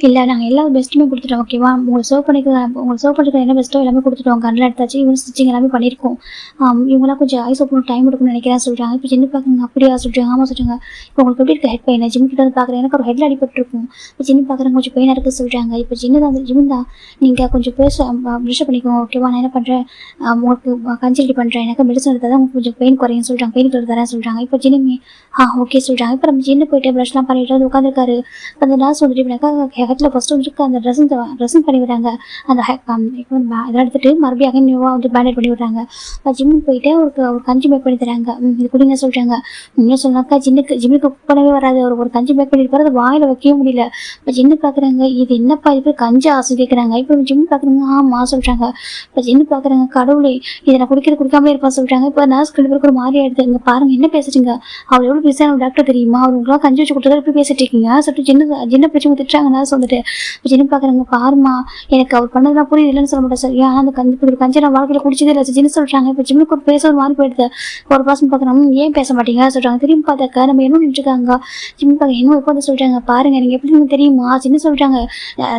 இல்லை நாங்கள் எல்லா பெஸ்ட்டுமே கொடுத்துட்டோம் ஓகேவா, உங்களுக்கு சர்வ் பண்ணிக்க என்ன பெஸ்ட்டோ எல்லாமே கொடுத்துட்டோம். கண்ணில் எடுத்தாச்சு, இவன் ஸ்டிச்சிங் எல்லாமே பண்ணியிருக்கோம். இவங்களாம் கொஞ்சம் ஐஸ் ஓப்பன் டைம் எடுக்கணும்னு நினைக்கிறேன் சொல்கிறாங்க. இப்போ ஜின்னு பார்க்குறாங்க. அப்படியா சொல்கிறாங்க. ஆமாம் சொல்கிறாங்க. இப்போ உங்களுக்கு எப்படி இருக்க ஹெட் பெயின், ஜிம் கிட்ட வந்து பார்க்குறேன், எனக்கு ஒரு ஹெட்டில் அடிபட்டுருக்கும். இப்போ ஜின்னு பார்க்குறாங்க. கொஞ்சம் பெயினாக இருக்குது சொல்கிறாங்க. இப்போ ஜிம் தான் நீங்கள் கொஞ்சம் ப்ரெஷர் பண்ணிக்கோங்க ஓகேவா, நான் என்ன பண்ணுறேன், உங்களுக்கு கன்சல்ட் பண்ணுறேன், எனக்கு மெடிசன் எடுத்தால் தான் உங்களுக்கு கொஞ்சம் பெயின் குறையும் சொல்கிறாங்க. பெயின் கிலர் தரேன் சொல்கிறாங்க. இப்போ ஜின்னுமே ஓகே சொல்கிறாங்க. இப்போ நம்ம ஜின்னு போயிட்டு ப்ரஷ்லாம் பண்ணிட்டு வந்து உட்காந்துருக்காரு. அந்த நர்ஸ் வந்துட்டு இப்படினாக்கா ஹெட்டில் ஃபஸ்ட்டு வந்துருக்கு அந்த ட்ரெஸ்ஸிங் பண்ணி விடுறாங்க. அந்த இதெல்லாம் எடுத்துகிட்டு மறுபடியும் நியூவாக வந்து பேண்டேட் பண்ணி விடுறாங்க. ஜிம்முக்கு போயிட்டு ஒரு கஞ்சி மேக் பண்ணி தராங்க. இது குடிங்க சொல்கிறாங்க. இன்னும் சொன்னாக்கா ஜிம்முக்கு குக் பண்ணவே வராது. ஒரு கஞ்சி மேக் பண்ணிட்டு போகிற, அதை வாயில் வைக்கவே முடியல. இப்போ ஜின்னு பார்க்குறாங்க. இது என்னப்பா இது கஞ்சி ஆசை கேட்குறாங்க. இப்போ ஜிம் பார்க்குறாங்க. ஆமாம் சொல்கிறாங்க. இப்போ ஜின்னு பார்க்குறாங்க. கடவுளே, இதை நான் குடிக்காமலே இருப்பா சொல்கிறாங்க. இப்போ நர்ஸ் ரெண்டு பேருக்கு ஒரு மாதிரி ஆகிடுது. இங்கே பாருங்கள் என்ன பேசுறீங்க, அவர் எவ்வளோ பிஸியான டாக்டர் தெரியுமா, அவர் உங்களாம் கஞ்சி வச்சு கொடுத்தா எப்படி பேசிட்டு இருக்கீங்க சொல்லிட்டு ஜின்ன பிரச்சனை திட்டுறாங்க நர்ஸ் வந்துட்டு. ஜின்னு பார்க்குறாங்க. பாருமா, எனக்கு அவர் பண்ணதெல்லாம் புரியுது, இல்லைன்னு சொல்ல மாட்டேன் சார். ஏன் அந்த கஞ்சி நான் வாழ்க்கையில் குடிச்சதே இல்லை ஜின்னு சொல்கிறாங்க. இப்போ ஜிம்முக்கு ஒரு பேச ஒரு மாதிரி போயிடுது. ஒரு பர்சன் பார்க்குறாங்க. ஏன் பேச மாட்டீங்க சொல்கிறாங்க. திரும்பி பார்த்தாக்க நம்ம என்ன நின்றுருக்காங்க. ஜிம் பார்க்க இன்னும் எப்போ வந்து சொல்கிறாங்க. பாருங்க, நீங்கள் எப்படி நீங்கள் தெரியுமா ஜின்னு சொல்கிறாங்க.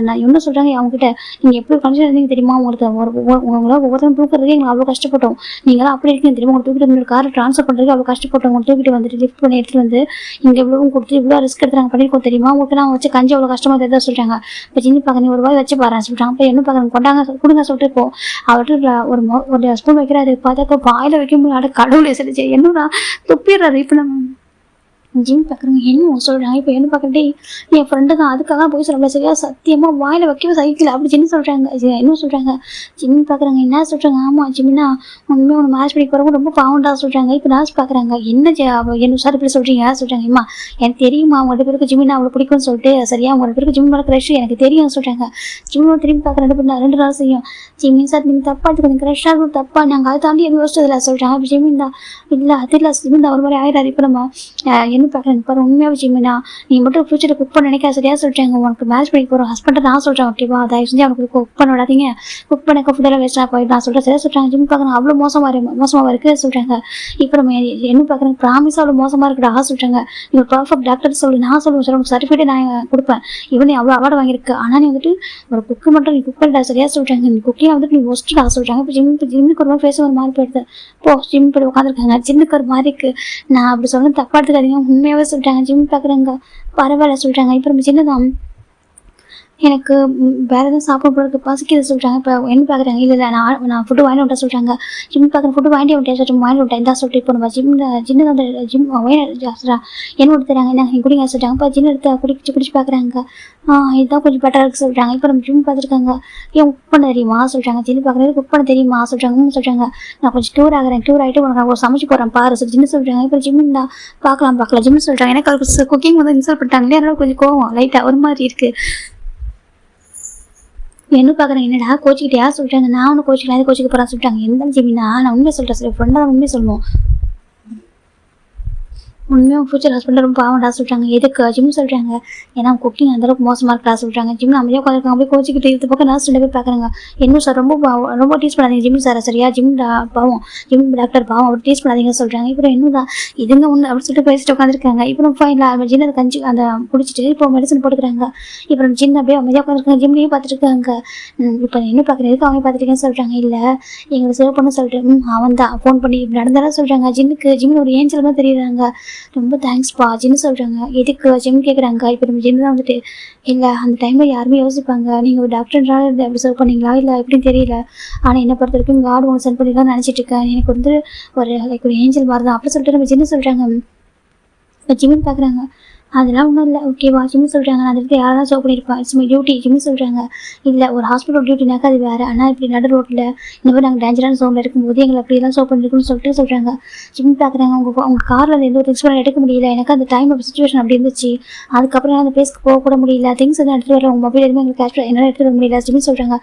நான் என்ன சொல்கிறாங்க அவங்ககிட்ட, நீங்கள் எப்படி கண்டிஷன் இருந்தீங்க தெரியுமா, உங்களுக்கு உங்களை ஒவ்வொருத்தரும் தூக்குறதுக்கு எங்களுக்கு அவ்வளோ கஷ்டப்பட்டோம். நீங்களாம் அப்படி இருக்கீங்க தெரியுமா, உங்களுக்கு தூக்கிட்டு வந்து காரை ட்ரான்ஸ்ஃபர் பண்ணுறதுக்கு அவ்வளோ கஷ்டப்பட்டோம். உங்களுக்கு தூக்கிட்டு வந்துட்டு லிஃப்ட் பண்ணி எடுத்துகிட்டு வந்து இங்கே இவ்வளவும் கொடுத்து இவ்வளோ ரிஸ்க் எடுத்து நாங்கள் பண்ணியிருக்கோம் தெரியுமா, உங்களுக்கு நான் வச்சு கஞ்சி அவ்வளோ கஷ்டமாக தெரியுதா சொல்கிறாங்க. இப்போ ஜின்னு பார்க்க நீ ஒரு ரூபாய் வச்சு பாருன்னு சொல்கிறாங்க. இப்போ என்ன பார்க்குறாங்க. கொண்டாங்க கொடுங்க சொல்லிட்டு இப்போ அவர்கிட்ட ஒரு ஸ்பூன் வைக்கிறாரு. பார்த்தாக்கா வாயில் வைக்க முடியாது. கடவுளை செலுச்சு என்னன்னா துப்பிடுறாரு. இப்போ நம்ம ஜிம் பார்க்குறவங்க என்ன சொல்கிறாங்க. இப்போ என்ன பார்க்குறதே என் ஃப்ரெண்டு தான், அதுக்காக போய் சொல்ல சரியா, சத்தியமாக வாயில் வைக்கவே சைக்கிள் அப்படி ஜின்னு சொல்கிறாங்க. என்ன சொல்கிறாங்க. ஜிம் பார்க்குறாங்க. என்ன சொல்கிறாங்க. ஆமாம் ஜிம்னா உண்மையாக ஒன்று மேட்ச் பண்ணி போகிறவங்க ரொம்ப பாவண்டா சொல்கிறாங்க. இப்போ நாச்சு பார்க்குறாங்க. என்ன சார் இப்படி சொல்கிறீங்க சொல்கிறாங்க. அம்மா எனக்கு தெரியுமா அவங்க ரெண்டு பேருக்கு ஜிம்னா அவ்வளோ பிடிக்கும்னு சொல்லிட்டு, சரியா அவங்க ரெண்டு பேருக்கு ஜிம் மேலே க்ரஷ் எனக்கு தெரியும் சொல்கிறாங்க. ஜிம்மும் திரும்பி பார்க்குற ரெண்டு நாள் செய்யும். ஜிம்மின் சார் நீங்கள் தப்பா எடுத்துக்கணும், க்ரஷ்ஷாக இருக்கும் தப்பா, நாங்கள் அதை தாண்டி எதுவும் யோசிச்சதில்ல சொல்கிறாங்க. இப்போ ஜிம்மின் தான் இல்லை அது இல்லை ஜிம்மின் தான் ஒரு மாதிரி ஆயிடாது. இப்போ நம்ம பார்க்குறேன் பாரு உண்மையாக ஜிம்மினா நீ மட்டும் ஃபியூச்சரில் குக் பண்ண நினைக்க சரியா சொல்கிறாங்க. உனக்கு மேரேஜ் பண்ணி போகிறோம் ஹஸ்பண்டை நான் சொல்கிறேன் ஓகேவா, தயவு செஞ்சு அவனுக்கு குக் பண்ண விடாதீங்க, குக் பண்ண ஃபுட்டெல்லாம் வேஸ்ட்டாக போயிட்டு நான் சொல்கிறேன் சரியா சொல்கிறாங்க. ஜிம் பார்க்குறேன். அவ்வளோ மோசமாக இருக்குது சொல்கிறாங்க. இப்போ நம்ம என்ன பார்க்குறேன். ப்ராமிஸாக அவ்வளோ மோசமாக இருக்குடா சொல்கிறாங்க. நீங்கள் பர்ஃபெக்ட் டாக்டர் சொல்லி நான் சொல்லுவேன் சார், உங்களுக்கு சர்டிஃபிகேட் நான் கொடுப்பேன், இவனே அவ்வளோ அவார்டு வாங்கியிருக்கு, ஆனால் நீ வந்துட்டு ஒரு குக்கு மட்டும் நீ குக் பண்ணிட்டா சரியா சொல்கிறாங்க. நீ குக்கிங் வந்துட்டு நீ ஒஸ்ட்டுடா சொல்கிறாங்க. இப்போ ஜிம்முக்கு ஒரு மாதிரி பேச ஒரு மாதிரி போயிடுது. ஜிம் போய் உட்காந்துருக்காங்க. ஜிம்முக்கு ஒரு மாதிரி இருக்குது. நான் அப்படி சொன்ன தப்பா எடுத்துக்காதீங்க, உண்மையாகவே சொல்கிறாங்க. ஜிம் பார்க்குறாங்க. பரவாயில்ல சொல்கிறாங்க. இப்போ நம்ம சின்னதான் எனக்கு வேறு எதுவும் சாப்பிட போகிறதுக்கு பசிக்கிறது சொல்கிறாங்க. இப்போ என்ன பார்க்குறாங்க. இல்லை நான் ஃபுட்டு வாங்கிட்டு விட்டேன் சொல்கிறாங்க. ஜிம் பார்க்குற ஃபுட்டு வாங்கிட்டு விட்டேன் சொல்லிட்டு வாங்கிட்டு விட்டேன் தான் சொல்லிட்டு இப்போ நம்ம ஜின்னு அந்த ஜிம் என்ன கொடுத்துறாங்க என்ன குடிங்க சொல்கிறாங்க. இப்போ ஜின்னு எடுத்து குடிச்சு பார்க்குறாங்க. இதுதான் கொஞ்சம் பெட்டராக இருக்குது சொல்கிறாங்க. இப்போ நம்ம ஜிம் பார்த்துருக்காங்க. ஏன் குக் பண்ண தெரியுமா சொல்கிறாங்க. ஜின்னு பார்க்குறது குக் பண்ண தெரியுமா சொல்கிறாங்க. சொல்கிறாங்க நான் கொஞ்சம் டூர் ஆகிட்டு உனக்கு நான் சமைச்சு போகிறேன் பாரு சொல்லி ஜின்னு சொல்கிறாங்க. இப்போ ஜிம்மின் தான் பார்க்கலாம் ஜிம்னு சொல்கிறாங்க. எனக்கு அவருக்கு குக்கிங் வந்து இன்ஸ்டால் பண்ணிட்டாங்களே, அதனால கொஞ்சம் கோவம் லைட்டாக ஒரு மாதிரி இருக்குது. என்ன பார்க்குறேன். என்னடா கோச்சிக்கிட்டே சொல்கிறாங்க. நான் ஒன்று கோச்சிக்கலாம் கோச்சிக்க போகிறான்னு சொல்லிட்டாங்க. எந்த ஜிம்மினா நான் உண்மையை சொல்கிறேன் சார், ஃப்ரெண்டாக உண்மையை சொல்லணும், உண்மையாக ஃபியூச்சர் ஹஸ்பண்ட் ரொம்ப பாவண்டா சொல்கிறாங்க. எதுக்கு ஜிம் சொல்கிறாங்க. ஏன்னா குக்கிங் அந்தளவுக்கு மோசமாக இருக்கா சொல்கிறாங்க. ஜிம் அமைதியாக உட்காந்துருக்காங்க. போய் கோச்சிக்கிட்டு இது பக்கம் நர்ஸ் ரெண்டு பேர் பார்க்குறாங்க. என்ன சார் ரொம்ப டீஸ் பண்ணாதீங்க ஜிம் சார் சரியா, பாவம் ஜிம் டாக்டர் பாவம் அவர் டீஸ் பண்ணாதீங்க சொல்கிறாங்க. இப்போ என்னதான் இதுங்க ஒன்று அப்படின்னு சொல்லிட்டு பேசிட்டு உட்காந்துருக்காங்க. இப்போ நம்ம ஃபைனல் ஜின்ன கஞ்சி அந்த குடிச்சிட்டு இப்போ மெடிசன் போட்டுக்கிறாங்க. இப்போ நம்ம ஜின் அப்படியே அமைதியாக உட்காந்துருக்காங்க. ஜிம்லேயும் பார்த்துருக்காங்க. இப்போ என்ன பார்க்குறதுக்கு அவங்க பார்த்துருக்கேன்னு சொல்கிறாங்க. இல்லை எங்களை சேவ் பண்ண சொல்லிட்டு அவன் தான் ஃபோன் பண்ணி இப்படி நடந்தாலும் சொல்கிறாங்க. ஜிம்மில் ஒரு ஏஞ்சல் தான் தெரியுறாங்க. ரொம்ப தேங்க்ஸ்ப்பா ஜின்னு சொல்கிறாங்க. எதுக்கு ஜிம் கேட்குறாங்க. இப்போ நம்ம ஜின்னு தான் வந்துட்டு இல்லை அந்த டைமில் யாருமே யோசிப்பாங்க நீங்கள் ஒரு டாக்டர்னால அப்படி சர்வ் பண்ணீங்களா இல்லை எப்படின்னு தெரியல, ஆனால் என்னை பொறுத்த வரைக்கும் காட் ஒன்று சென்ட் பண்ணிக்கலாம்னு நினச்சிட்டு இருக்கேன், எனக்கு வந்து ஒரு ஏஞ்சல் மாதிரி தான் அப்படி சொல்லிட்டு நம்ம ஜின்னு சொல்கிறாங்க. இப்போ ஜிம்னு பார்க்குறாங்க. அதெல்லாம் ஒன்றும் இல்லை ஓகேவா ஜிம்மி சொல்கிறாங்க. நான் அந்த இடத்துல யாரெல்லாம் சர்வ் பண்ணியிருப்பேன் இட்ஸ் மை டியூட்டி ஜிம்மி சொல்கிறாங்க. இல்லை ஒரு ஹாஸ்பிட்டல் டியூட்டினாக்கா அது வேறு. ஆனால் இப்படி நடு ரோட்டில் இந்த மாதிரி நாங்கள் டேஞ்சரான சோனில் இருக்கும்போது எங்களை அப்படியெல்லாம் சர்வ் பண்ணிருக்குன்னு சொல்லிட்டு சொல்கிறாங்க. ஜிம்மி பார்க்குறாங்க உங்கள் காரில் எந்த ஒரு திங்ஸ் எடுக்க முடியல. எனக்கு அந்த டைம் சுச்சுவேஷன் அப்படி இருந்துச்சு. அதுக்கப்புறம் அந்த பிளேஸ்க்கு போகக்கூட முடியல. திங்ஸ் எதுவும் எடுத்துகிட்டு வரல. உங்கள் மொபைல் எதுவுமே எங்களுக்கு கேஷ் என்னால் எடுத்துகிட்டு வர முடியல. ஜிம்மி சொல்கிறாங்க.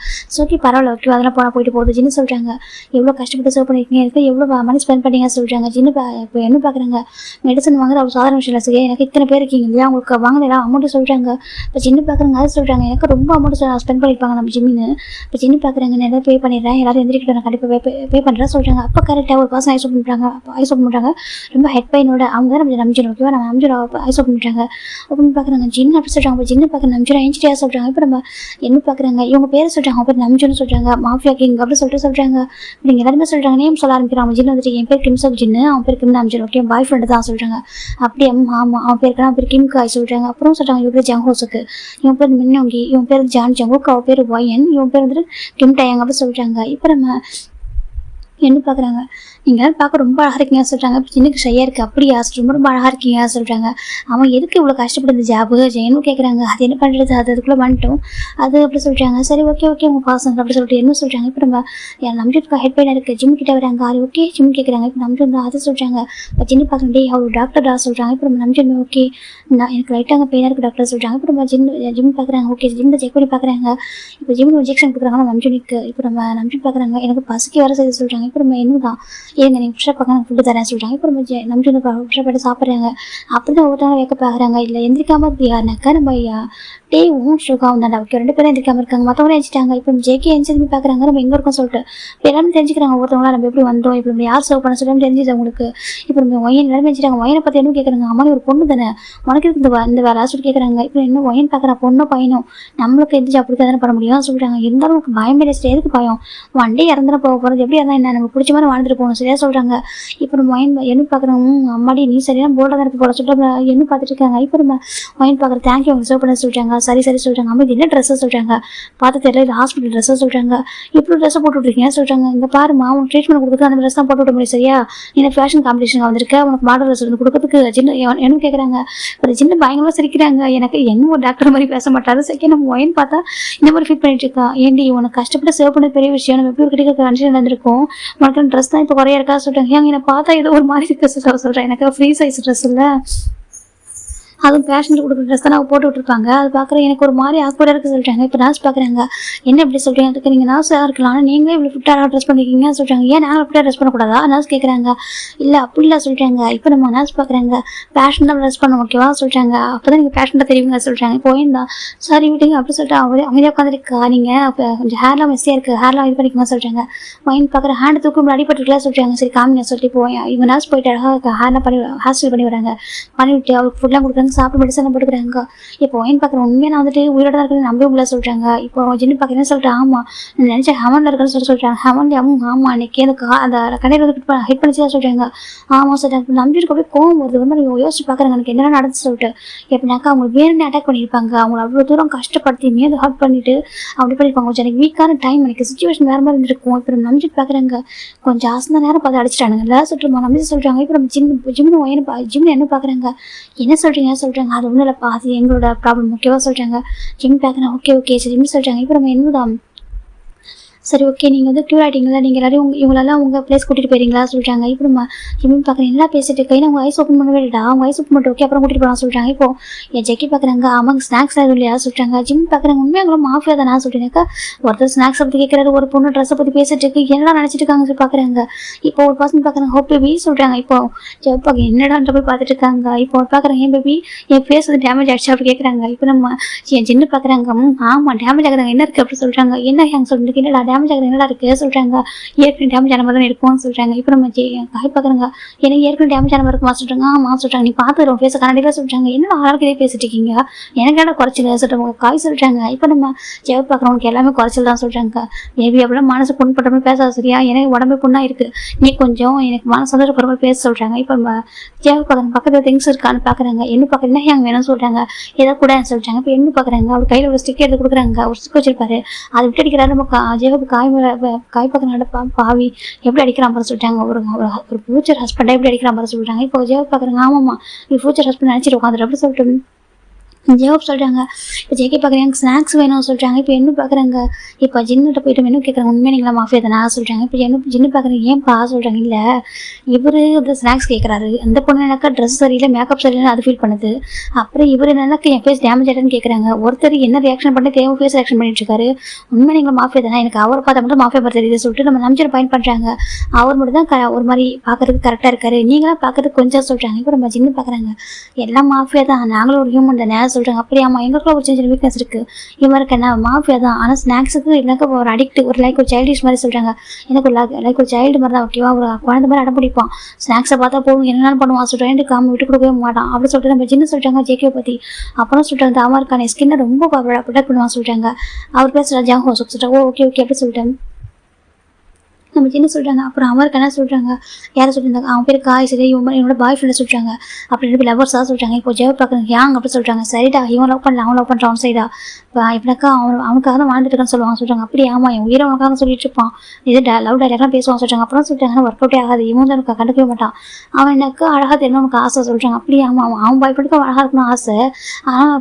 ஓகே பரவாயில்ல ஓகே அதெல்லாம் போயிட்டு போகுது. ஜின்னு சொல்கிறாங்க. எவ்வளோ கஷ்டப்பட்டு சர்வ் பண்ணியிருக்கீங்க எனக்கு எவ்வளோ மணி ஸ்பெண்ட் பண்ணிங்க சொல்கிறாங்க. ஜின்னு இப்போ என்ன பார்க்குறாங்க மெடிசன் வாங்குற ஒரு சாதாரண விஷயம் இல்லை. சரி எனக்கு இத்தனை பேர் இருக்கீங்க இல்லையா உங்களுக்கு வாங்கினலாம் அமௌண்ட்டு சொல்கிறாங்க. இப்போ ஜின்னு பார்க்குறாங்க அதை சொல்கிறாங்க. எனக்கு ரொம்ப அமௌண்ட் ஸ்பெண்ட் பண்ணியிருப்பாங்க நம்ம ஜிம்மின்னு. இப்போ ஜின்னு பார்க்குறாங்க நான் எதாவது பே பண்ணிடுறேன் எல்லாரும் எந்திரிக்கிட்டு நான் கண்டிப்பாக பே பண்ணுறேன் சொல்கிறாங்க. அப்போ கரெக்டாக ஒரு பர்சன் ஐஸ் ஓப்பன் பண்ணுறாங்க. ஐஸ் ஓப்பன் பண்ணுறாங்க ரொம்ப ஹெட் பெயினோட. அவங்க தான் நம்ம நம்பிச்சிடும் ஓகேவா. நம்ம நம்பிச்சிட ஐஸ் ஓப்பன் பண்ணுறாங்க. ஓப்பன் பார்க்குறாங்க ஜின்னு அப்படி சொல்கிறாங்க. இப்போ ஜின்னு பார்க்க நம்பிச்சிடும் ஏஞ்சிட்டியா சொல்கிறாங்க. இப்போ நம்ம என்ன பார்க்குறாங்க இவங்க பேர் சொல்கிறாங்க. அவங்க பேர் நம்பிச்சுன்னு சொல்கிறாங்க. மாஃபியா கிங் அப்படி சொல்கிறாங்க. நீங்கள் எல்லாருமே சொல்கிறாங்க நேம் சொல்ல ஆரம்பிக்கிறாங்க. ஜின்னு வந்துட்டு என் பேர் கிம்சப் ஜின்னு அவன் பேர் கிம் நம்பிச்சிடும் ஓகே பாய் ஃப்ரெண்டு தான் சொல்கிறாங்க. அப்படியே ஆமாம் அவன் பேர் கிம் காய் சொல்கிறாங்க. அப்புறம் சொல்கிறாங்க இவன் பேர் ஜங்கோஸுக்கு இவன் பேர் மின்னோங்கி இவன் பேர் ஜான் ஜங்கோக் அவன் பேர் ஒயன் இவன் பேர் வந்துட்டு கிம் டயங் அப்படி சொல்கிறாங்க. இப்போ நம்ம என்ன பார்க்குறாங்க நீங்கள் பார்க்க ரொம்ப அழகாக இருக்கீங்க சொல்கிறாங்க. இப்போ ஜின்னுக்கு ஷையாக இருக்குது அப்படியா ரொம்ப ரொம்ப அழகாக இருக்கீங்க சொல்கிறாங்க. அவன் எதுக்கு இவ்வளோ கஷ்டப்படுது ஜாபு ஜெயினும் கேட்குறாங்க. அது என்ன பண்ணுறது அதுக்குள்ளே வந்துட்டோம் அது அப்படி சொல்கிறாங்க. சரி ஓகே உங்கள் பாசங்க அப்படி சொல்லிட்டு என்ன சொல்கிறாங்க. இப்போ நம்ம என் நம்பிட்டு ஹெட் பெயின் இருக்குது ஜிம் கிட்டே வராங்க. அது ஓகே ஜிம் கேட்குறாங்க. இப்போ நம்பிட்டு அது சொல்கிறாங்க. இப்போ ஜின்னு பார்க்குறேன் அவர் டாக்டர் சொல்கிறாங்க. இப்போ நம்ம நம்பிட்டு ஓகே நான் எனக்கு லைட்டாக பெயினாக இருக்குது டாக்டர் சொல்கிறாங்க. இப்போ நம்ம ஜிம் பார்க்குறாங்க. ஓகே ஜிம்மில் செக் பண்ணி பார்க்குறாங்க. இப்போ ஜிம்மில் இன்ஜெக்ஷன் கொடுக்குறாங்க நம்பிட்டுக்கு. இப்போ நம்ம நம்பிட்டு பார்க்குறாங்க எனக்கு பசிக்கு வர செய்து சொல்கிறாங்க. இப்போ நம்ம என்ன தான் ஏங்க நீங்கள் ஃப்ரெஷ்ஷாக பார்க்க ஃபுட்டு தரேன் சொல்கிறாங்க. இப்போ நம்ம நம்பிட்டு ஃப்ரெஷ்ஷாக போய்ட்டு சாப்பிட்றாங்க. அப்படி தான் ஒருத்தவங்க வைக்க பார்க்குறாங்க. இல்லை எந்திரிக்காமல் யாருனாக்கா நம்ம டேவும் ஷுகாவும் தாண்டா ஓகே 2 பேரும் எந்திரிக்காமல் இருக்காங்க. மற்றவங்க எழுச்சிட்டாங்க. இப்போ ஜேகே எஞ்சி பார்க்குறாங்க நம்ம எங்கே இருக்கோம் சொல்லிட்டு இப்போ எல்லாரும் தெரிஞ்சுக்கிறாங்க. ஒருத்தவங்களா நம்ம எப்படி வந்தோம் இப்போ நம்ம யார் சர்வ் பண்ண சொல்லி தெரிஞ்சுது அவங்களுக்கு. இப்போ நம்ம ஒயன் எல்லாரும் எழுச்சிட்டாங்க. ஒயனை பார்த்து என்ன கேட்குறாங்க அம்மா ஒரு பொண்ணு தானே உனக்கு இருக்கு இந்த வேலை சொல்லிட்டு கேட்குறாங்க. இப்போ என்ன ஒயன் பார்க்குறான் பொண்ணோ பையனும் நம்மளுக்கு எந்திரிச்சு அப்படி தானே பண்ண முடியும் சொல்கிறாங்க. இருந்தாலும் நமக்கு பயமே இல்லை எதுக்கு பயம் வண்டி இறந்துட போக போகிறது எப்படி இருந்தால் என்ன நமக்கு பிடிச்ச மாதிரி வாழ்ந்துட்டு போகணும் சரியா சொல்கிறாங்க. இப்போ நம்ம ஒயன் என்ன பார்க்குறோம் அம்மாடி நீ சரியான போல்டாக தான் இருக்க போல சொல்லிட்டு என்ன பார்த்துட்டு இருக்காங்க. இப்போ நம்ம ஒயன் பார்க்குற தேங்க்யூ அவங்க சர்வ் பண்ண சொல்கிறாங்க. சரி சொல்கிறாங்க. அம்மா இது என்ன ட்ரெஸ்ஸை சொல்கிறாங்க பார்த்து தெரியல இது ஹாஸ்பிட்டல் ட்ரெஸ்ஸை சொல்கிறாங்க. இப்படி ட்ரெஸ்ஸை போட்டு விட்ருக்கீங்க சொல்கிறாங்க. இங்கே பாருமா உனக்கு ட்ரீட்மெண்ட் கொடுக்குறது அந்த ட்ரெஸ் தான் போட்டு விட முடியும் சரியா. எனக்கு ஃபேஷன் காம்படிஷன் வந்திருக்க உனக்கு மாடல் ட்ரெஸ் வந்து கொடுக்கறதுக்கு சின்ன என்ன கேட்குறாங்க. ஒரு சின்ன பயங்கரமாக சிரிக்கிறாங்க. எனக்கு என்ன ஒரு டாக்டர் மாதிரி பேச மாட்டாரு சரி நம்ம ஒயன் பார்த்தா இந்த மாதிரி ஃபீல் பண்ணிட்டு இருக்கா. ஏன்டி உனக்கு கஷ்டப்பட்டு சேவ் பண்ண பெரிய விஷயம் நம்ம எப்படி ஒரு கிட்ட கண்டிஷன் நடந்திருக்கும் உனக்கு ட்ரெஸ் தான் இப்போ குறையா இருக்கா சொல்கிறாங்க. ஏங்க என்னை பார்த்தா ஏதோ ஒரு மாதிரி இருக்க சொல்கிறேன் எனக்கு ஃப்ரீ சைஸ் ட்ரெஸ் இல்லை அதுவும் பேஷண்ட் கொடுக்குற ட்ரெஸ் தான் போட்டு விட்டுருப்பாங்க. அது பார்க்குற எனக்கு ஒரு மாதிரி ஆக்வர்டாக இருக்குது சொல்கிறாங்க. இப்போ நர்ஸ் பார்க்குறாங்க என்ன எப்படி சொல்கிறீங்க அதுக்கு நீங்கள் நர்ஸாக இருக்கலாம் நீங்களே இவ்வளோ ஃபிட்டாக ட்ரெஸ் பண்ணிருக்கீங்க சொல்கிறாங்க. ஏன் நாங்கள் ஃபிட்டாக ட்ரெஸ் பண்ணக்கூடாதா நர்ஸ் கேட்குறாங்க. இல்லை அப்படிலாம் சொல்கிறாங்க. இப்போ நம்ம நர்ஸ் பார்க்குறாங்க பேஷன் தான் ட்ரெஸ் பண்ண ஓகேவா சொல்கிறாங்க. அப்போ தான் நீங்கள் பேஷன் தான் தெரியுங்க சொல்கிறாங்க. இப்போ ஏன்டா சாரி விட்டுங்க அப்படி சொல்லிட்டு அவர் அமைதியாக உட்காந்துருக்கா நீங்கள் கொஞ்சம் ஹேர்லாம் மெஸ்ஸியாக இருக்குது ஹேர்லாம் இது பண்ணிக்கோங்க சொல்கிறாங்க. ஒயின் பார்க்குற ஹேண்ட் தூக்கம் அடிபட்டுருக்கலாம் சொல்கிறாங்க. சரி காமிங்க சொல்லிட்டு போய் இவங்க நர்ஸ் போயிட்டு அழகாக ஹேர்லாம் ஹேர் ஸ்டைல் பண்ணி வராங்க. பண்ணிவிட்டு அவருக்கு ஃபுட்லாம் கொடுக்குறாங்க சாப்பிட்டு மெடிசன் போட்டுக்கிறாங்க. இப்போ ஒயின் பார்க்குற உண்மையாக நான் வந்துட்டு உயிரோட தான் இருக்கிறது நம்பவே முடியல சொல்கிறாங்க. இப்போ ஜின்னு பார்க்குறேன்னு சொல்லிட்டு ஆமாம் நான் நினச்சேன் ஹெவனில் இருக்குன்னு சொல்கிறாங்க. ஹெவன்ல ஆமாம் அன்றைக்கி அந்த கடையில் வந்து ஹெட் பண்ணிச்சு தான் சொல்கிறாங்க. ஆமாம் சொல்கிறாங்க. நம்பிட்டு அப்படியே கோவம் வருது ஒரு மாதிரி யோசிச்சு பார்க்குறாங்க எனக்கு என்னென்ன நடந்துச்சு சொல்லிட்டு. எப்படினாக்கா அவங்க வேணும்னு அட்டாக் பண்ணியிருப்பாங்க. அவங்களை அவ்வளோ தூரம் கஷ்டப்படுத்தி மீது ஹர்ட் பண்ணிட்டு அப்படி பண்ணியிருப்பாங்க. கொஞ்சம் எனக்கு வீக்கான டைம் எனக்கு சுச்சுவேஷன் வேறு மாதிரி இருந்திருக்கும். இப்போ நம்ம நம்பிட்டு பார்க்குறாங்க கொஞ்சம் ஆசன நேரம் பார்த்து அடிச்சிட்டானுங்கல்ல சொல்லிட்டு நம்பி சொல்கிறாங்க. இப்போ நம்ம ஜிம்னு என்ன பார்க்குறாங்க என்ன சொல்கிறீங்க சொல்கிறாங்க. அது ஒன்றும் இல்லைப்பா அது எங்களோட ப்ராப்ளம் ஓகேவா சொல்கிறாங்க. ஜிம் பார்க்குறேன் ஓகே சரி ஜிம் சொல்கிறாங்க. இப்போ நம்ம என்னதான் சரி ஓகே நீங்கள் வந்து க்யூர் ஆகிட்டீங்களா நீங்கள் எல்லாரும் இவங்களெல்லாம் உங்கள் பிளேஸ் கூட்டிகிட்டு போயிருங்களா சொல்கிறாங்க. இப்போ நம்ம ஜிம்மின் பார்க்குறேன் என்ன பேசிட்டு இருக்கேன் அவங்க ஐஸ் ஓப்பன் பண்ண வேடா அவங்க ஐஸ் ஓப்பன் பண்ணிட்டு ஓகே அப்புறம் கூட்டிகிட்டு போகலாம் சொல்கிறாங்க. இப்போ என் ஜெக்கி பார்க்குறாங்க அவங்க ஸ்நாக்ஸ் எதுவும் இல்லையா சொல்கிறாங்க. ஜிம் பார்க்குறாங்க உண்மையாக மாஃபியா தான் நான் சொல்கிறேன்க்கா ஒருத்தர் ஸ்நாக்ஸை பற்றி கேட்குறாரு ஒரு பொண்ணு ட்ரெஸ்ஸை பற்றி பேசிட்டு இருக்கு என்னடா நினச்சிட்டு இருக்காங்க சொல்லி பார்க்குறாங்க. இப்போ ஒரு பர்சன் பார்க்குறாங்க ஹோப் பேபி சொல்கிறாங்க. இப்போ ஜெப்பாங்க என்னடான்ற போய் பார்த்துட்டு இருக்காங்க. இப்போ பார்க்குறாங்க ஏன் பேபி என் ஃபேஸ் வந்து டேமேஜ் ஆகிடுச்சு அப்படி கேட்குறாங்க. இப்போ நம்ம என் ஜின்னு பார்க்குறாங்க ஆமாம் டேமேஜ் ஆகுறாங்க என்ன இருக்குது அப்படி சொல்கிறாங்க. என்ன ஹேங் சொல்லிட்டு என்னடா டேமேஜ் ஆகுது என்னடா இருக்குது சொல்கிறாங்க. ஏற்கனவே டேமேஜ் ஆன மாதிரி தான் இருக்கும்னு சொல்கிறாங்க. இப்போ நம்ம காய் பார்க்குறாங்க எனக்கு ஏற்கனவே டேமேஜ் ஆன மாதிரி இருக்குமா சொல்கிறாங்க. ஆமாம் சொல்கிறாங்க. நீ பார்த்துக்கிறோம் ஃபேஸை கண்டிப்பாக சொல்கிறாங்க. என்ன ஆளுக்கு இதே பேசிட்டு இருக்கீங்க எனக்கு என்ன குறைச்சல சொல்கிறாங்க காய் சொல்கிறாங்க. இப்போ நம்ம ஜெவ பார்க்குறவங்களுக்கு எல்லாமே குறைச்சல் தான் சொல்கிறாங்க. மேபி அப்படிலாம் மனசு புண்பட்ட மாதிரி பேசாத சரியா எனக்கு உடம்பு புண்ணாக இருக்குது நீ கொஞ்சம் எனக்கு மனசு சந்தோஷப்படுற மாதிரி பேச சொல்கிறாங்க. இப்போ நம்ம ஜெவ பார்க்குறாங்க பக்கத்தில் திங்ஸ் இருக்கான்னு பார்க்குறாங்க. என்ன பார்க்குறீங்கன்னா எங்க வேணும்னு சொல்கிறாங்க. ஏதோ கூட சொல்கிறாங்க. இப்போ என்ன பார்க்குறாங்க அவர் கையில் ஒரு ஸ்டிக் எடுத்து கொடுக்குறாங்க. ஒரு ஸ்டிக் வச்சிருப்பாரு அதை விட்டு அடிக்கிறாரு நம்ம ஜெவ காய் பக்கம் நடப்பான் பாவி எப்படி அடிக்கிறான் பாரு சொல்லிட்டாங்க. ஒரு ஃபியூச்சர் ஹஸ்பண்டா எப்படி அடிக்கிறான் பாரு சொல்லிட்டாங்க. இப்போ ஜெயப் பார்க்குறாங்க, ஆமாம்மா நீ ஃபியூச்சர் ஹஸ்பண்ட் நினச்சிட்டு உட்காந்துட்டு அப்படி சொல்லிட்டு ஜவாப் சொல்கிறாங்க. இப்போ ஜேகே பார்க்குறாங்க ஸ்நாக்ஸ் வேணும்னு சொல்கிறாங்க. இப்போ என்ன பார்க்குறாங்க, இப்போ ஜின்னுகிட்ட போயிட்டு மெனு கேட்குறாங்க. உண்மையாக நீங்களா மாஃபியா தானே சொல்கிறாங்க. இப்போ ஜின்னு பார்க்குறாங்க, ஏன்ப்பா சொல்கிறாங்க. இல்லை இவர் வந்து ஸ்நாக்ஸ் கேட்குறாரு, அந்த பொண்ணு எனக்கா ட்ரெஸ் சரியில்லை மேக்கப் சரியில்லை அது ஃபீல் பண்ணுது. அப்புறம் இவர் எனக்கு என் ஃபேஸ் டேமேஜ் ஆகிட்டேன்னு கேட்குறாங்க. ஒருத்தர் என்ன ரியாக்ஷன் பண்ணி தேவை ஃபேஸ் ரியாக்ஷன் பண்ணிட்டு இருக்காரு. உண்மை நீங்களா மாஃபியா தானே, எனக்கு அவரை பார்த்தா மட்டும் மாஃபியா பார்த்து தெரியுது சொல்லிட்டு நம்ம நம்பிச்சு பாயிண்ட் பண்ணுறாங்க. அவர் மட்டும் தான் ஒரு மாதிரி பார்க்கறதுக்கு கரெக்டாக இருக்காரு, நீங்களாம் பார்க்கறதுக்கு கொஞ்சம் சொல்கிறாங்க. இப்போ நம்ம ஜின்னு பார்க்குறாங்க, எல்லாம் மாஃபியா தான், நாங்களும் ஒரு ஹியூமன் தானே சொல்கிறாங்க. அப்படி ஆமாம் எங்களுக்குள்ள ஒரு சின்ன வீக்னஸ் இருக்குது, இவருக்கு என்ன மாஃபியா தான், ஆனால் ஸ்நாக்ஸுக்கு எனக்கு ஒரு அடிக்ட் ஒரு லைக் ஒரு சைல்டிஷ் மாதிரி சொல்கிறாங்க. எனக்கு ஒரு லைக் ஒரு சைல்டு மாதிரி தான் ஓகேவா, ஒரு குழந்தை மாதிரி அடம் பிடிப்பான், ஸ்நாக்ஸை பார்த்தா போதும் என்னென்னு பண்ணுவான் சொல்கிறேன், காம விட்டு கொடுக்கவே மாட்டான் அப்படி சொல்லிட்டு நம்ம ஜின்னு சொல்கிறாங்க ஜேகே பற்றி. அப்புறம் சொல்கிறாங்க தாமாருக்கான ஸ்கின்னை ரொம்ப ப்ரொடெக்ட் பண்ணுவான் சொல்கிறாங்க. அவர் பேசுகிற ஜாங்கோ சொல்லிட்டு ஓகே அப்படி சொல்லிட்டேன் நம்ம சின்ன சொல்கிறாங்க. அப்புறம் அவருக்கு என்ன சொல்கிறாங்க, யாரை சொல்லியிருந்தாங்க, அவன் பேர் காய் சரி என்னோட பாய் ஃப்ரெண்டை சொல்கிறாங்க. அப்படி ரெண்டு லவர்ஸாக சொல்கிறாங்க. இப்போ ஜெய பார்க்குறாங்க யாங் அப்படி சொல்கிறாங்க. சரிடா இவன் லவ் பண்ணல அவன் லவ் பண்ணுறான் அவன் சைடா, இப்போ இப்படினாக்கா அவனுக்காக தான் வாழ்ந்துட்டு இருக்கான்னு சொல்கிறாங்க. அப்படி ஆமாம் என் உயிரை அவனுக்காக சொல்லிட்டு இருப்பான், இது லவ் டைலாக்லாம் பேசுவான் சொல்கிறாங்க. அப்புறம் சொல்லிட்டாங்க ஒர்க் அவுட்டே ஆகாது, இவன் தான் எனக்கு கண்டுக்கவே மாட்டான், அவன் எனக்கு அழகாக தெரியணும் உனக்கு ஆசை சொல்கிறாங்க. அப்படி ஆமாம் அவன் பாய் ஃப்ரெண்டுக்கு அழகாக இருக்கணும் ஆசை, ஆனால்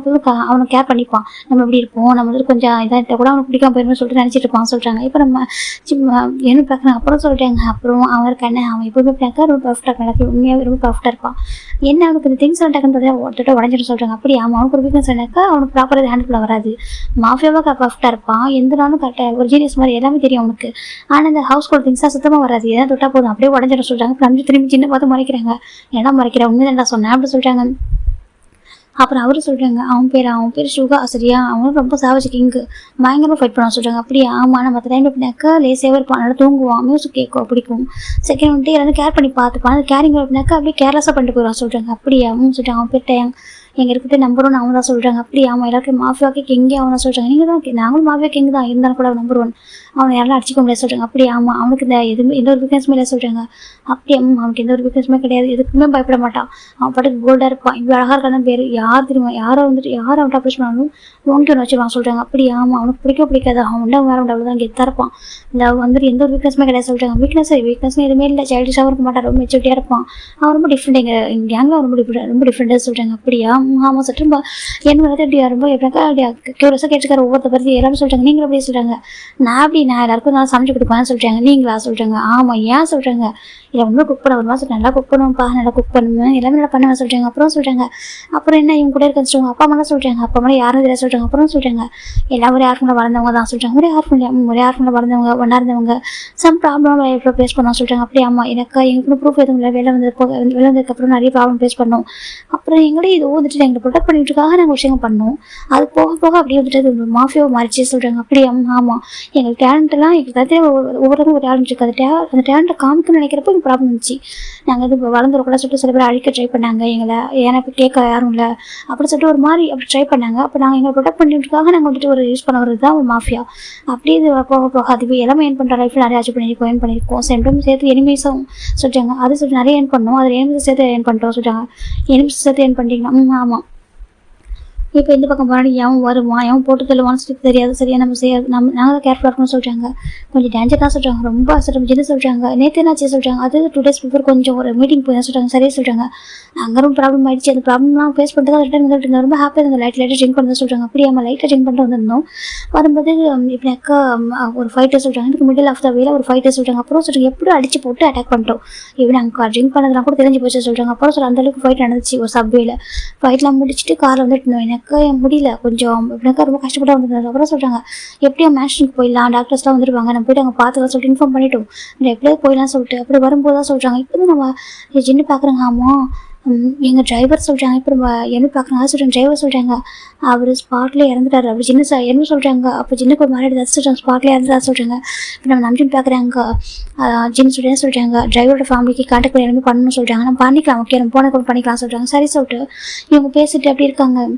அவனை கேர் பண்ணிப்பான், நம்ம எப்படி இருப்போம் நம்ம வந்து கொஞ்சம் இதாக கூட அவனுக்கு பிடிக்காம போயிருமே சொல்லிட்டு நினச்சிட்டு இருப்பான் சொல்கிறாங்க. இப்போ நம்ம என்ன பார்க்குறாங்க. அப்புறம் சொல்கிறாங்க அப்புறம் அவருக்கு என்ன அவன் எப்பவுமே பார்க்க ரொம்ப பர்ஃபெக்டாக இருக்கான், உண்மையாகவே ரொம்ப பர்ஃபெக்டாக இருப்பான், என்ன அவனுக்கு இந்த திங்ஸ் டக்குன்னு ஒருத்தட்ட உடஞ்சிட்டு சொல்கிறாங்க. அப்படி ஆமாம் அவனுக்கு ஒரு வீக்னஸ் சொன்னாக்கா அவனுக்கு ப்ராப்பராக ஹேண்டில் பண்ண வராது, மாஃபியாவாக பர்ஃபெக்டாக இருப்பான், எந்த நாளும் கரெக்டாக ஒரு ஜீனியஸ் மாதிரி எல்லாமே தெரியும் அவனுக்கு, ஆனால் இந்த ஹவுஸ் ஹோல்ட் திங்ஸாக சுத்தமாக வராது, எதாவது தொட்டா போதும் அப்படியே உடஞ்சிட்டு சொல்கிறாங்க. இப்போ திரும்பி சின்ன பார்த்து மறைக்கிறாங்க, ஏன்னா மறைக்கிறேன் உண்மை தான் சொன்னேன் அப்படி சொல்கிறாங்க. அப்புறம் அவரு சொல்கிறாங்க அவன் பேர் சுகா சரியா, அவனும் ரொம்ப சாவஜ் கிங்கு பயங்கரமாக ஃபைட் பண்ணுவான் சொல்கிறாங்க. அப்படியே ஆமாம் நம்ம மற்ற டைம் எப்படினாக்கா லேசாகவே இருப்பான், நல்லா தூங்குவான், மியூசிக் கேட்கும் பிடிக்கும், செகண்ட் வந்துட்டு எல்லாரும் கேர் பண்ணி பார்த்துப்பான், அது கேரிங் எப்படினாக்கா அப்படியே கேர்லெஸ்ஸாக பண்ணிட்டு போயிடுவான் சொல்கிறாங்க. அப்படியே அவன் சொல்கிறாங்க அவன் பேர் டேங் எங்கள் இருக்கிற நம்பர் ஒன் அவன் தான் சொல்கிறாங்க. அப்படி ஆமாம் எல்லாருக்கும் மாஃபியாவுக்கு கிங்கே அவன் தான் சொல்கிறாங்க. நீங்கள் தான் நாங்களும் மாஃபியா கிங் தான் இருந்தாலும் கூட நம்பர் ஒன், அவனை யாரெல்லாம் அடிச்சிக்க முடியாது சொல்கிறாங்க. அப்படி ஆமாம் அவனுக்கு இந்த எந்த ஒரு வீக்னஸுமே இல்லை சொல்கிறாங்க. அப்படி அவனுக்கு எந்த ஒரு வீக்னஸுமே கிடையாது, எதுக்குமே பயப்பட மாட்டான், அவன் பாட்டுக்கு கோல்டாக இருப்பான், இப்படி அழகாக இருக்கான பேர் யார் தெரியுமா, யாரை அவன்கிட்ட அப்ரோச் பண்ணாலும் ஓங்கி ஒன்று வச்சுருவான் சொல்கிறாங்க. அப்படி ஆமாம் அவனுக்கு பிடிக்காது, அவன் உண்டா வேறு உண்டு அவ்வளோதான் கெத்தாக இருப்பான், இல்லை வந்துட்டு எந்த ஒரு வீக்னஸுமே கிடையாது சொல்கிறாங்க. வீக்னஸ்னு எதுவுமே இல்லை, சைல்டிஷாகவும் இருக்க மாட்டான், ரொம்ப மெச்சூரிட்டியாக இருப்பான், அவன் ரொம்ப டிஃப்ரெண்ட், எங்கள் கேங்கில் ரொம்ப டிஃப்ரெண்ட்டாக சொல்கிறாங்க. அப்படியா ஆமாம் சார் ரொம்ப என்ன வந்து இப்படி ரொம்ப எப்படினாக்கா அப்படியா கியூரஸாக கேட்டுக்கார ஒவ்வொருத்த பற்றி எல்லாரும் சொல்கிறாங்க. நீங்களும் அப்படியே சொல்கிறாங்க, நான் எல்லாருக்கும் நல்லா சமைச்சு கொடுப்பேன்னு சொல்கிறாங்க. நீங்களா சொல்கிறாங்க. ஆமாம் ஏன் சொல்கிறாங்க, இல்லை ரொம்ப குக் பண்ண ஒரு மாதம் நல்லா குக் பண்ணுவோம்ப்பா, நல்லா குக் பண்ணுவேன் எல்லாமே நல்லா பண்ணுவேன் சொல்கிறாங்க. அப்புறம் சொல்கிறாங்க அப்புறம் என்ன இவங்க கூட இருக்க சொல்லுவாங்க, அப்பா அம்மா சொல்கிறாங்க, அப்பா அம்மா யாரும் தெரிய சொல்கிறாங்க. அப்புறம் சொல்கிறாங்க எல்லாம் ஒரே ஆர்ஃபனில் வளர்ந்தவங்க தான் சொல்கிறாங்க, ஒரே ஆர்ஃபனில் வளர்ந்தவங்க ஒன்றா இருந்தவங்க, சம் ப்ராப்ளம் லைஃப்பில் ஃபேஸ் பண்ணோம் சொல்கிறாங்க. அப்படி ஆமாம் எனக்கு எங்களுக்கு ப்ரூஃப் எதுவும் இல்லை, வெளில வந்ததுக்கப்புறம் நிறைய ப்ராப்ளம் ஃபேஸ் பண்ணோம், அப்புறம் எங்களே இது வந்துட்டு எங்களை ப்ரொடெக்ட் பண்ணிட்டுருக்காக நாங்கள் விஷயங்கள் பண்ணோம், அது போக போக அப்படியே வந்துட்டு மாஃபியாவை மாறிச்சு சொல்கிறாங்க. அப்படி ஆமாம் எங்கள் டேலண்ட்லாம் எங்களுக்கு தவிர ஒவ்வொருத்தரும் ஒரு டேலண்ட் இருக்குது, அந்த டேலண்ட்டை காமிக்கணும்னு நினைக்கிறப்போ எனக்கு ப்ராப்ளம் இருந்துச்சு, நாங்கள் இது வளர்ந்துருக்கூட சொல்லிட்டு சில பேர் அழிக்க ட்ரை பண்ணாங்க எங்களை, ஏன்னா இப்போ கேட்க யாரும் இல்லை அப்படி சொல்லிட்டு ஒரு மாதிரி அப்படி ட்ரை பண்ணாங்க. அப்போ நாங்கள் எங்களை ப்ரொடெக்ட் பண்ணிட்டுருக்காக நாங்கள் வந்துட்டு ஒரு யூஸ் பண்ண வருது தான் ஒரு மாஃபியா. அப்படி இது போக போக அது எல்லாமே ஏன் பண்ணுற லைஃப்பில் நிறைய அச்சீவ் பண்ணியிருக்கோம் சேம் டைம் சேர்த்து எனிமீஸும் சொல்லிட்டாங்க, அது சொல்லிட்டு நிறைய ஏன் பண்ணோம், அதில் எனிமீஸ் சேர்த்து ஏன் பண்ணிட்டோம் சொல்லிட்டாங்க. எனிமீஸ் சேர்த்து ஏன் பண்ணிட்டீங்கன்னா ஆமாம் இப்போ இந்த பக்கம் போனாடி எவன் வருவான் எவன் போட்டு தள்ளுவான்னு சொல்லி தெரியாது, சரியா நம்ம நாங்கள் தான் கேர்ஃபுல்லாக இருக்கணும்னு சொல்கிறாங்க. கொஞ்சம் டேஞ்சர் தான் சொல்கிறாங்க, ரொம்ப என்ன சொல்கிறாங்க நேற்று என்னாச்சு சொல்கிறாங்க, அது 2 days பிஃபோர் கொஞ்சம் ஒரு மீட்டிங் போய் சொல்கிறாங்க, சரியாக சொல்கிறாங்க. அங்கே ரொம்ப ப்ராப்ளம் ஆகிடுச்சு, அந்த ப்ராப்ளம்லாம் ஃபேஸ் பண்ணிட்டு தான் ரிட்டன் வந்துட்டு இருந்தோம், ரொம்ப ஹாப்பியாக இருந்தோம், லைட்டாக ட்ரிங்க் பண்ணி சொல்கிறாங்க. அப்படி நம்ம லைட்டாக ட்ரிங்க் பண்ணிட்டு வந்திருந்தோம், வரும்போது இப்படினாக்கா ஒரு ஃபைட்டர் சொல்கிறாங்க, இதுக்கு மிடில் ஆஃப் த வேல ஒரு ஃபைட்டர் சொல்கிறாங்க. அப்புறம் சொல்கிறாங்க எப்படி அடிச்சு போட்டு அட்டாக் பண்ணிட்டோம், இப்படி நாங்கள் ட்ரிங்க் பண்ணதெல்லாம் கூட தெரிஞ்சு போச்சு சொல்கிறாங்க. அப்புறம் சொல்ல அந்தளவுக்கு ஃபைட் நடந்துச்சு ஒரு சப்வேல, ஃபைட்லாம் முடிச்சுட்டு காரில் வந்துட்டு இருந்தோம், எனக்கு முடியல கொஞ்சம் எப்படினாக்கா ரொம்ப கஷ்டப்பட்டு வந்துருந்தாங்க. அப்புறம் சொல்கிறாங்க எப்படியும் மேஷனுக்கு போயிடலாம், டாக்டர்ஸ்லாம் வந்துருவாங்க, நம்ம போய்ட்டு அங்கே பார்த்துக்கலாம் சொல்லிட்டு இன்ஃபார்ம் பண்ணிட்டோம், எப்படியோ போயிடலாம் சொல்லிட்டு அப்படி வரும்போது தான் சொல்கிறாங்க இப்போ தான் நம்ம ஜின்னு பார்க்குறாங்க. ஆமாம் எங்கள் டிரைவர் சொல்கிறாங்க, இப்போ நம்ம என்ன பார்க்குறாங்க சொல்கிறாங்க, டிரைவர் சொல்கிறாங்க அவர் ஸ்பாட்லேயே இறந்துட்டாரு அப்படி சின்ன என்ன சொல்கிறாங்க. அப்போ ஜின்னுக்கு ஒரு மாதிரி ஏதாச்சும் சொல்கிறாங்க, ஸ்பாட்லேயே இறந்துட்டா சொல்கிறாங்க. இப்போ நம்ம நம்பின்னு பார்க்குறாங்க ஜின்னு சொல்கிறாங்க டிரைவரோட ஃபேமிலிக்கு கான்டாக்ட் பண்ணி எல்லாமே பண்ணணும்னு சொல்கிறாங்க, நம்ம பண்ணிக்கலாம் ஓகே நம்ம போன கூட பண்ணிக்கலாம் சொல்கிறாங்க. சரி சொல்லிட்டு இவங்க பேசிட்டு அப்படி இருக்காங்க.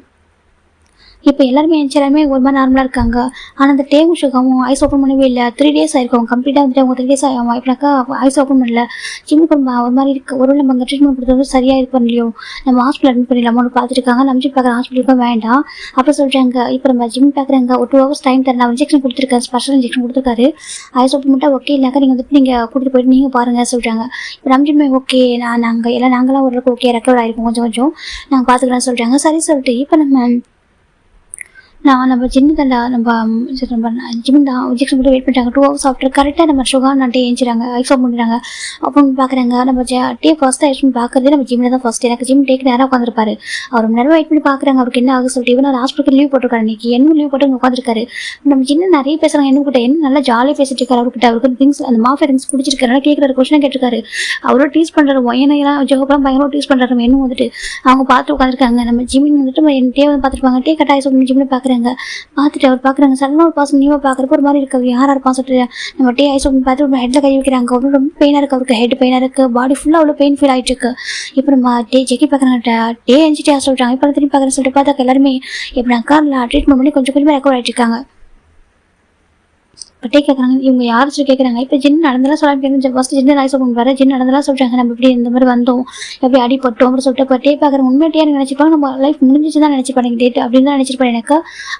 இப்போ எல்லாருமே எல்லாருமே ஒரு மாதிரி நார்மலாக இருக்காங்க. ஆனால் அந்த டேவும் சுகமும் ஐஸ் ஓப்பன் பண்ணவே இல்லை. 3 days ஆயிருக்கும் கம்ப்ளீட்டாக வந்துட்டு அவங்க 3 days ஆகும். இப்போனாக்கா ஐஸ் ஓப்பன் பண்ணல. சின்ன ஒரு மாதிரி இருக்குது. ஒரு நம்ம அங்கே ட்ரீட்மெண்ட் கொடுத்தது சரியாக இது பண்ணலையோ, நம்ம ஹாஸ்பிட்டல் அட்மிட் பண்ணிடலாமோன்னு பார்த்துருக்காங்க. நம்ம ஜிம் பார்க்குற ஹாஸ்பிட்டலுக்கும் வேண்டாம் அப்படி சொல்கிறாங்க. இப்போ நம்ம ஜிம் பார்க்குறாங்க ஒரு 2 hours டைம் தரேன். நான் இன்ஜெக்ஷன் கொடுத்துருக்கேன், ஸ்பெஷல் இன்ஜெக்ஷன் கொடுத்துருக்காரு. ஐஸ் ஓப்பன் பண்ணிட்டா ஓகே, இல்லைனாக்கா நீங்கள் வந்துட்டு நீங்கள் கூட்டிகிட்டு போயிட்டு நீங்கள் பாருங்கள் சொல்கிறாங்க. இப்போ நம்ம ஜிம்மே ஓகே, நாங்களாம் ஓரளவுக்கு ஓகே ரெக்கவர் ஆகிருக்கோம், கொஞ்சம் நாங்கள் பார்த்துக்கலாம்னு சொல்கிறாங்க. சரி சொல்லிட்டு இப்போ நம்ம ஜிம்மு தாண்டா நம்ம ஜிம் தான் இன்ஜெக்ஷன் கூட வெயிட் பண்ணிட்டாங்க. 2 hours ஆஃப்டர் கரெக்டாக நம்ம சுகர் டே ஏஞ்சிறாங்க, ஐஸ் ஓப்பன் பண்ணிடுறாங்க. அப்போ பார்க்குறாங்க நம்ம டே ஃபர்ஸ்ட் ஆயிடுச்சுன்னு பார்க்குறதே நம்ம ஜிம்மில் தான் ஃபர்ஸ்ட். எனக்கு ஜிம் டேக்கு நேராக உட்காந்துருப்பாரு. அவர் நேரம் வெயிட் பண்ணி பார்க்குறாங்க அவருக்கு என்ன ஆகுது சொல்லிட்டு. இவன் ஒரு ஹாஸ்பிட்டலுக்கு லீவ் போட்டிருக்காரு, இன்னைக்கு என்ன லீவ் போட்டு உட்காந்துருக்காரு. நம்ம ஜின்ன நிறைய பேசுகிறாங்க, என்ன கிட்ட என்ன நல்லா ஜாலியாக பேசிட்டு இருக்காரு. அவருக்கு திங்ஸ் அந்த மாஃபியா திங்ஸ் பிடிச்சிருக்காரு, கேட்குறாரு, கொஸ்டின் கேட்டிருக்காரு. அவரோட டீஸ் பண்ணுறாரு, ஒயனையெல்லாம் ஜோக்கெல்லாம் பயங்கரமாக டீஸ் பண்ணுறாரு. என்ன வந்துட்டு அவங்க பார்த்து உட்காந்துருக்காங்க. நம்ம ஜிம்மின் வந்துட்டு டே வந்து பார்த்துருப்பாங்க. டே கட்டாய சொல்லி ஜிம்மில் பார்க்குறாங்க. பார்த்துட்டு அவர் பார்க்குறாங்க. சடனாக ஒரு பாசம் நீவாக பார்க்குறப்ப ஒரு மாதிரி இருக்குது. யாராக இருப்பான்னு சொல்லிட்டு நம்ம டே ஐஸ் ஓப்பன் பார்த்து ஹெட்டில் கை வைக்கிறாங்க. அவ்வளோ ரொம்ப பெயினாக இருக்குது, அவருக்கு ஹெட் பெயினாக இருக்குது, பாடி ஃபுல்லாக அவ்வளோ பெயின் ஃபீல் ஆகிட்டு இருக்கு. இப்போ நம்ம ஜெக்கி பார்க்குறாங்க. டே எஞ்சிட்டே சொல்கிறாங்க. இப்போ திரும்பி பார்க்குறேன்னு சொல்லிட்டு பார்த்தாக்க எல்லாருமே எப்படினாக்கா ட்ரீட்மெண்ட் பண்ணி கொஞ்சம் கொஞ்சமாக ரெக்கவர் ஆகிட்டு இருக்காங்க. பட்டே கேட்குறாங்க, இவங்க யாரும் சொல்லி கேட்குறாங்க. இப்போ ஜின் நடந்தெல்லாம் சொல்ல ஃபஸ்ட்டு ஜின்னு ஐஸ் ஓப்பன் பண்ணுறாரு. ஜின் நடந்தெல்லாம் சொல்கிறாங்க, நம்ம இப்படி இந்த மாதிரி வந்தோம், எப்படி அடிப்பட்டோம் அப்படின்னு சொல்லிட்டு. இப்போ டே பார்க்குறாங்க. உண்மையிட்டே எனக்கு நினச்சிப்பாங்க நம்ம லைஃப் முடிஞ்சிச்சு தான் நினச்சிப்பாங்க டேட் அப்படின்னு தான் நினச்சிருப்பேன். எனக்கு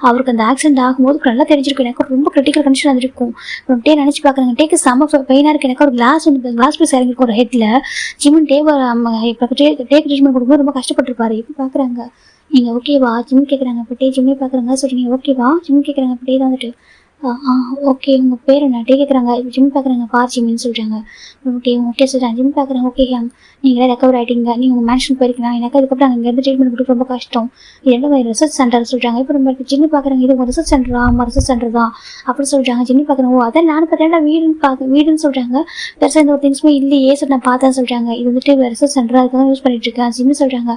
அவருக்கு அந்த ஆக்சிடென்ட் ஆகும்போது நல்லா தெரிஞ்சிருக்கும். எனக்கு ரொம்ப கிரிட்டிக்கல் கண்டிஷன் அது இருக்கும். அப்புறம் டே நினச்சி பார்க்குறாங்க. டேக்கு செம்ம பெயினாக இருக்குது. எனக்கு ஒரு கிளாஸ் பீஸ் இறங்கிருக்கும் ஒரு ஹெட்டில். ஜிம்மின் இப்போ டேக்கு ட்ரீட்மெண்ட் கொடுக்கும்போது ரொம்ப கஷ்டப்பட்டுருப்பாரு. இப்போ பார்க்குறாங்க, நீங்கள் ஓகேவா ஜிம் கேட்குறாங்க. இப்போ டே ஜிம்மே பார்க்குறாங்க. சரி நீங்கள் ஓகேவா ஜிம் கேட்குறாங்க. இப்போ டே தான் வந்துட்டு ஓகே உங்கள் பேர் என்ன டே கேட்குறாங்க. ஜிம் பார்க்குறாங்க. ஜிம்மின்னு சொல்கிறாங்க. ஓகே சொல்கிறாங்க. ஜிம் பார்க்குறாங்க. ஓகே நீங்களே ரெக்கவர் ஆகிட்டீங்க, நீங்கள் உங்கள் மேன்ஷன் போயிருக்கலாம். எனக்கு அதுக்கப்புறம் நாங்கள் இங்கேருந்து ட்ரீட்மெண்ட் கொடுக்க ரொம்ப கஷ்டம். இது என்ன ரிசர்ச் சென்டர் சொல்கிறாங்க. இப்போ நம்ம ஜிம்மி பார்க்குறாங்க. இது உங்கள் ரிசர்ச் சென்டரா? ஆமாம் ரிசர்ச் சென்டர் தான் அப்படி சொல்கிறாங்க. ஜிம்மி பார்க்குறாங்க. ஓ அதான் நானும் பார்த்தேன் வீடுன்னு சொல்கிறாங்க. பெருசாக இந்த ஒரு திங்ஸுமே இல்லையே சார், நான் பார்த்தேன் சொல்கிறாங்க. இது வந்துட்டு ரிசர்ச் சென்டராக அதுக்காக யூஸ் பண்ணிட்டு இருக்கேன் ஜிம்மி சொல்கிறாங்க.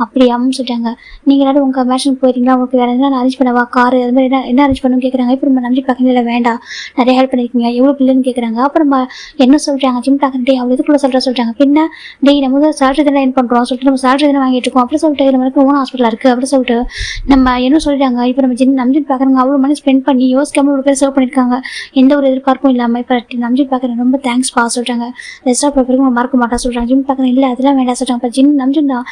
அப்படியாமனு சொல்கிறாங்க. நீங்கள் எல்லாரும் உங்கள் மேன்ஷன் போயிருக்கீங்களா? உங்களுக்கு வேறு என்ன அரேஞ்ச் பண்ணவா? காரு அது மாதிரி என்ன அரேஞ்ச் பண்ணணும்னு கேட்குறாங்க. இப்போ நம்ம நம்பி பார்க்கல வேண்டாம், நிறைய ஹெல்ப் பண்ணியிருக்கீங்க, எவ்வளோ பில்லுன்னு கேட்குறாங்க. அப்புறம் நம்ம என்ன சொல்கிறாங்க ஜிம் பார்க்குறேன். அவ்வளோ இதுக்குள்ளே சொல்கிறாங்க. பின்ன நம்ம சேலரி தானே என்ன பண்ணுறோம் சொல்லிட்டு நம்ம சேலரி தானே வாங்கிட்டு இருக்கோம் அப்படி சொல்லிட்டு நம்மளுக்கு ஓன் ஹாஸ்பிட்டல் இருக்குது அப்படி சொல்லிட்டு நம்ம என்ன சொல்லிட்டாங்க. இப்போ நம்ம ஜிம் பார்க்குறாங்க. அவ்வளோ மணி ஸ்பெண்ட் பண்ணி யோசிக்காமல் ஒரு பேர் சர்வ் பண்ணியிருக்காங்க, எந்த ஒரு எதிர்பார்ப்பும் இல்லாமல். இப்போ நம்ம ஜிம் பார்க்குறேன். ரொம்ப தேங்க்ஸ் பா சொல்கிறாங்க. ரெஸ்டாக போகிறதுக்கு மறக்க மாட்டா சொல்கிறாங்க. ஜிம் பார்க்குறேன். இல்லை அதெல்லாம் வேண்டாம் சொல்கிறாங்க. இப்போ நம்ம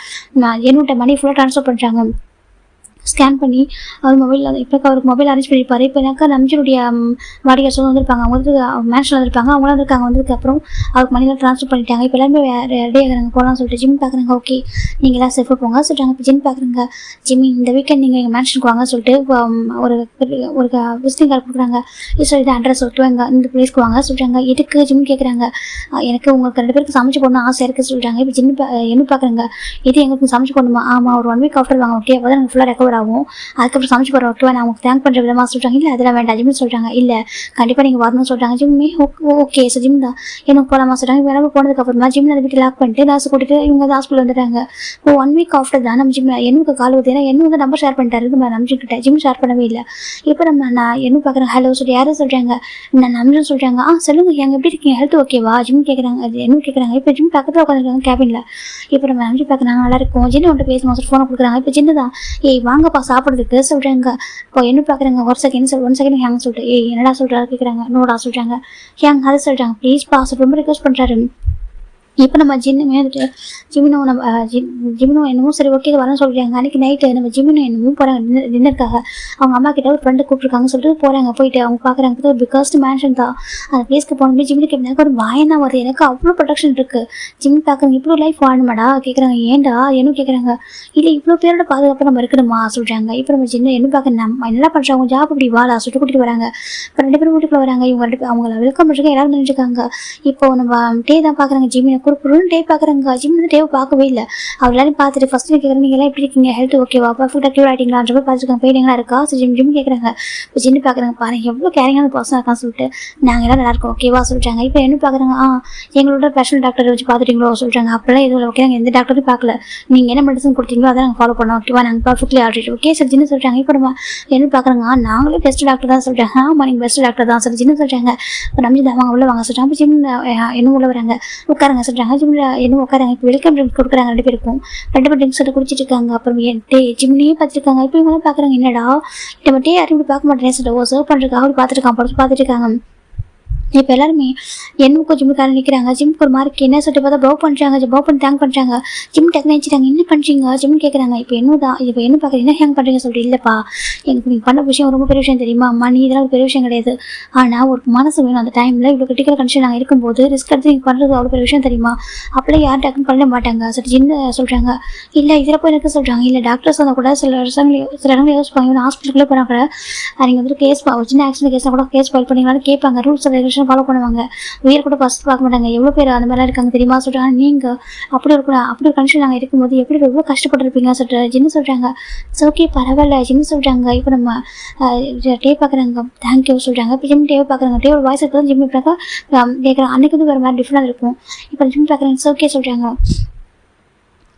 நான் என்னோட மணி ஃபுல்லாக ட்ரான்ஸ்ஃபர் பண்ணுறாங்க. ஸ்கேன் பண்ணி அவர் மொபைல் இப்போ அவருக்கு மொபைல் அரேஞ்ச் பண்ணியிருப்பாரு. இப்போ எனக்கு நம்ஜனுடைய வாடிக்கையாளர் வந்திருப்பாங்க, அவங்க வந்து மேன்ஷன் வந்திருப்பாங்க, அவங்களும் வந்திருக்காங்க. வந்ததுக்கப்புறம் அவருக்கு மணிலாம் ட்ரான்ஸ்ஃபர் பண்ணிட்டாங்க. இப்போ எல்லாருமே ரெடி ஆகிறாங்க போகலாம்னு சொல்லிட்டு. ஜிம் பார்க்குறாங்க. ஓகே நீங்களாம் சேஃபாக போங்க சொல்கிறாங்க. இப்போ ஜிம் பார்க்குறாங்க. ஜிம்மி இந்த வீக்கெண்ட் நீங்கள் எங்கள் மேன்ஷனுக்கு வாங்க சொல்லிட்டு ஒரு விசிட்டிங் கார்டு கொடுக்குறாங்க. சார் இது அட்ரஸ் சொல்லிட்டு எங்கள் இந்த பிளேஸ்க்கு வாங்க சொல்கிறாங்க. எதுக்கு ஜிம் கேட்குறாங்க. எனக்கு உங்களுக்கு 2 பேருக்கு சமைச்சு போடணும் ஆசை இருக்குது சொல்கிறாங்க. இப்போ ஜிம் என்ன பார்க்குறாங்க. இது எங்களுக்கு சமைச்சு போடணுமா? ஆமாம் ஒரு 1 week ஆஃப்டர் வாங்க. ஓகே அப்போ தான் எனக்கு ஃபுல்லாக ரெக்கவர் ஆகும், அதுக்கப்புறம் சமைச்சு போகிற ஓகேவா நான் உங்களுக்கு தேங்க் பண்ணுற விதமாக சொல்கிறாங்க. இல்லை அதெல்லாம் வேண்டாம் ஜிம்னு சொல்கிறாங்க. இல்லை கண்டிப்பாக நீங்கள் வரணும்னு சொல்கிறாங்க. ஜிம்மே ஓகே சார் ஜிம் தான் எனக்கு போகலாமா சொல்கிறாங்க. இப்போ எல்லாமே போனதுக்கப்புறமா ஜிம்மில் அதை வீட்டு லாக் பண்ணிட்டு நாசு கூட்டிட்டு இவங்க வந்து ஹாஸ்பிட்டல் வந்துட்டாங்க. இப்போ 1 week ஆஃப்டர் தான் நம்ம ஜிம் எனக்கு கால் வருது. ஏன்னா என்ன வந்து நம்பர் ஷேர் பண்ணிட்டாரு, நம்ம ஜிம் ஜிம் ஷேர் பண்ணவே இல்லை. இப்போ நான் என்ன பார்க்குறேன். ஹலோ சொல்லி யாரும் சொல்கிறாங்க. நான் நம்ஜன் சொல்கிறாங்க. சொல்லுங்கள் எங்கள் எப்படி இருக்கீங்க, ஹெல்த் ஓகேவா ஜிம் கேட்குறாங்க. அது என்ன கேட்குறாங்க. இப்போ ஜிம் பக்கத்தில் உட்காந்துருக்காங்க கேபினில். இப்போ நம்ம நம்பி பார்க்குறாங்க. நல்லா இருக்கும் ஜின்னு வந்துட்டு பேசுவோம் சார் ஃபோனை கொடுக்குறாங்க. இப்போ ஜின்னு தான் வாங்கப்பா சாப்பிட்றதுக்கு சொல்கிறாங்க. இப்போ என்ன பார்க்குறாங்க. ஒரு செகண்ட் சார் 1 செகண்ட் ஹேங் சொல்லிட்டு என்னடா சொல்கிறாரு கேட்குறாங்க. நோடா சொல்கிறாங்க. ஹேங் அதை சொல்கிறாங்க. ப்ளீஸ் பாஸ் ரொம்ப ரிக்வஸ்ட் பண்ணுறாரு. இப்போ நம்ம ஜின்னுமே வந்துட்டு ஜிமினோ என்னமோ சரி ஓகே வரேன்னு சொல்கிறாங்க. அன்றைக்கி நைட்டு நம்ம ஜிமினோ என்னமோ போகிறாங்க டின்னருக்காக. அவங்க அம்மா கிட்ட ஒரு ஃப்ரெண்டு கூப்பிட்ருக்காங்கன்னு சொல்லிட்டு போகிறாங்க. போயிட்டு அவங்க பார்க்குறாங்க. ஒரு பிகாஸ்ட் மேன்ஷன் தான் அந்த பிளேஸ்க்கு போனோம்னா ஜிம்மிக்கு எனக்கு ஒரு வாயம் தான் வருது. எனக்கு அவ்வளோ ப்ரொடக்ஷன் இருக்குது. ஜிம் பார்க்குறாங்க. இவ்வளோ லைஃப் வாழணுமாடா கேட்குறாங்க. ஏன்டா என்ன கேட்குறாங்க. இல்லை இவ்வளோ பேரோட பாதுகாப்பு நம்ம இருக்கணுமா சொல்கிறாங்க. இப்போ நம்ம ஜின்ன என்ன பார்க்க நம்ம என்ன பண்ணுறாங்க ஜாப் இப்படி வாடா சொல்லிட்டு கூட்டிகிட்டு வராங்க. இப்போ 2 பேரும் வீட்டுக்குள்ள வராங்க. இவங்க அவங்கள வெல்கம் பண்ணுறாங்க. எல்லாரும் நினைச்சிருக்காங்க. இப்போ நம்ம டே தான் பார்க்குறாங்க. ஜிம்மினை குறுக்குறுன்னு டே பார்க்குறாங்க. ஜிம் வந்து டேவை பார்க்கவே இல்லை. அவர் எல்லாரும் பார்த்துட்டு ஃபஸ்ட்டு கேட்குறாங்க. நீங்கள் எல்லாம் எப்படி இருக்கீங்க, ஹெல்த் ஓகேவா, பர்ஃபெக்டாக க்யூர் ஆகிட்டீங்களான்ற மாதிரி பார்த்துருக்காங்க. பெயின் எல்லாம் இருக்கா ஜிம் கேட்குறாங்க. இப்போ ஜின்னு பார்க்குறாங்க. பாருங்க எவ்வளோ கேரிங்கான பர்சனாக இருக்கான்னு சொல்லிட்டு நாங்கள் எல்லாம் நல்லா இருக்கோம் ஓகேவா சொல்லிட்டாங்க. இப்போ என்ன பார்க்குறாங்க. எங்களோட பர்சனல் டாக்டரை வச்சு பார்த்துட்டீங்களோ சொல்லிட்டாங்க. அப்போல்லாம் எதுவும் ஓகே நாங்கள் எந்த டாக்டரும் பார்க்கல, நீங்கள் என்ன மெடிசன் கொடுத்தீங்களோ அதை நாங்கள் ஃபாலோ பண்ணோம் ஓகேவா, நாங்கள் பர்ஃபெக்ட்லி ஆல்ரெடி ஓகே சார் ஜின்னு சொல்லிட்டாங்க. இப்போ நம்ம என்ன பார்க்குறாங்க. நாங்களே பெஸ்ட் டாக்டர் தான் சொல்லிட்டாங்க. ஆமாம் நீங்கள் பெஸ்ட் டாக்டர் தான் சார் ஜின்னு சொல்லிட்டாங்க. இப்போ நம்ம அவங்க உள்ள வாங்க சொல்லிட்டாங்க. இப்போ ஜிம் என்ன உள்ள வராங்க. உட்காருங்க சார் சொல்கிறாங்க. ஜிம்மில் என்ன உட்காராங்க. இப்போ வெல்கம் ட்ரிங்க்ஸ் கொடுக்குறாங்க 2 பேருக்கும். 2 பேர் ட்ரிங்க்ஸ் எடுத்து குடிச்சிட்டு இருக்காங்க. அப்புறம் ஜிம்லேயே பார்த்துருக்காங்க. இப்போ இவங்களாம் பார்க்குறாங்க, என்னடா நம்ம யாரும் இப்படி பார்க்க மாட்டேன்னு சொல்லிட்டு சர்வ் பண்ணுறதுக்காக அப்படி பார்த்துருக்கான். படம் பார்த்துட்டு இருக்காங்க. இப்போ எல்லாருமே என்னமுக்கும் ஜிம்முக்கார நிற்கிறாங்க. ஜிம்முக்கு ஒரு மார்க் என்ன சொல்லிட்டு பார்த்தா பவ் பண்ணுறாங்க. பவ் பண்ணி தேங்க் பண்ணுறாங்க. ஜிம் டக்குனு நினச்சிட்டாங்க, என்ன பண்ணுறீங்க ஜிம் கேட்குறாங்க. இப்போ என்ன பார்க்குறீங்க, என்ன ஹேங் பண்ணுறீங்க சொல்லிட்டு, இல்லைப்பா எனக்கு நீங்கள் பண்ண விஷயம் ரொம்ப பெரிய விஷயம் தெரியுமா அம்மா, நீ இதெல்லாம் ஒரு பெரிய விஷயம் கிடையாது. ஆனால் ஒரு மனசு வேணும். அந்த டைமில் இவ்வளோ கிரிட்டிக்கல் கண்டிஷன் நாங்கள் இருக்கும்போது ரிஸ்க் எடுத்து நீங்கள் பண்ணுறது அவ்வளோ பெரிய விஷயம் தெரியுமா, அப்படியே யாரும் டக்குன்னு பண்ண மாட்டாங்க சொல்லிட்டு ஜின்னு சொல்கிறாங்க. இல்லை இதில் போய் எனக்கு சொல்கிறாங்க, இல்லை டாக்டர்ஸ் வந்தால் கூட சில இடங்கள் யோசிப்பாங்க. இவன் ஹாஸ்பிட்டலுக்குள்ளே போனால் கூட நீங்கள் வந்துட்டு கேஸ் ஒரு சின்ன ஆக்சிடென்ட் கேஸ்னால் கூட கேஸ் ஃபைல் பண்ணிங்களான்னு கேட்பாங்க. ரூல்ஸ் ரெகுலேஷன் ஃபாலோ பண்ணுவாங்க. உயிர் கூட ஃபஸ்ட் பார்க்க மாட்டாங்க. எவ்வளோ பேர் அந்த மாதிரிலாம் இருக்காங்க தெரியுமா சொல்கிறாங்க. நீங்கள் அப்படி ஒரு கண்டிஷன் நாங்கள் இருக்கும்போது எவ்வளோ கஷ்டப்பட்டுருப்பீங்க சொல்லிட்டு ஜின்னு சொல்கிறாங்க. ஓகே பரவாயில்ல ஜின்னு சொல்கிறாங்க. இப்போ நம்ம டே பார்க்குறாங்க, தேங்க்யூ சொல்கிறாங்க. இப்போ ஜிம் டேவை பார்க்குறாங்க. டேவோட வாய்ஸ் இருக்கிறது ஜிம் கேட்குறாங்க. அன்றைக்கு வந்து வேறு மாதிரி டிஃப்ரெண்டாக இருக்கும். இப்போ ஜிம் பார்க்குறாங்க. ஓகே சொல்கிறாங்க.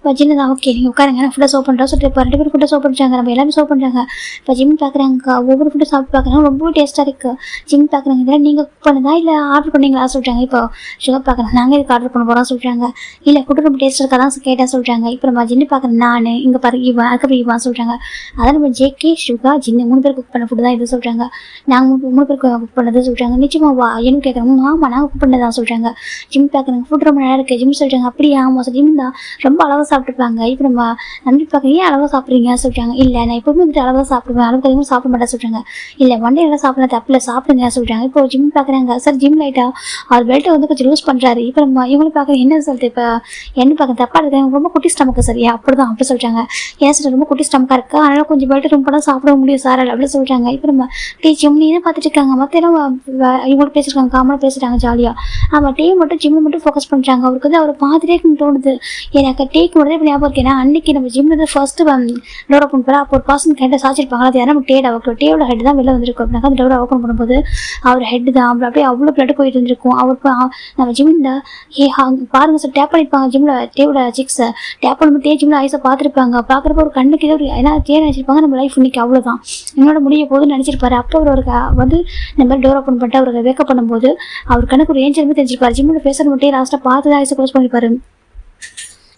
இப்போ ஜின்னு தான் ஓகே நீங்கள் உட்காருங்க, நான் ஃபுட்டாக சோப் பண்ணுறோம் சொல்லிட்டு இப்போ 2 பேர் ஃபுட்டாக சோப் பண்ணுறாங்க. நம்ம எல்லாமே சோப் பண்ணுறாங்க. இப்போ ஜிம் பார்க்குறாங்க. ஒவ்வொரு ஃபுட்டு சாப்பிட்டு பார்க்குறாங்க. ரொம்ப டேஸ்ட்டாக இருக்குது. ஜிம் பார்க்குறாங்க. இதெல்லாம் நீங்கள் குக் பண்ணதா இல்லை ஆர்டர் பண்ணிங்களா சொல்கிறாங்க. இப்போ சுகர் பார்க்குறாங்க. நாங்கள் இதுக்கு ஆர்டர் பண்ண போகிறோம் சொல்கிறாங்க. இல்லை ஃபுட்டு ரொம்ப டேஸ்ட்டாக இருக்கா தான் கேட்டால் சொல்கிறாங்க. இப்போ நம்ம ஜின்னு பார்க்குறேன். நான் இங்கே பாரு இவன் அதுக்கப்புறம் இவன் சொல்கிறாங்க. அதான் நம்ம ஜேகே சுகா ஜின்னு 3 பேர் குக் பண்ண ஃபுட்டு தான் இது சொல்கிறாங்க. நாங்கள் 3 பேர் குக் பண்ணது சொல்கிறாங்க. நிச்சயமா வா என்ன கேட்குறாங்க. ஆமாம் நாங்கள் குக் பண்ணதான் சொல்கிறாங்க. ஜிம் பார்க்குறாங்க. ஃபுட் ரொம்ப நல்லா இருக்குது ஜிம் சொல்கிறாங்க. அப்படியே ஆமாம் சார் ஜிம் தான் ரொம்ப அளவாக சாப்பிட்டுருப்பாங்க. இப்போ நம்ம நம்பி பார்க்க ஏன் அளவாக சாப்பிட்றீங்க சொல்கிறாங்க. இல்லை நான் எப்போவுமே வந்துட்டு அளவாக சாப்பிடுவேன், அளவுக்கு அதிகமாக சாப்பிட மாட்டேன் சொல்கிறாங்க. இல்லை ஒன் டே எல்லாம் சாப்பிடலாம் தப்பில் சாப்பிடுங்க சொல்கிறாங்க. இப்போ ஜிம் பார்க்குறாங்க. சார் ஜிம் லைட்டாக அவர் பெல்ட்டை வந்து கொஞ்சம் லூஸ் பண்ணுறாரு. இப்போ நம்ம இவங்களும் பார்க்குறேன் என்ன சொல்லிட்டு இப்போ என்ன பார்க்க தப்பாக இருக்குது, ரொம்ப குட்டி ஸ்டமக்கு சரியா அப்படிதான் அப்படி சொல்கிறாங்க. ஏன் சார் ரொம்ப குட்டி ஸ்டமக்காக இருக்கா, அதனால் கொஞ்சம் பெல்ட்டு ரொம்ப தான் சாப்பிட முடியும் சார் அப்படின்னு சொல்கிறாங்க. இப்போ நம்ம ஜிம் நீ என்ன பார்த்துட்டு இருக்காங்க. மற்ற எல்லாம் இவங்க பேசியிருக்காங்க, காமனாக பேசுகிறாங்க ஜாலியாக. ஆமாம் டே மட்டும் ஜிம்மில் மட்டும் ஃபோக்கஸ் பண்ணுறாங்க. அவருக்கு வந்து அவர் பார்த்துட்டே தோணுது. எனக்கு டேக்கு மட்டும் இப்போ ஞாபகம் இருக்கேன். அன்றைக்கி நம்ம ஜிம்மில் ஃபர்ஸ்ட்டு டோர் ஓப்பன் பண்ணால் அப்போ ஒரு பர்சன் ஹெட்டை சாச்சிருப்பாங்க. அது யாரும் டேட் அவருக்கு டேவோட ஹெட் தான் வெளில வந்துருக்கும். அப்படின்னா அந்த டோரை ஓப்பன் பண்ணும்போது அவர் ஹெட் தான் அப்படியே அவ்வளோ பிளட் போயிட்டு இருந்திருக்கும். அவருக்கு நம்ம ஜிம்மில் பாருங்கள் சார் டேப் பண்ணியிருப்பாங்க. ஜிம்மில் டேவோட சிக்ஸை டேப் பண்ணும்போது ஜிம்மில் ஐஸை பார்த்துருப்பாங்க. பார்க்குறப்ப ஒரு கண்ணுக்கு ஏதோ ஒரு ஏன்னா டே நினச்சிருப்பாங்க நம்ம லைஃப் இன்னைக்கு அவ்வளோதான் என்னோட முடிய போதுன்னு நினச்சிருப்பாரு. அப்போ அவருக்கு வந்து இந்த மாதிரி டோர் ஓப்பன் பண்ணிட்டு அவருக்கு வேக்கப் பண்ணும்போது அவர் கணக்கு ஒரு ஏஞ்சலுமே தெரிஞ்சிருப்பார். ஜிம்மில் பேசுகிற மட்டும் லாஸ்ட்டாக பார்த்து தான் ஐஸை க்ளோஸ் பண்ணிப்பாரு.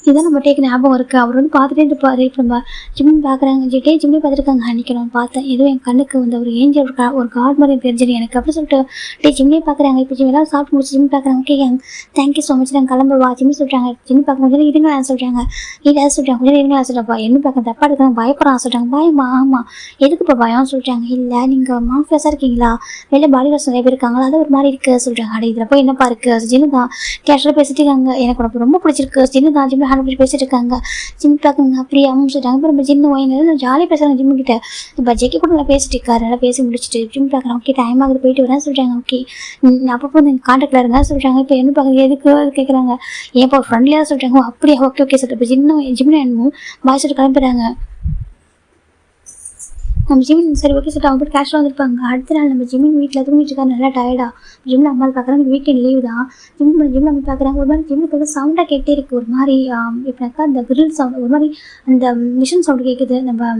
இதான் நம்ம டேக்கு ஞாபகம் இருக்குது. அவர் வந்து பார்த்துட்டே இருப்பார். இப்போ நம்ம ஜிம் பார்க்குறாங்க. ஜிம்லேயே பார்த்துருக்காங்க. அன்றைக்கி நான் பார்த்தேன் ஏதோ என் கண்ணுக்கு வந்து ஒரு ஏஞ்சல் ஒரு காட் மாதிரி தெரிஞ்சது எனக்கு அப்படி சொல்லிட்டு ஜிம்லேயே பார்க்குறாங்க. இப்போ ஜிம் எல்லாம் சாப்பிட்டு முடிச்சு ஜிம் பார்க்குறாங்க. ஓகே தேங்க்யூ ஸோ மச் நாங்கள் கிளம்புவா ஜிம் சொல்கிறாங்க. ஜிம் பார்க்கும்போது இருங்க நான் சொல்கிறாங்க. இல்லை சொல்கிறாங்க கொஞ்சம் இருங்க நான் சொல்கிறப்பா என்ன பார்க்க தப்பாக இருக்காங்க பயப்படுறான் சொல்கிறாங்க. பயமா ஆமாம் எதுக்குப்பா பயம் சொல்கிறாங்க. இல்லை நீங்கள் மாஃபியாஸாக இருக்கீங்களா, வெளில பாடி வாஷ் நிறைய பேர் இருக்காங்களா, அது ஒரு மாதிரி இருக்குது சொல்கிறாங்க. அடி இதில் போய் என்னப்பா இருக்குது ஜின்னு தான் கேஷுவலாக பேசிட்டு இருக்காங்க. எனக்கு உனக்கு ரொம்ப பிடிச்சிருக்கு ஜின்னு தான் ஜிம்மில் ஹேண்ட் பேசிட்டு இருக்காங்க. ஜிம் பார்க்குங்க அப்படியே அவங்க சொல்கிறாங்க. இப்போ நம்ம ஜின்னு வாங்கினது ஜாலியாக பேசுகிறாங்க ஜிம்மு கிட்ட. இப்போ ஜெக்கி கூட நல்லா பேசிட்டு இருக்காரு. நல்லா பேசி முடிச்சுட்டு ஜிம் பார்க்குறேன். ஓகே டைம் ஆகுது போயிட்டு வரேன் சொல்கிறாங்க. ஓகே அப்பப்போ நீங்கள் காண்டாக்டில் இருங்க சொல்கிறாங்க. இப்போ என்ன பார்க்குறது எதுக்கு அது கேட்குறாங்க. ஏன் இப்போ ஃப்ரெண்ட்லியாக சொல்கிறாங்க. அப்படியே ஓகே சொல்லிட்டு இப்போ ஜிம்னு என்னமோ பாய் சொல்லிட்டு கிளம்புறாங்க. நம்ம ஜிமின் சரி ஓகே சொல்லிட்டு அவங்க போய் கேஷ் வந்துருப்பாங்க. அடுத்த நாள் நம்ம ஜிமின் வீட்டில் தூங்கிட்டு இருக்காரு நல்லா டயர்டாக. ஜிம்மில் அம்மா பார்க்குறாங்க. வீக்கெண்ட் லீவ் தான். ஜிம்மில் அம்மா பார்க்குறாங்க. ஒரு மாதிரி ஜிம்முக்கு வந்து சவுண்டாக கேட்டே இருக்குது. ஒரு மாதிரி எப்படினாக்கா அந்த கிரில் சவுண்ட் ஒரு மாதிரி அந்த மிஷின் சவுண்டு கேட்குது. நம்ம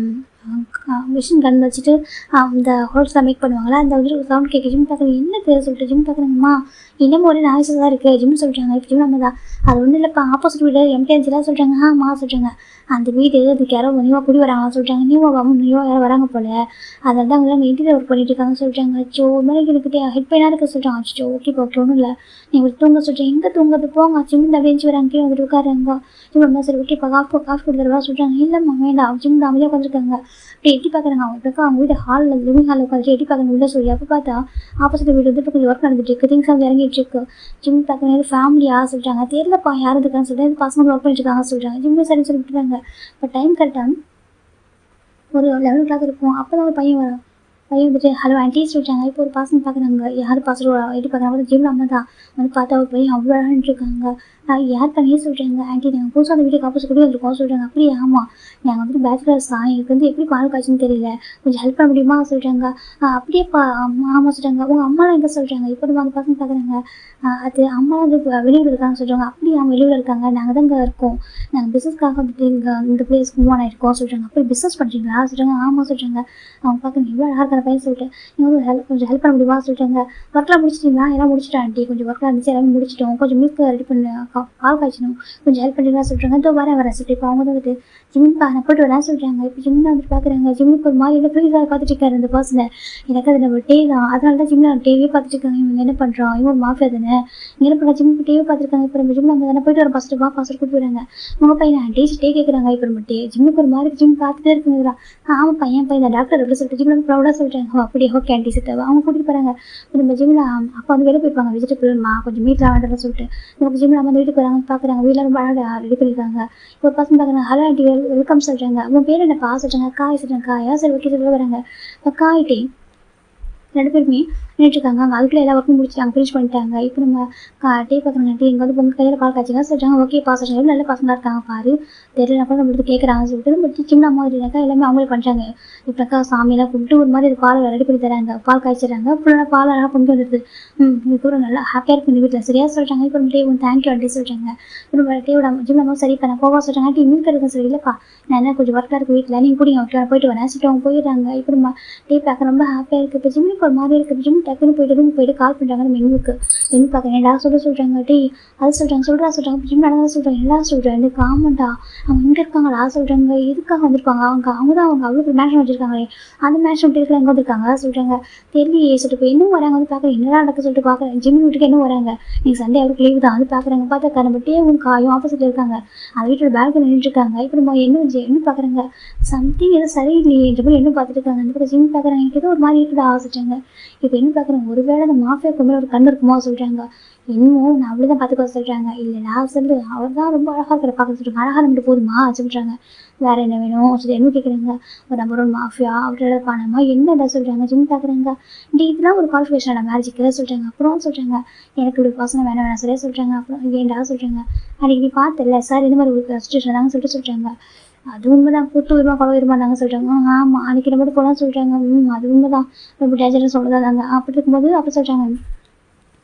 மிஷின் கன் வச்சுட்டு அந்த ஹோல்ஸ்லாம் மேக் பண்ணுவாங்களா அந்த வந்து சவுண்ட் கேட்குது. ஜிம் பார்க்குறேன் என்ன பேர் சொல்லிட்டு ஜிம் பார்க்குறாங்கம்மா இன்னமும் ஒரே நாய்ஸாக தான் இருக்குது ஜிம் சொல்கிறாங்க. இப்போ ஜிம் நம்ம தான் அது ஒன்றும் இல்லைப்பா ஆப்போசிட் வீடு எம்டிஎன்சிலாம் சொல்கிறாங்க. ஆமா சொல்கிறாங்க. அந்த வீடு அதுக்கு யாரோ நியூவாக குடி வராங்கன்னு சொல்கிறாங்க. நியூவாக யாரோ வராங்க போல் அதில் தான் அவங்க இன்டீரியர் ஒர்க் பண்ணிட்டு இருக்காங்க சொல்கிறாங்க. அச்சோ மேலே எனக்கு ஹெட் பெயினாக இருக்குது சொல்கிறாங்க. அச்சோ ஓகே ஒன்றும் இல்லை நீங்கள் தூங்க சொல்கிறேன். எங்கே தூங்குறது போங்க ஜிம் தான் பெஞ்சு வராங்க கீழே வந்துட்டு உட்காருங்க. ஜிம் அம்மா சரி ஓகே இப்போ காஃபி கொடுத்துருவா சொல்கிறாங்க. இல்லைம்மா வேண்டாம் ஜிம் தான் அமைதியாக உட்காந்துருக்காங்க. அப்படி எட்டி பார்க்குறாங்க. அவங்க அவங்க வீடு ஹாலில் லிவிங் ஹாலில் உட்காந்து எட்டி பார்க்குறாங்க உள்ள சொல்லி. அப்போ பார்த்தா ஆப்போசிட் வீடு வந்து இப்போ கொஞ்சம் ஒர்க் நடந்துட்டு இருக்கு. திங்ஸ் வந்து இறங்கிட்டு இருக்கு. ஜிம் பார்க்குறது ஃபேமிலியாக சொல்கிறாங்க. தெரியலப்பா யார் இருக்கான்னு சொல்லிட்டு பசங்க ஒர்க் பண்ணிட்டு இருக்காங்க சொல்கிறாங்க. ஜிம்மே சரின்னு சொல்லி விட்டுறாங்க. இப்போ டைம் கரெக்டாக ஒரு 11 o'clock இருக்கும். அப்போ தான் ஒரு பையன் வந்துட்டு ஹலோ ஆண்டி சொல்லிட்டாங்க. இப்போ ஒரு பசங்க பார்க்குறாங்க. யார் பசங்க எட்டி பார்க்குறாங்க. ஜிம்மில் அம்மா தான் வந்து பார்த்தா ஒரு பையன் அவ்வளோ அழகான்னு இருக்காங்க. யார் பண்ணியே சொல்கிறாங்க. ஆண்டி நாங்கள் புதுசாக அந்த வீட்டுக்கு ஆப்போசிட் கூட வந்துருக்கோம் சொல்கிறாங்க. அப்படியே ஆமாம் நாங்கள் வந்துட்டு பேச்சுலர்ஸ் தான் எங்களுக்கு வந்து எப்படி பால் காய்ச்சுன்னு தெரியல கொஞ்சம் ஹெல்ப் பண்ண முடியுமா சொல்கிறாங்க. அப்படியேப்பா ஆமாம் சொல்கிறாங்க. உங்கள் அம்மாலாம் எங்கே சொல்கிறாங்க. இப்போ நம்ம அந்த பசங்க பார்க்குறாங்க. அது அம்மா வந்து வெளியூர் இருக்காங்க சொல்கிறாங்க. அப்படியே அவங்க வெளியூர் இருக்காங்க. நாங்கள் தான் இங்கே இருக்கோம். நாங்கள் பிஸ்னஸ்க்காக வந்துட்டு இங்கே இந்த பிளேஸ்க்கு மூவ் ஆகிருக்கோம் சொல்கிறாங்க. அப்படி பிஸ்னஸ் பண்ணுறீங்களா சொல்கிறாங்க. ஆமாம் சொல்கிறாங்க. அவங்க பார்க்குறாங்க இவ்வளோ அழகாக அந்த பையன் சொல்லிட்டு நீங்கள் வந்து கொஞ்சம் ஹெல்ப் பண்ண முடியுமா சொல்லிட்டாங்க. ஒர்க்லாம் முடிச்சிட்டிங்களா? எல்லாம் முடிச்சிட்டேன் ஆண்டி, கொஞ்சம் ஒர்க்லாம் இருந்துச்சு எல்லாமே முடிச்சிட்டோம், கொஞ்சம் மில்க் ரெடி பண்ண பால் காய்ச்சணும், கொஞ்சம் ஹெல்ப் பண்ணிக்கலாம் சொல்லிட்டாங்க. இதோ வரேன் சொல்லிட்டு இப்போ அவங்க வந்துட்டு ஜிம்முக்கு நான் போய்ட்டு வரேன் சொல்லிட்டாங்க. இப்போ ஜிம்மில் வந்துட்டு பார்க்குறாங்க, ஜிம்முக்கு ஒரு மாதிரி இல்லை ஃப்ரீஸாக பார்த்துட்டு இருக்காரு அந்த பர்சனை. எனக்கு அது நம்ம டே தான், அதனால தான் ஜிம்மில் டேவே பார்த்துட்டு இருக்காங்க. இவங்க என்ன பண்ணுறான், இவன் ஒரு மாஃபியா தானே, இங்கே என்ன பண்ண ஜிம்முக்கு டேவே பார்த்துருக்காங்க. இப்போ நம்ம ஜிம்மில் நம்ம தானே போய்ட்டு வர ஃபஸ்ட்டு கூப்பிட்டு வராங்க. உங்கள் பையன் டே கேட்குறாங்க. இப்போ நம்ம ஜிம்முக்கு ஒரு மாதிரி ஜிம் பார்த்துட்டே இருக்குங்கிறா. ஆமாம் பையன் டாக்டர் எப்படி சொல்லிட்டு ஜிம்மில் ப்ரௌடாக சொல்லிட்டாங்க. அப்படியே ஓகே ஆண்டி சித்தாவை அவங்க கூட்டிகிட்டு போகிறாங்க. நம்ம ஜிம்மில் அப்போ வந்து வெளியே போயிருப்பாங்க, வெஜிடபிள்மா கொஞ்சம் மீட்லாம் வேண்டாம்னு சொல்லிட்டு நமக்கு ஜிம்மில் நம்ம வந்து வீட்டுக்கு வராங்க. பார்க்குறாங்க வீட்டில் ரொம்ப அழகாக ரெடி பண்ணியிருக்காங்க. ஒரு பசங்க பார்க்குறாங்க, ஹலோ ஆண்டி வெல்கம் சொல்கிறாங்க. உங்கள் பேர் என்னப்பா சொல்கிறாங்க. காய் சொல்கிறாங்க. காயா சரி ஓகே சொல்ல வராங்க. இப்போ காய்ட்டே 2 பேருமே நின்றுட்டுருக்காங்க. அங்கே அதுக்குள்ளே எல்லா ஒர்க்கும் முடிச்சுட்டாங்க, ஃபினிஷ் பண்ணிட்டாங்க. இப்போ நம்ம டீ பார்க்குறாங்க. டீ இங்கே வந்து பொங்கல் கையில் பால் காய்ச்சிங்க சொல்கிறாங்க. ஓகேப்பா சொல்கிறாங்க. நல்ல பசங்களாக இருக்காங்க பாரு, தெரியல கூட நம்மளுக்கு கேட்குறாங்க சொல்லிட்டு நம்ம சின்ன அம்மா இல்லைனாக்கா எல்லாமே அவங்களே பண்ணுறாங்க. இப்போக்கா சாமியெல்லாம் கும்பிட்டு ஒரு மாதிரி பால் ரெடி பண்ணி தராங்க, பால் காய்ச்சிடுறாங்க. ஃபுல்லாக பால் அழகாக கொண்டு வந்துடுது. இது கூட நல்லா ஹாப்பியாக இருக்குது இந்த வீட்டில் சரியா சொல்கிறாங்க. இப்போ நம்ம டே தேங்க்யூ ஆண்டி சொல்கிறாங்க. நம்ம டேவோட ஜிம்மில் அம்மா சரி பண்ண போவா சொல்கிறாங்க. ஆண்டி மீன் கிடைக்கும் சரி இல்லைப்பா, நான் என்ன கொஞ்சம் ஒர்க்காக இருக்குது வீட்டில், நீங்கள் கூட்டிங்க ஓகே போயிட்டு வரேன் சொல்லிட்டு அவங்க போயிடுறாங்க. இப்போ நம்ம டே பார்க்க ரொம்ப ஹாப்பியாக இருக்குது. இப்போ ஜிம்முக்கு ஒரு மாதிரி இருக்குது. ஜிம் டக்குன்னு போயிட்டு கால் பண்ணுறாங்க நம்ம எங்களுக்கு என்ன பார்க்குறேன் என்னடா சொல்கிறாங்க. டே அது சொல்கிறாங்க சொல்கிறாங்க ஜிம் நடந்தா சொல்கிறாங்க எல்லாம் சொல்கிறேன் ஆமாண்டா அவங்க இங்கே இருக்காங்களா சொல்கிறாங்க. எதுக்காக வந்திருப்பாங்க அவங்க தான் அவ்வளோ மேட்ச் வச்சுருக்காங்களே, அந்த மேட்ச் விட்டு எங்கே வந்திருக்காங்க சொல்கிறாங்க. தெரியலையே சொல்லிட்டு இப்போ இன்னும் வராங்க வந்து பார்க்குறேன் என்னடா நடக்க சொல்லிட்டு பார்க்குறேன். ஜிம் வீட்டுக்கு என்ன வராங்க, நீங்கள் சண்டே அவருக்கு லீவு தான் வந்து பார்க்குறாங்க. பார்த்தா நம்ம டேவும் காயும் ஆப்போசிட்டில் இருக்காங்க, அந்த வீட்டோட பேக்கு நின்றுருக்காங்க. இப்போ நம்ம என்ன பார்க்குறாங்க, சம்திங் ஏதோ சரியில்லையே என்ற மாதிரி என்ன பார்த்துட்டு இருக்காங்க. அந்த பக்கம் ஜிம் பார்க்குறாங்க, எனக்கு ஏதோ ஒரு மாதிரி இருக்குதா சொல்லிட்டாங்க. இப்போ என்ன பார்க்குறேன், ஒருவேளை அந்த மாஃபியாவுக்கு மேலே ஒரு கண் இருக்குமோ சொல்கிறாங்க. இன்னும் நான் அவ்வளோதான் பார்த்துக்க சொல்கிறாங்க. இல்லை நான் சொல்லு அவர் தான் ரொம்ப அழகாக இருக்கிற பார்க்க சொல்கிறாங்க. அழகாக நம்மட்டு போதுமா சொல்கிறாங்க. வேறு என்ன வேணும் சொல்லி என்ன கேட்குறாங்க. ஒரு நம்பர் ஒரு மாஃபியா அவரோட பணமா என்னடா சொல்கிறாங்க. ஜிம் பார்க்குறாங்க. இதெல்லாம் ஒரு குவாலிஃபிகேஷன் மேரேஜுக்கு சொல்கிறாங்க. அப்புறம் சொல்கிறாங்க எனக்கு இப்படி பசங்க வேணாம் சரியா சொல்கிறாங்க. அப்புறம் ஏன்டா சொல்கிறாங்க. அன்றைக்கி நீ பார்த்துல சார் இந்த மாதிரி ஒரு சுச்சுவேஷன் தாங்க சொல்கிறாங்க. அது உண்மைதான், கூட்டு உரிமா கொலை உரிமாதாங்க சொல்கிறாங்க. ஆமாம் அன்றைக்கி நம்ம போகலாம் சொல்கிறாங்க. அது உண்மைதான், ரொம்ப டேஞ்சராக சொல்லதாங்க. அப்படி இருக்கும்போது அப்படி சொல்கிறாங்க.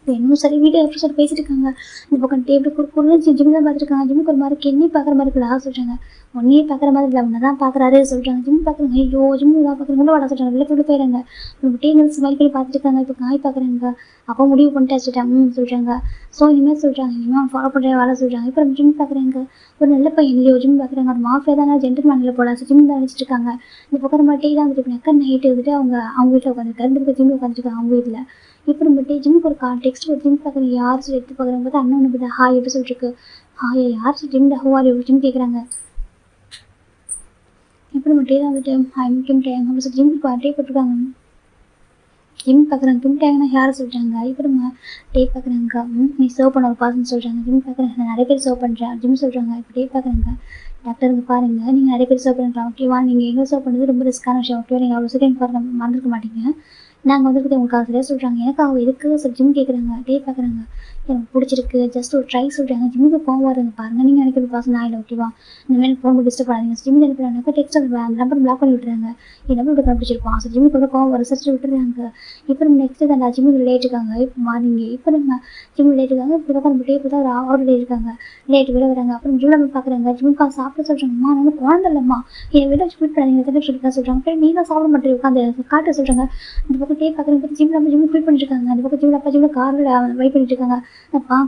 இன்னும் சரி வீடியோ எபிசோட் பேசிட்டு இருக்காங்க. இந்த பக்கம் டேபிள் கொடுத்து ஜிம் தான் பார்த்துருக்காங்க. ஜிம்முக்கு ஒரு மாதிரி கென்னி பார்க்குற மாதிரி இருக்குல்ல சொல்கிறாங்க. ஒன்றையே பார்க்குற மாதிரி இல்லை ஒன்று தான் பார்க்குறாரு சொல்கிறாங்க. ஜிம் பார்க்குறாங்க. ஐயோ ஜிம் தான் பார்க்குறாங்க வாடா சொல்கிறாங்க. வெளியே கொண்டு போயிடுறாங்க. நம்ம டீங்கள் ஸ்மைல் பண்ணி பார்த்துட்டு இருக்காங்க. இப்போ காய் பார்க்குறாங்க. அப்போ முடிவு பண்ணிட்டு வச்சுட்டாங்க சொல்கிறாங்க. ஸோ இனிமேல் சொல்கிறாங்க இனிமேல் ஃபாலோ பண்ணுற வேலை சொல்கிறாங்க. இப்போ நம்ம ஜிம் பார்க்குறாங்க. ஒரு நல்ல பையன் இல்லையோ ஜிம் பார்க்குறாங்க. ஒரு மாஃபியா தான் ஜென்டில்மேனில் போல ஜிம் தான் நினச்சிட்டு இருக்காங்க. இந்த பக்கம் நம்ம டீ தான் வந்துட்டு அக்கா நைட்டு வந்துட்டு அவங்க வீட்டில் உட்காந்துருக்காரு. இந்த பக்கம் ஜிம்மில் உட்காந்துருக்காங்க அவங்க வீட்டில். இப்போ நம்ம ஜிம்முக்கு ஒரு டெக்ஸ்ட் ஒரு ஜிம் பார்க்குறேன் யார் சொல்லி எடுத்து பார்க்குறாங்க. பார்த்தா அண்ணன் பார்த்தா ஹாய் எப்படி சொல்லிருக்கு. ஹாய் யார் சொல்லி ஜிம் ஹோவார் எப்படின்னு கேட்குறாங்க. இப்போ நம்ம டே தான் வந்துட்டு ஹாய் கிம் டேங் அப்படி சொல்லி ஜிம்முக்கு டே போட்டிருக்காங்க. ஜிம் பார்க்குறாங்க. கிம் டேங்னா யார் சொல்கிறாங்க. இப்போ நம்ம டே பார்க்குறாங்க. நீ சர்வ் பண்ண ஒரு பாசன்னு சொல்கிறாங்க. ஜிம் பார்க்குறாங்க. நான் நிறைய பேர் சர்வ் பண்ணுறேன் ஜிம் சொல்கிறாங்க. இப்போ டே பார்க்குறாங்க. டாக்டருங்க பாருங்கள் நீங்கள் நிறைய பேர் சர்வ் பண்ணுறாங்க ஓகேவா, நீங்கள் எங்கே சர்வ் பண்ணுறது ரொம்ப ரிஸ்க்கான விஷயம் ஓகேவா, நீங்கள் அவ்வளோ சீக்கிரம் பார்க்க மறந்துருக்க மாட்டீங்க, நாங்கள் வந்துருக்குது உங்களுக்காக சரியாக சொல்கிறாங்க. எனக்கு அவங்க எதுக்கு சொல்லி ஜிம் கேட்குறாங்க. டே பார்க்குறாங்க. எனக்கு பிடிச்சிருக்கு ஜஸ்ட் ஒரு ட்ரை சொல்கிறாங்க. ஜிம்முக்கு போக வருங்க பாருங்கள், நீங்கள் நினைக்கிற பாசம் நான் இல்லை ஓகேவா, இந்த மாதிரி ஃபோன் டிஸ்டர்ப் பண்ணாதீங்க. ஜிம் அனுப்புறாங்க. டெக்ஸ்ட் அந்த நம்பர் பிளாக் பண்ணி விட்டுறாங்க. என் நம்பர் இப்படி கண்டுபிடிச்சிருப்போம். ஸோ ஜிம்முக்கு வந்து போக வர சர்ச்சு விட்டுறாங்க. இப்போ நம்ம நெக்ஸ்ட்டு தான் ஜிம்முக்கு லேட் இருக்காங்க. இப்போ மார்னிங் இப்போ நம்ம ஜிம் லேட் இருக்காங்க. இப்போ பக்கம் நம்ம டே பார்த்தா ஒரு ஆறு லேட் இருக்காங்க. லேட் விட வராங்க. அப்புறம் ஜிம் நம்ம பார்க்குறாங்க. ஜிம்முக்கா சாப்பிட சொல்கிறாங்கம்மா நான் வந்து குழந்தை இல்லைம்மா என் விட ஸ்வீட் பண்ணாதீங்க எத்தனை சொல்லிட்டு சொல்கிறாங்க. அப்புறம் நீ தான் சாப்பிட மாட்டேன் உட்காந்து காட்ட சொல்கிறாங்க. இந்த பக்கம் டே பார்க்குறேன். ஜிம் நம்ம ஜிம்முக்கு வெயிட் பண்ணிட்டு இருக்காங்க. அந்த பக்கம் ஜிம்மில் அப்பா ஜிம்மில் காரில் வெயிட் பண்ணிட்டு இருக்காங்க.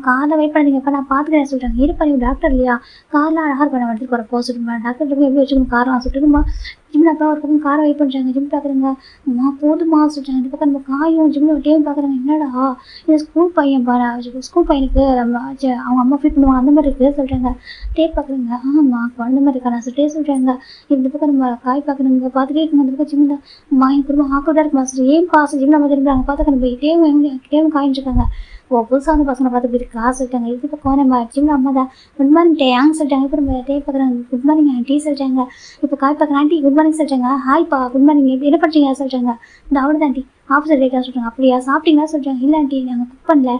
காரில் வெயிட் பண்ணாதீங்கப்பா நான் பார்த்துக்கிறேன் சொல்கிறாங்க. இருப்பா நீங்கள் டாக்டர் இல்லையா, காரில் அழகாக பண்ண வந்துட்டு போகிற போக சொல்லுங்க. டாக்டர் எப்படி வச்சுக்கணும் காரெலாம் சொல்லிட்டுமா ஜிம்மில் அப்பா ஒரு பக்கம் காரை வெயிட் பண்ணுறாங்க. ஜிம் பார்க்குறேங்க. அம்மா போதுமா சொல்கிறாங்க. இந்த பக்கம் நம்ம காயும் ஜிம்மில் டேவும் பார்க்குறாங்க. என்னடா இது ஸ்கூல் பையன் பாரு, ஸ்கூல் பையனுக்கு நம்ம அவங்க அம்மா ஃபீட் பண்ணுவாங்க அந்த மாதிரி இருக்குது சொல்கிறாங்க. டே பார்க்குறேங்க. ஆமாம் குழந்த மாதிரி இருக்கா நான் சொல்லிட்டே சொல்கிறாங்க. இந்த பக்கம் நம்ம காய் பார்க்குறேங்க பார்த்துட்டே இருக்குங்க. அந்த பக்கம் ஜிம்மில் அம்மா என் குடும்பம் ஆக்கோட்டாக இருக்கு மாஸ்டர் ஏன் பாஸ் ஜிம்மில் நம்ம திரும்புறாங்க. பார்த்தா நம்ம டேவும் காயின்ட்டுருக்காங்க. புதுசாக வந்து பசங்களை பார்த்து போய் காசு சொல்லிட்டாங்க. இது பக்கம் நம்ம ஜிம்மில் அம்மா தான் குட் மார்னிங் டே ஆங் சொல்லிட்டாங்க. இப்போ நம்ம டே பார்க்குறாங்க. குட் மார்னிங் ஆண்டி சொல்லிட்டாங்க. இப்போ காய் பார்க்குறேன். ஆண்டி குட் மார்னிங் சொல்லிட்டாங்க. ஹாய்ப்பா குட் மார்னிங் எப்படி என்ன பண்ணுறீங்க சொல்கிறாங்க. இந்த அவ்வளோ ஆண்டி ஆஃபீஸர் லேட்டாக சொல்கிறாங்க. அப்படியா சாப்பிட்டீங்களா சொல்கிறாங்க. இல்லை ஆண்டி நாங்கள் குக் பண்ணல,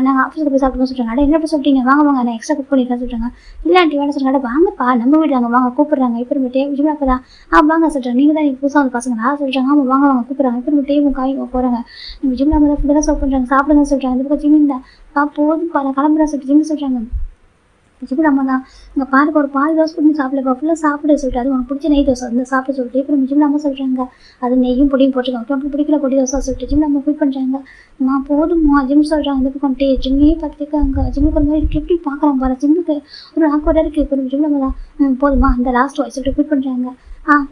நாங்கள் ஆஃபீஸில் போய் சாப்பிடுவோம் சொல்கிறாங்க. அட என்ன போய் சொல்லிட்டீங்க வாங்க வாங்க நான் எக்ஸ்ட்ரா குக் பண்ணியிருக்கேன் சொல்கிறாங்க. இல்லை ஆண்டி வேலை சொல்கிறாங்க. வாங்கப்பா நம்ம வீடு தாங்க வாங்க கூப்பிட்றாங்க. இப்போ நம்ம டே ஜிம்மில் அப்போ தான் வாங்க சொல்கிறாங்க. நீங்கள் தான் நீங்கள் புதுசாக வந்து பசங்களா சொல்கிறாங்க. ஆமாம் வாங்க வாங்க கூப்பிட்றாங்க. இப்போ நம்ம டேவும் காயும் போகிறாங்க. நம்ம ஜிம்மில் நம்ம தான் ஃபுட்டாக சர்வ் பண்ணுறாங்க சாப்பிடுங்க சொல்கிறாங்க. இந்த பக்கம் ஜிம்மில் தான் போதும் நான் கிளம்புறேன் சொல்லிட்டு ஜிம் சொல்கிறாங்க. இப்போ நம்ம தான் இங்கே பாருங்க ஒரு பால் தோசை பண்ணி சாப்பிடப்பா ஃபுல்லாக சாப்பிட சொல்லிட்டு அது உனக்கு பிடிச்ச நெய் தோசை அந்த சாப்பிட சொல்லிட்டு இப்போ ஜிம் நம்ம சொல்கிறாங்க அது நெய்யும் பொடியும் போட்டுருக்காங்க அப்படி பிடிக்கல பொடி தோசை சொல்லிட்டு ஜிம் நம்ம ஃபீல் பண்ணுறாங்க போதுமா ஜிம் சொல்கிறாங்க இந்த பக்கம் ஜிம்மே பார்த்துருக்காங்க ஜிம்முக்கு ஒரு மாதிரி எப்படி பார்க்குறாங்க பாரு ஜிம்முக்கு ஒரு ஆக்வர்டாக இருக்குது இப்போ ஜிம் நம்ம தான் போதுமா அந்த லாஸ்ட் வாய்ஸ் சொல்லிட்டு ஃபீல் பண்ணுறாங்க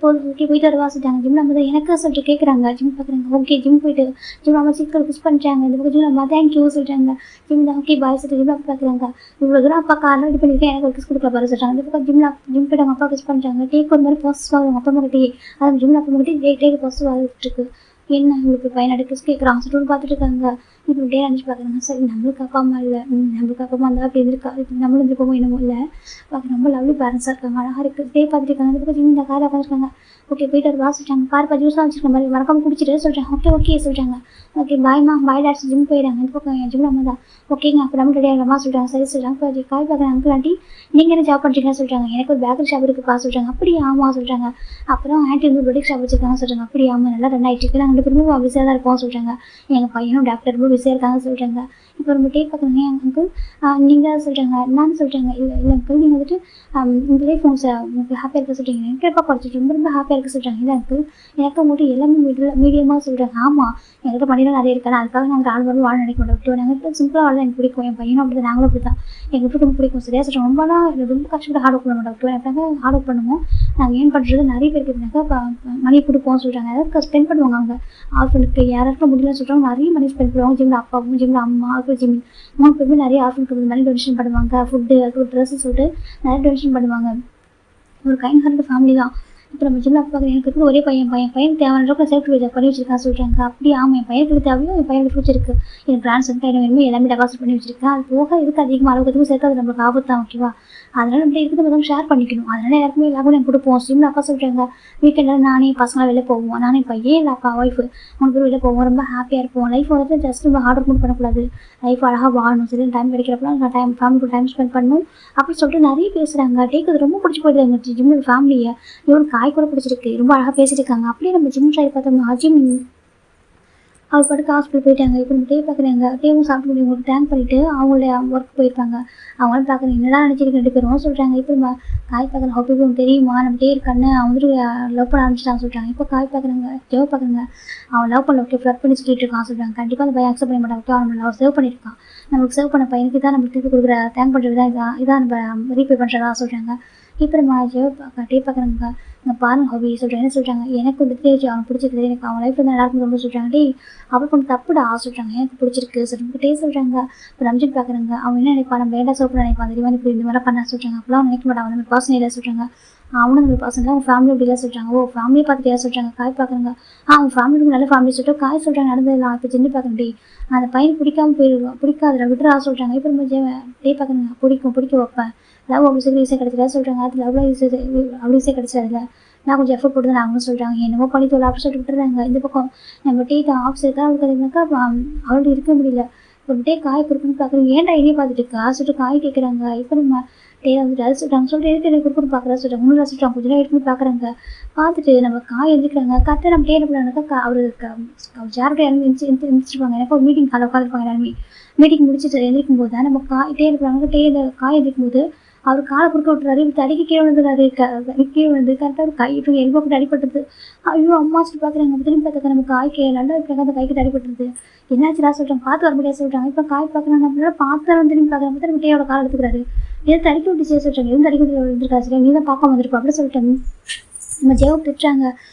போதும் ஓகே போயிட்டு வருவா சொல்லிட்டாங்க ஜிம் நம்ம தான் எனக்கு சொல்லிட்டு கேட்குறாங்க ஜிம் பார்க்குறாங்க ஓகே ஜிம் போயிட்டு ஜிம் நம்ம சீக்கிரம் மிஸ் பண்ணுறாங்க இந்த பக்கம் ஜிம் நம்ம தேங்க்யூ சொல்லிட்டாங்க ஜிம் தான் ஓகே பாய் சொல்லிட்டு ஜிம் பார்க்குறாங்க இவ்வளோ தூரம் அப்பா கார் ரெடி பண்ணியிருக்கேன் எனக்கு ஒரு கிஸ் கொடுக்கல பாரு சொல்லிட்டாங்க இந்த பக்கம் ஜிம் போய்ட்டு அவங்க அப்பா கிஸ் பண்ணுறாங்க டேக் ஒரு மாதிரி பாசிட்டிவ் ஆகும் அப்பா கிட்டே அது ஜிம் அப்பா கிட்டே டேக் பாசிட்டிவ் ஆகிட்டு இருக்கு என்ன உங்களுக்கு பையனோட கிஸ் கேட்குறாங்க சொல்லிட்டு பார்த்துட்டு இருக்காங்க இப்போ டே நினச்சி பார்க்குறாங்க சரி நம்மளுக்கு அப்பா அம்மா இல்லை நம்மளுக்கு அப்பா அம்மா இருந்தால் அப்படி இருக்கா இப்போ நம்மளும் இருந்துருப்போமோ என்னமோ இல்லை பார்க்க ரொம்ப லவ்லி பேரண்ட்ஸாக இருக்காங்க அழகாக இருக்குது டே பார்த்துட்டு இருக்காங்க இந்த பக்கம் ஜிம் இந்த காரை உட்காந்துருக்காங்க ஓகே போயிட்டு வா சொல்லிட்டாங்க பாருப்பா ஜூஸாக வச்சுருக்க மாதிரி மறக்காம குடிச்சிட்டு சொல்லிட்டாங்க ஓகே சொல்லிட்டாங்க ஓகே பாய்மா பாய் டாட்ஸ் ஜிம் போயிடாங்க இந்த பக்கம் என் ஜிம் நம்ம தான் ஓகேங்க அப்போ நம்ம ரெடி ஆகலாமா சொல்லிட்டாங்க சரி சொல்லிட்டாங்க இப்போ காய் பார்க்குறேன் அங்கிள் ஆண்டி நீங்கள் என்ன ஜாப் பண்ணுறீங்கன்னு சொல்லிட்டாங்க எனக்கு ஒரு பேக்கரி ஷாப் இருக்குப்பா சொல்லிட்டாங்க அப்படி ஆமாம் சொல்லிட்டாங்க அப்புறம் ஆண்டி வந்து பொட்டிக் ஷாப் வச்சுருக்காங்க சொல்லிட்டாங்க அப்படி ஆமாம் நல்லா ரன் ஆகிட்டு இருக்கு நாங்கள் 2 பேருமே பிஸியாக தான் இருப்போம் சொல்லிட்டாங்க எங்கள் பையனும் டாக்டர் ரொம்ப பிஸியாக இருக்காங்க சொல்லிட்டாங்க இப்போ ரொம்ப டே பார்க்குறீங்க அங்கிள் நீங்கள் சொல்லிட்டாங்க நான் சொல்லிட்டாங்க இல்லை அங்கிள் நீங்கள் வந்துட்டு இந்த லைஃப் உங்களுக்கு ஹாப்பியாக இருக்க சொல்லிட்டீங்க எனக்கு எப்போ குறைச்சிட்டு ரொம்ப ஹாப்பியாக இருக்க சொல்லிட்டாங்க இல்லை அங்கிள் எனக்கு மட்டும் எல்லாமே மீடியமாக சொல்லிட்டாங்க ஆமாம் என்கிட்ட பண்ணிடலாம் நிறைய இருக்காது அதுக்காக நாங்கள் ஆள் வாழ நினைக்க மாட்டோம் நாங்கள் சிம்பிளாக வாழ எனக்கு பிடிக்கும் என் பையனும் அப்படி தான் நாங்களும் அப்படி தான் எங்களுக்கு ரொம்ப பிடிக்கும் சரியா சொல்லிட்டோம் ரொம்பலாம் ரொம்ப கஷ்டப்பட்டு ஹார்ட் ஒர்க் பண்ண மாட்டோம் எனக்கு ஹார்ட் ஒர்க் பண்ணுவோம் நாங்கள் ஏன் பண்ணுறது நிறைய பேருக்கு இருந்தாக்கா மணி கொடுப்போம் சொல்லிட்டாங்க அதாவது ஸ்பெண்ட் பண்ணுவாங்க அவங்க ஆஃபனுக்கு யாராருக்கும் முடியலன்னு சொல்கிறாங்க நிறைய மணி ஸ்பெண்ட் பண்ணுவாங்க ஜிம்மில் அப்பாவும் ஜிம்மில் அம்மா அப்புறம் ஜிம் 3 பேருமே நிறைய ஆஃபனுக்கு மணி டொனேஷன் பண்ணுவாங்க ஃபுட்டு அதுக்கு ட்ரெஸ்ஸு சொல்லிட்டு நிறைய டொனேஷன் பண்ணுவாங்க ஒரு கைண்ட் ஹார்ட் ஃபேமிலி தான் இப்போ நம்ம ஜிம்மில் பார்க்குறேன் எனக்கு இருக்குது ஒரே பையன் தேவையான அளவுக்கு சேஃப்டி பண்ணி வச்சிருக்கான்னு சொல்லிட்டாங்க அப்படி ஆமாம் என் பையனுக்கு தேவையோ என் பையனுக்கு ஃபியூச்சர் இருக்குது எனக்கு பிராண்ட்ஸ் வந்து கையில் வேணுமே எல்லாமே டெபாசிட் பண்ணி வச்சிருக்கேன் அது போக இதுக்கு அதிகமாக அளவுக்கு சேர்த்து அது நம்மளுக்கு ஆபத்து தான் ஓகேவா அதனால் நம்ம இருக்குது மொத்தம் ஷேர் பண்ணிக்கணும் அதனால் எல்லாருக்குமே எல்லாருக்கும் எனக்கு கொடுப்போம் ஜிம்மில் அப்பா சொல்லிட்டாங்க வீக்கெண்டில் நானே பசங்களாம் வெளில போவோம் நானே பையன் இல்லை அப்பா ஒய்ஃபு 3 பேர் வெளில போவோம் ரொம்ப ஹாப்பியாக இருப்போம் லைஃப் வந்துட்டு ஜஸ்ட் நம்ம ஹார்ட் ஒர்க் பண்ணக்கூடாது லைஃப் அழகாக வாழணும் சரி டைம் கிடைக்கிறப்பலாம் நான் ஃபேமிலிக்கு டைம் ஸ்பெண்ட் பண்ணணும் அப்படின்னு சொல்லிட்டு நிறைய பேசுகிறாங்க டேக்கு அது ரொம்ப பிடிச்சி போயிடுது எங்கள் ஜிம்மில் ஃபேமிலியை இவனுக்கு காய் கூட பிடிச்சிருக்கு ரொம்ப அழகாக பேசிட்டு இருக்காங்க அப்படியே நம்ம ஜிம் ட்ரை பார்த்தோம்னா அஜிம் அவர் படுக்க ஹாஸ்பிட்டல் போயிட்டாங்க இப்போ நம்ம டே பார்க்குறாங்க டேவும் சாப்பிட்டு முடியும் உங்களுக்கு டேங்க் பண்ணிவிட்டு அவங்கள ஒர்க் போயிருப்பாங்க அவங்களும் பார்க்குறேன் என்னடா நினச்சிருக்கு 2 பேரும் சொல்கிறாங்க இப்போ நம்ம காய் பார்க்குற ஹாப்பி தெரியுமா நம்ம டே இருக்கான்னு அவன் வந்துட்டு லவ் பண்ண ஆரம்பிச்சிட்டான்னு சொல்கிறாங்க இப்போ காய் பார்க்குறாங்க ஜெவ் பார்க்குறாங்க அவன் லவ் பண்ண ஓகே ஃப்ளட் பண்ணி சொல்லிட்டு இருக்கான் சொல்கிறாங்க கண்டிப்பாக அந்த பையன் அக்செப்ட் பண்ண மாட்டாங்க ஓகே அவன் லவ் சேவ் பண்ணியிருக்கான் நம்மளுக்கு சேவ் பண்ண பையனுக்கு தான் நம்மளுக்கு திருப்பி கொடுக்குற தேங்க் பண்ணுறது தான் இதான் நம்ம ரீபே பண்ணுறதா சொல்கிறாங்க இப்போ நம்ம ஜெவ் டே பார்க்குறாங்க நான் பாருங்க ஹாபி சொல்கிறேன் என்ன சொல்கிறாங்க எனக்கு வந்துட்டு அவனுக்கு பிடிச்சிருக்கு எனக்கு அவன் லைஃப்பில் வந்து எல்லாருக்கும் ரொம்ப சொல்கிறாங்க டே அவள் கொஞ்சம் தப்புடா சொல்கிறாங்க எனக்கு பிடிச்சிருக்கு சொல்லிட்டு டே சொல்கிறாங்க இப்போ ரம்ஜித் பார்க்குறாங்க அவன் என்ன நினைப்பான் நம்ம வேண்டாம் சோப்பு நினைப்பான் தெரியுமா இப்படி இந்த மாதிரி பண்ண சொல்கிறாங்க அப்போலாம் அவன் நினைக்க மாட்டான் அவன் நம்ம பர்சன் இல்லை சொல்கிறாங்க அவனும் நம்ம பர்சன் அவன் ஃபேமிலி அப்படிலாம் சொல்கிறாங்க ஓ ஃபேமிலியை பார்த்துட்டு சொல்கிறாங்க காய் பார்க்குறாங்க அவன் ஃபேமிலிக்கு நல்ல ஃபேமிலி சொல்லிட்டு காய் சொல்கிறாங்க நடந்ததுலாம் இப்போ சின்ன பார்க்குறேன் டே அந்த பையன் பிடிக்காம போயிடுவான் பிடிக்காதுல விட்டுறா சொல்கிறாங்க இப்போ நம்ம டே பார்க்குறாங்க பிடிக்க வைப்பேன் லவ் அவ்வளோ சீக்கிரம் ஈஸியாக கிடச்சிடா சொல்கிறாங்க அது லவ்ல அவ்வளோ ஈஸியாக கிடச்சிடாதுல நான் கொஞ்சம் எஃபர்ட் போட்டு தான் நாங்களும் சொல்கிறாங்க என்னமோ பண்ணி தொழில் ஆஃபீஸ் சொல்லிட்டு விட்டுறாங்க இந்த பக்கம் நம்ம டே தான் ஆஃபீஸ் இருக்கா அவளுக்கு அதுனாக்கா அவள்கிட்ட இருக்க முடியல ஒரு டே காய் கொடுக்குன்னு பார்க்குறேன் ஏன்டா என்னையே பார்த்துட்டு இருக்கா சொல்லிட்டு காய் கேட்குறாங்க இப்போ நம்ம டே வந்துட்டு அது சொல்கிறாங்க சொல்லிட்டு எதுக்கு எனக்கு கொடுக்குன்னு பார்க்குறா சொல்கிறாங்க முன்னாடி சொல்கிறாங்க கொஞ்சம் நேரம் எடுத்துன்னு பார்க்குறாங்க பார்த்துட்டு நம்ம காய் எழுதிக்கிறாங்க கரெக்டாக நம்ம டே என்ன பண்ணாக்கா அவருக்கு யாரோட எழுந்திரிச்சிருப்பாங்க எனக்கு ஒரு மீட்டிங் காலை உட்காந்துருப்பாங்க எல்லாருமே மீட்டிங் முடிச்சுட்டு எழுந்திருக்கும் போது தான் நம்ம காய் டே இருக்கிறாங்க டே இந்த காய் எழுதிக்கும் போது அவர் காலை கொடுக்க விட்டுறாரு இப்போ தடிக்கு கீழே விழுந்துறாரு கீழே விழுந்து கரெக்டாக ஒரு கை இப்போ எல்போ கிட்ட அடிபட்டுருது ஐயோ அம்மா சொல்லி பார்க்குறாங்க திரும்பி பார்த்தாக்க நம்ம காய்க்கு நல்லா இப்போ அந்த கைக்கிட்ட அடிபட்டுருது என்னாச்சுடா சொல்கிறாங்க பார்த்து வர முடியாது சொல்கிறாங்க இப்போ காய் பார்க்குறாங்க நம்மளால பார்த்து வந்து திரும்பி பார்க்குறாங்க திரும்பி டேயோட காலை எடுத்துக்கிறாரு எது தடிக்க விட்டு செய்ய சொல்கிறாங்க எதுவும் தடிக்க விட்டுருக்கா சரி நீ தான் பார்க்க வந்திருப்பா அப்படின்னு சொல்லிட்டாங்க நம்ம ஜெயவு திட்டுறாங்க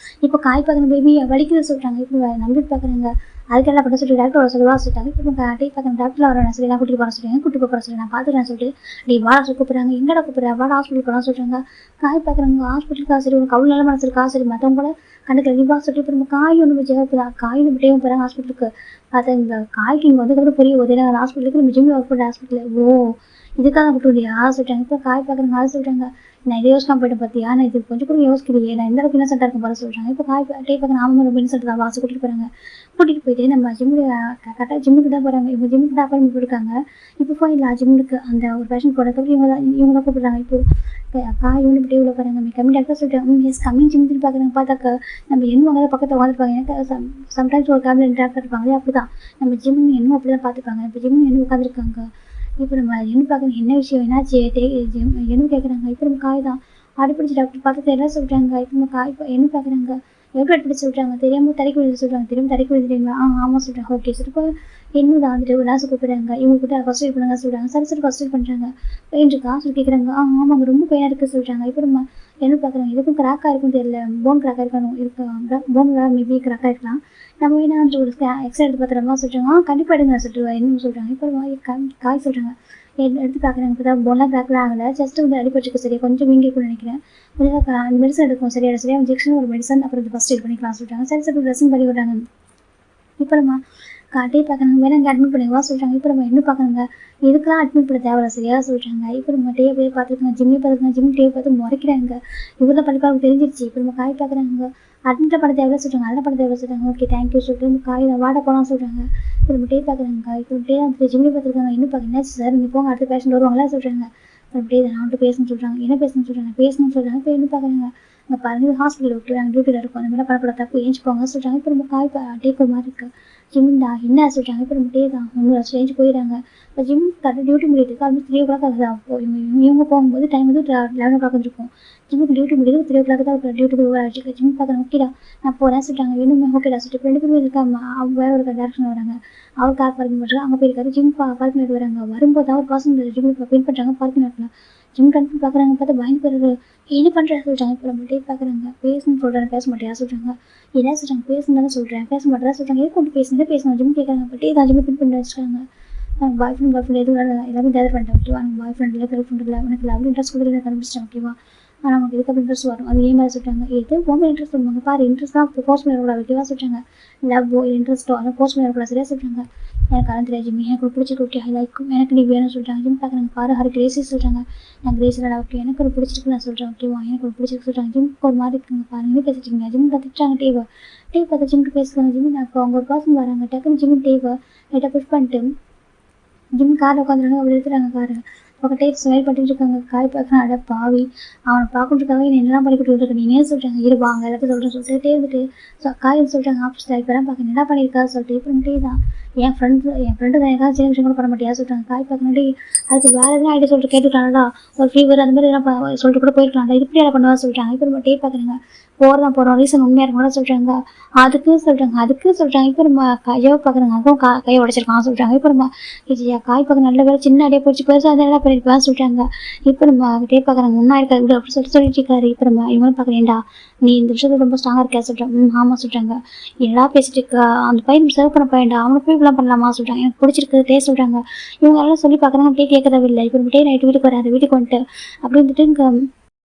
இப்போ காய் பார்க்குற பேபி வலிக்குது சொல்கிறாங்க இப்போ நம்பிட்டு பார்க்குறாங்க அதுக்கெல்லாம் பண்ண சொல்லிட்டு டாக்டர் சொல்லுவா சொல்லிட்டாங்க இப்போ டே பார்க்குற டாக்டர் வரேன் சொல்லி நான் கூட்டிட்டு போகிறேன் சொல்லுங்க கூட்டிட்டு போகிறேன் சொல்லி நான் பார்த்துக்கிறேன் சொல்லிட்டு டே வாடா சொல்லி கூப்பிட்றாங்க எங்கடா கூப்பிட்றா வாடா ஹாஸ்பிட்டல் போகலாம் சொல்கிறாங்க காய் பார்க்குறாங்க ஹாஸ்பிட்டலுக்கா சரி உனக்கு அவ்வளோ நல்ல மனசு இருக்கா சரி மற்றவங்க கூட கண்டுக்கல நீ வா சொல்லிட்டு இப்போ நம்ம காய் ஒன்று ஜெயப்பு காய் நம்ம டேவும் போகிறாங்க ஹாஸ்பிட்டலுக்கு பார்த்தா இந்த காய்க்கு இங்கே வந்து புரிய போகுது ஏன்னா ஹாஸ்பிட்டலுக்கு நம்ம ஜிம்மி ஒர்க் பண்ணுற ஹாஸ்பிட்டல் ஓ இதுக்காக கூப்பிட்டு வந்தியா சொல்லிட்டாங்க இப்போ காய் பார்க்குறாங்க அது சொல்கிறாங்க நான் இதை யோசிக்காம போயிட்டு பார்த்தியா நான் இது கொஞ்சம் கூட யோசிக்கலையே நான் எந்த அளவுக்கு இன்னசென்ட்டாக இருக்கும் போல சொல்கிறாங்க இப்போ காய் டே பார்க்க நாம ரொம்ப இன்னசென்ட் தான் வாசல் கூட்டிகிட்டு போகிறாங்க கூட்டிகிட்டு போயிட்டு நம்ம கரெக்டாக ஜிம்முக்கு தான் போகிறாங்க இப்போ ஜிம்முக்கு தான் அப்பாயின்மெண்ட் போயிருக்காங்க இப்போ போயிடலாம் ஜிம்முக்கு அந்த ஒரு பேஷன் போடுறதுக்கு இவங்க தான் கூப்பிட்றாங்க இப்போ காய் ஒன்று இப்படி இவ்வளோ போகிறாங்க நம்ம கம்மி டாக்டர் சொல்லிட்டு எஸ் கம்மிங் ஜிம்முக்கு பார்க்குறாங்க பார்த்தாக்க நம்ம என்ன வாங்க பக்கத்தில் உட்காந்துருப்பாங்க எனக்கு சம்டைம்ஸ் ஒரு கேபிள் டாக்டர் இருப்பாங்களே அப்படி தான் நம்ம ஜிம்மு என்ன அப்படி தான் பார்த்துப்பாங்க இப்போ ஜிம்மு என்ன உட்காந்துருக்காங்க இப்போ நம்ம என்ன பார்க்குறோம், என்ன விஷயம் என்னாச்சு என்ன கேட்குறாங்க. இப்போ நம்ம காய் தான் அடிப்பிடிச்சு டாக்டர் பார்த்து எல்லாம் சொல்கிறாங்க. இப்போ நம்ம காய் என்ன பார்க்குறாங்க, எப்படி அடிப்பிடிச்சு சொல்கிறாங்க, தெரியாமல் தரைக்கு விழுது சொல்கிறாங்க, தெரியாமல் தரைக்கு விழுதுறீங்களா, ஆமாம் சொல்கிறாங்க. Okay sir. இப்போ என்னதான் வந்துட்டு ஒரு நாசு கூப்பிடுறாங்க, இவங்க கிட்ட ஃபர்ஸ்ட் எய்ட் பண்ணுங்க சொல்கிறாங்க. சரி சரி ஃபர்ஸ்ட் எய்ட் பண்ணுறாங்க. பெயின் இருக்கா சொல்லி கேட்குறாங்க. ஆமாங்க ரொம்ப பெயினாக இருக்குது சொல்கிறாங்க. இப்போ நம்ம என்ன பார்க்குறாங்க, எதுக்கும் கிராக்காக இருக்குன்னு தெரியல, போன் கிராக்காக இருக்கணும் இருக்கா, போன் மேபி கிராக்காக இருக்கலாம். நம்ம வேணா அந்த ஒரு எக்ஸ்ரே எடுத்து பார்த்துறோமா சொல்கிறாங்க. கண்டிப்பாக எடுங்க சொல்லிட்டு என்ன சொல்கிறாங்க. இப்போ காய் சொல்கிறாங்க. எடுத்து பார்க்குறாங்க. இப்போ தான் போன்லாம் கிராக்லாம் ஆகலை, ஜஸ்ட் வந்து அடிபட்டுருக்கு, சரியா கொஞ்சம் வீங்கிருக்குன்னு நினைக்கிறேன். கொஞ்சம் மெடிசன் எடுக்கும் சரியா சரியா இன்ஜெக்ஷன் ஒரு மெடிசன் அப்புறம் இது ஃபஸ்ட் எய்ட் பண்ணிக்கலாம் சொல்கிறாங்க. சரி சரி ட்ரெஸ்ஸிங் பண்ணி விடுறாங்க. இப்போ நம்ம காட்டே பார்க்குறாங்க. வேணா இங்கே அட்மிட் பண்ணிவா சொல்கிறாங்க. இப்போ நம்ம என்ன பார்க்குறாங்க, இதுக்கெல்லாம் அட்மிட் பண்ண தேவையில்ல சரியா சொல்கிறாங்க. இப்போ நம்ம டே போய் பார்த்துருக்காங்க, ஜிம்மே பார்த்துருக்காங்க. ஜிம் டே பார்த்து முறைக்கிறாங்க. இவ்வளோ படிப்பாக தெரிஞ்சிருச்சு. இப்போ நம்ம காய் பார்க்குறாங்க. அட்மிட் பண்ண தேவையில்ல சொல்கிறாங்க, அதெல்லாம் பண்ண தேவையில்ல சொல்கிறாங்க. ஓகே தேங்க்யூ சொல்லிட்டு நம்ம காய் வாட போகலாம் சொல்கிறாங்க. இப்போ நம்ம டே பார்க்குறாங்க. இப்போ டே வந்து ஜிம்மே பார்த்துருக்காங்க. என்ன பார்க்க என்னாச்சு சார், நீங்கள் போங்க அடுத்த பேஷண்ட் வருவாங்களா சொல்கிறாங்க. அப்படியே நான் வந்துட்டு பேசணும்னு சொல்கிறாங்க. என்ன பேசணும்னு சொல்கிறாங்க, பேசணும்னு சொல்கிறாங்க. இப்போ என்ன பார்க்குறாங்க, அங்கே பாருங்க ஹாஸ்பிட்டலில் விட்டுறாங்க, டியூட்டியில் இருக்கும், அந்த மாதிரி படப்பட தப்பு ஏஞ்சி போங்க சொல்கிறாங்க. இப்போ நம்ம காய் டேக் ஒரு மாதிரி இருக்குது. ஜிம்டா என்ன சொல்கிறாங்க. இப்போ நம்ம டே தான் ஒன்று ரேஞ்சு போயிடறாங்க. இப்போ ஜிம் கரெக்டாக டியூட்டி முடியுதுக்கு அது 3 o'clock ஆகுது. அப்போ இவங்க போகும்போது டைம் வந்து 11 o'clock இருக்கும். ஜிம்முக்கு டியூட்டி முடியுது 3 o'clock தான் டியூட்டிக்கு ஓவர் ஆகிடுச்சு. ஜிம் பார்க்குறேன். ஓகேடா நான் போகிறேன் சொல்லிட்டாங்க. வேணுமே ஓகேடா சொல்லிட்டு 2 பேரும் இருக்காம அவங்க வேற ஒரு டேரக்ஷன் வராங்க. அவர் கார் பார்க்கிங் பண்ணுறாங்க, அங்கே போயிருக்காரு. ஜிம் பார்க்கிங் எடுத்து வராங்க. வரும்போது அவர் பர்சனல் ஜிம்முக்கு பின் பண்ணுறாங்க பார்க்கிங் இடத்துல. ஜிம் கன்ஃபார்ம் பார்க்குறாங்க. பார்த்தா பயந்து போயிடுறாரு. என்ன பண்ணுறா சொல்கிறாங்க. இப்போ நம்ம டே பார்க்குறாங்க. பேசணும்னு சொல்கிறேன், பேச மாட்டேயா சொல்கிறாங்க. என்ன சொல்கிறாங்க, பேசணும் தானே சொல்கிறேன், பேச மாட்டேறா சொல்கிறாங்க. எது கொண்டு பேசணும் ஜிம் கேட்குறாங்க. இப்போ டே தான் ஜிம் பின் பண்ணி வச்சுருக்காங்க. பாய் ஃப்ரெண்ட் எதுவும் எல்லாமே கேதர் பண்ணிட்டேன். ஓகேவா, எனக்கு பாய் ஃப்ரெண்ட் இல்லை, கேர்ள் ஃப்ரெண்ட் இல்லை, எனக்கு லவ் இன்ட்ரெஸ்ட் கொடுத்து கண்டுபிடிச்சிட்டேன். ஓகேவா, ஆனால் நமக்கு இதுக்கு இன்ட்ரெஸ்ட் வரும். அது ஏன் மாதிரி சொல்லிட்டாங்க. எது போகும்போது இன்ட்ரெஸ்ட் பண்ணுவாங்க பாரு, இன்ட்ரெஸ்ட் தான் போஸ்ட் பண்ணி வரக்கூடாது. ஓகேவா சொல்லிட்டாங்க. லவ்வோ இல்லை இன்ட்ரெஸ்ட்டோ அதை போஸ்ட் பண்ணி வரக்கூடாது சரியா சொல்லிட்டாங்க. எனக்கு அதெல்லாம் தெரியாது ஜிம்மி, எனக்கு பிடிச்சிருக்கு. ஓகே ஐ லைக்கும், எனக்கு நீ வேணும்னு சொல்லிட்டாங்க. ஜிம் பார்க்குறாங்க. பாரு ஹரி கிரேசி சொல்கிறாங்க. நான் கிரேஸில் ஓகே எனக்கு ஒரு பிடிச்சிருக்கு நான் சொல்கிறேன். ஓகேவா, எனக்கு ஒரு பிடிச்சிருக்கு சொல்கிறாங்க. ஜிம்க்கு ஒரு மாதிரி இருக்குங்க பாருங்க, என்ன பேசிட்டீங்க. ஜிம் கற்றுட்டாங்க. டே பார்த்து ஜிம்க்கு பேசுகிறாங்க. ஜிம்மி நான் இப்போ அவங்க ஒரு பர்சன் வராங்க. டக்குன்னு ஜிம் டேவை லைட்டாக புஷ் பண்ணிட்டு ஜிம் காரில் உட்காந்துருக்காங்க. அப்படி எடுத்துறாங்க காரை. பக்கம் டேட் ஸ்மைல் பண்ணிட்டு இருக்காங்க. காய் பார்க்குறான். அட பாவி, அவனை பார்க்கறதுக்காக என்ன என்னெல்லாம் பண்ணி கொடுத்துட்டு இருக்க, நீ ஏன் சொல்கிறாங்க இருப்பா அவங்க எல்லாத்தையும் சொல்கிறேன் சொல்லிட்டு இருந்துட்டு காய் சொல்கிறாங்க. ஆஃபீஸில் இப்போ தான் பார்க்க என்ன பண்ணியிருக்கா சொல்லிட்டு. இப்போ டே தான் என் ஃப்ரெண்டு தான் எனக்காக சின்ன விஷயம் கூட பண்ண மாட்டியா சொல்கிறாங்க. காய் பார்க்கணும். டே அதுக்கு வேறு எதுவும் ஐடியா சொல்லிட்டு கேட்டுக்கலாம்டா, ஒரு ஃபீவர் அந்த மாதிரி எல்லாம் சொல்லிட்டு கூட போயிருக்கலாம்டா, இது இப்படி எல்லாம் பண்ணுவா சொல்கிறாங்க. இப்போ நம்ம டே பார்க்குறாங்க. போகிறோம் ரீசன் உண்மையாக இருக்கணும் சொல்கிறாங்க. அதுக்கு சொல்கிறாங்க. இப்போ நம்ம கையை பார்க்குறாங்க. அதுவும் கையை உடைச்சிருக்கான் சொல்கிறாங்க. இப்போ நம்ம இது காய் பார்க்க நல்ல வேலை சின்ன அடியே போச்சு, பெருசாக அதை என்ன பண்ணியிருப்பான்னு சொல்கிறாங்க. இப்போ நம்ம டே பார்க்குறாங்க. ஒன்றா இருக்காது இப்படி அப்படி சொல்லிட்டு இருக்காரு. இப்போ நம்ம இவங்களும் பார்க்குறேன்டா நீ இந்த விஷயத்தில் ரொம்ப ஸ்ட்ராங்காக இருக்கா சொல்கிறாங்க. ஆமாம் சொல்கிறாங்க. என்னடா பேசிட்டு இருக்கா, அந்த பையன் சர்வ் பண்ண பையன்டா, அவனை போய் இப்படிலாம் பண்ணலாமா சொல்கிறாங்க. எனக்கு பிடிச்சிருக்கு டே சொல்கிறாங்க. இவங்க எல்லாம் சொல்லி பார்க்குறாங்க. டே கேட்கறவே இல்லை. இப்போ நம்ம டே நைட்டு வீட்டுக்கு வராது. வீட்டுக்கு வந்துட்டு அப்படி வந்துட்டு இங்கே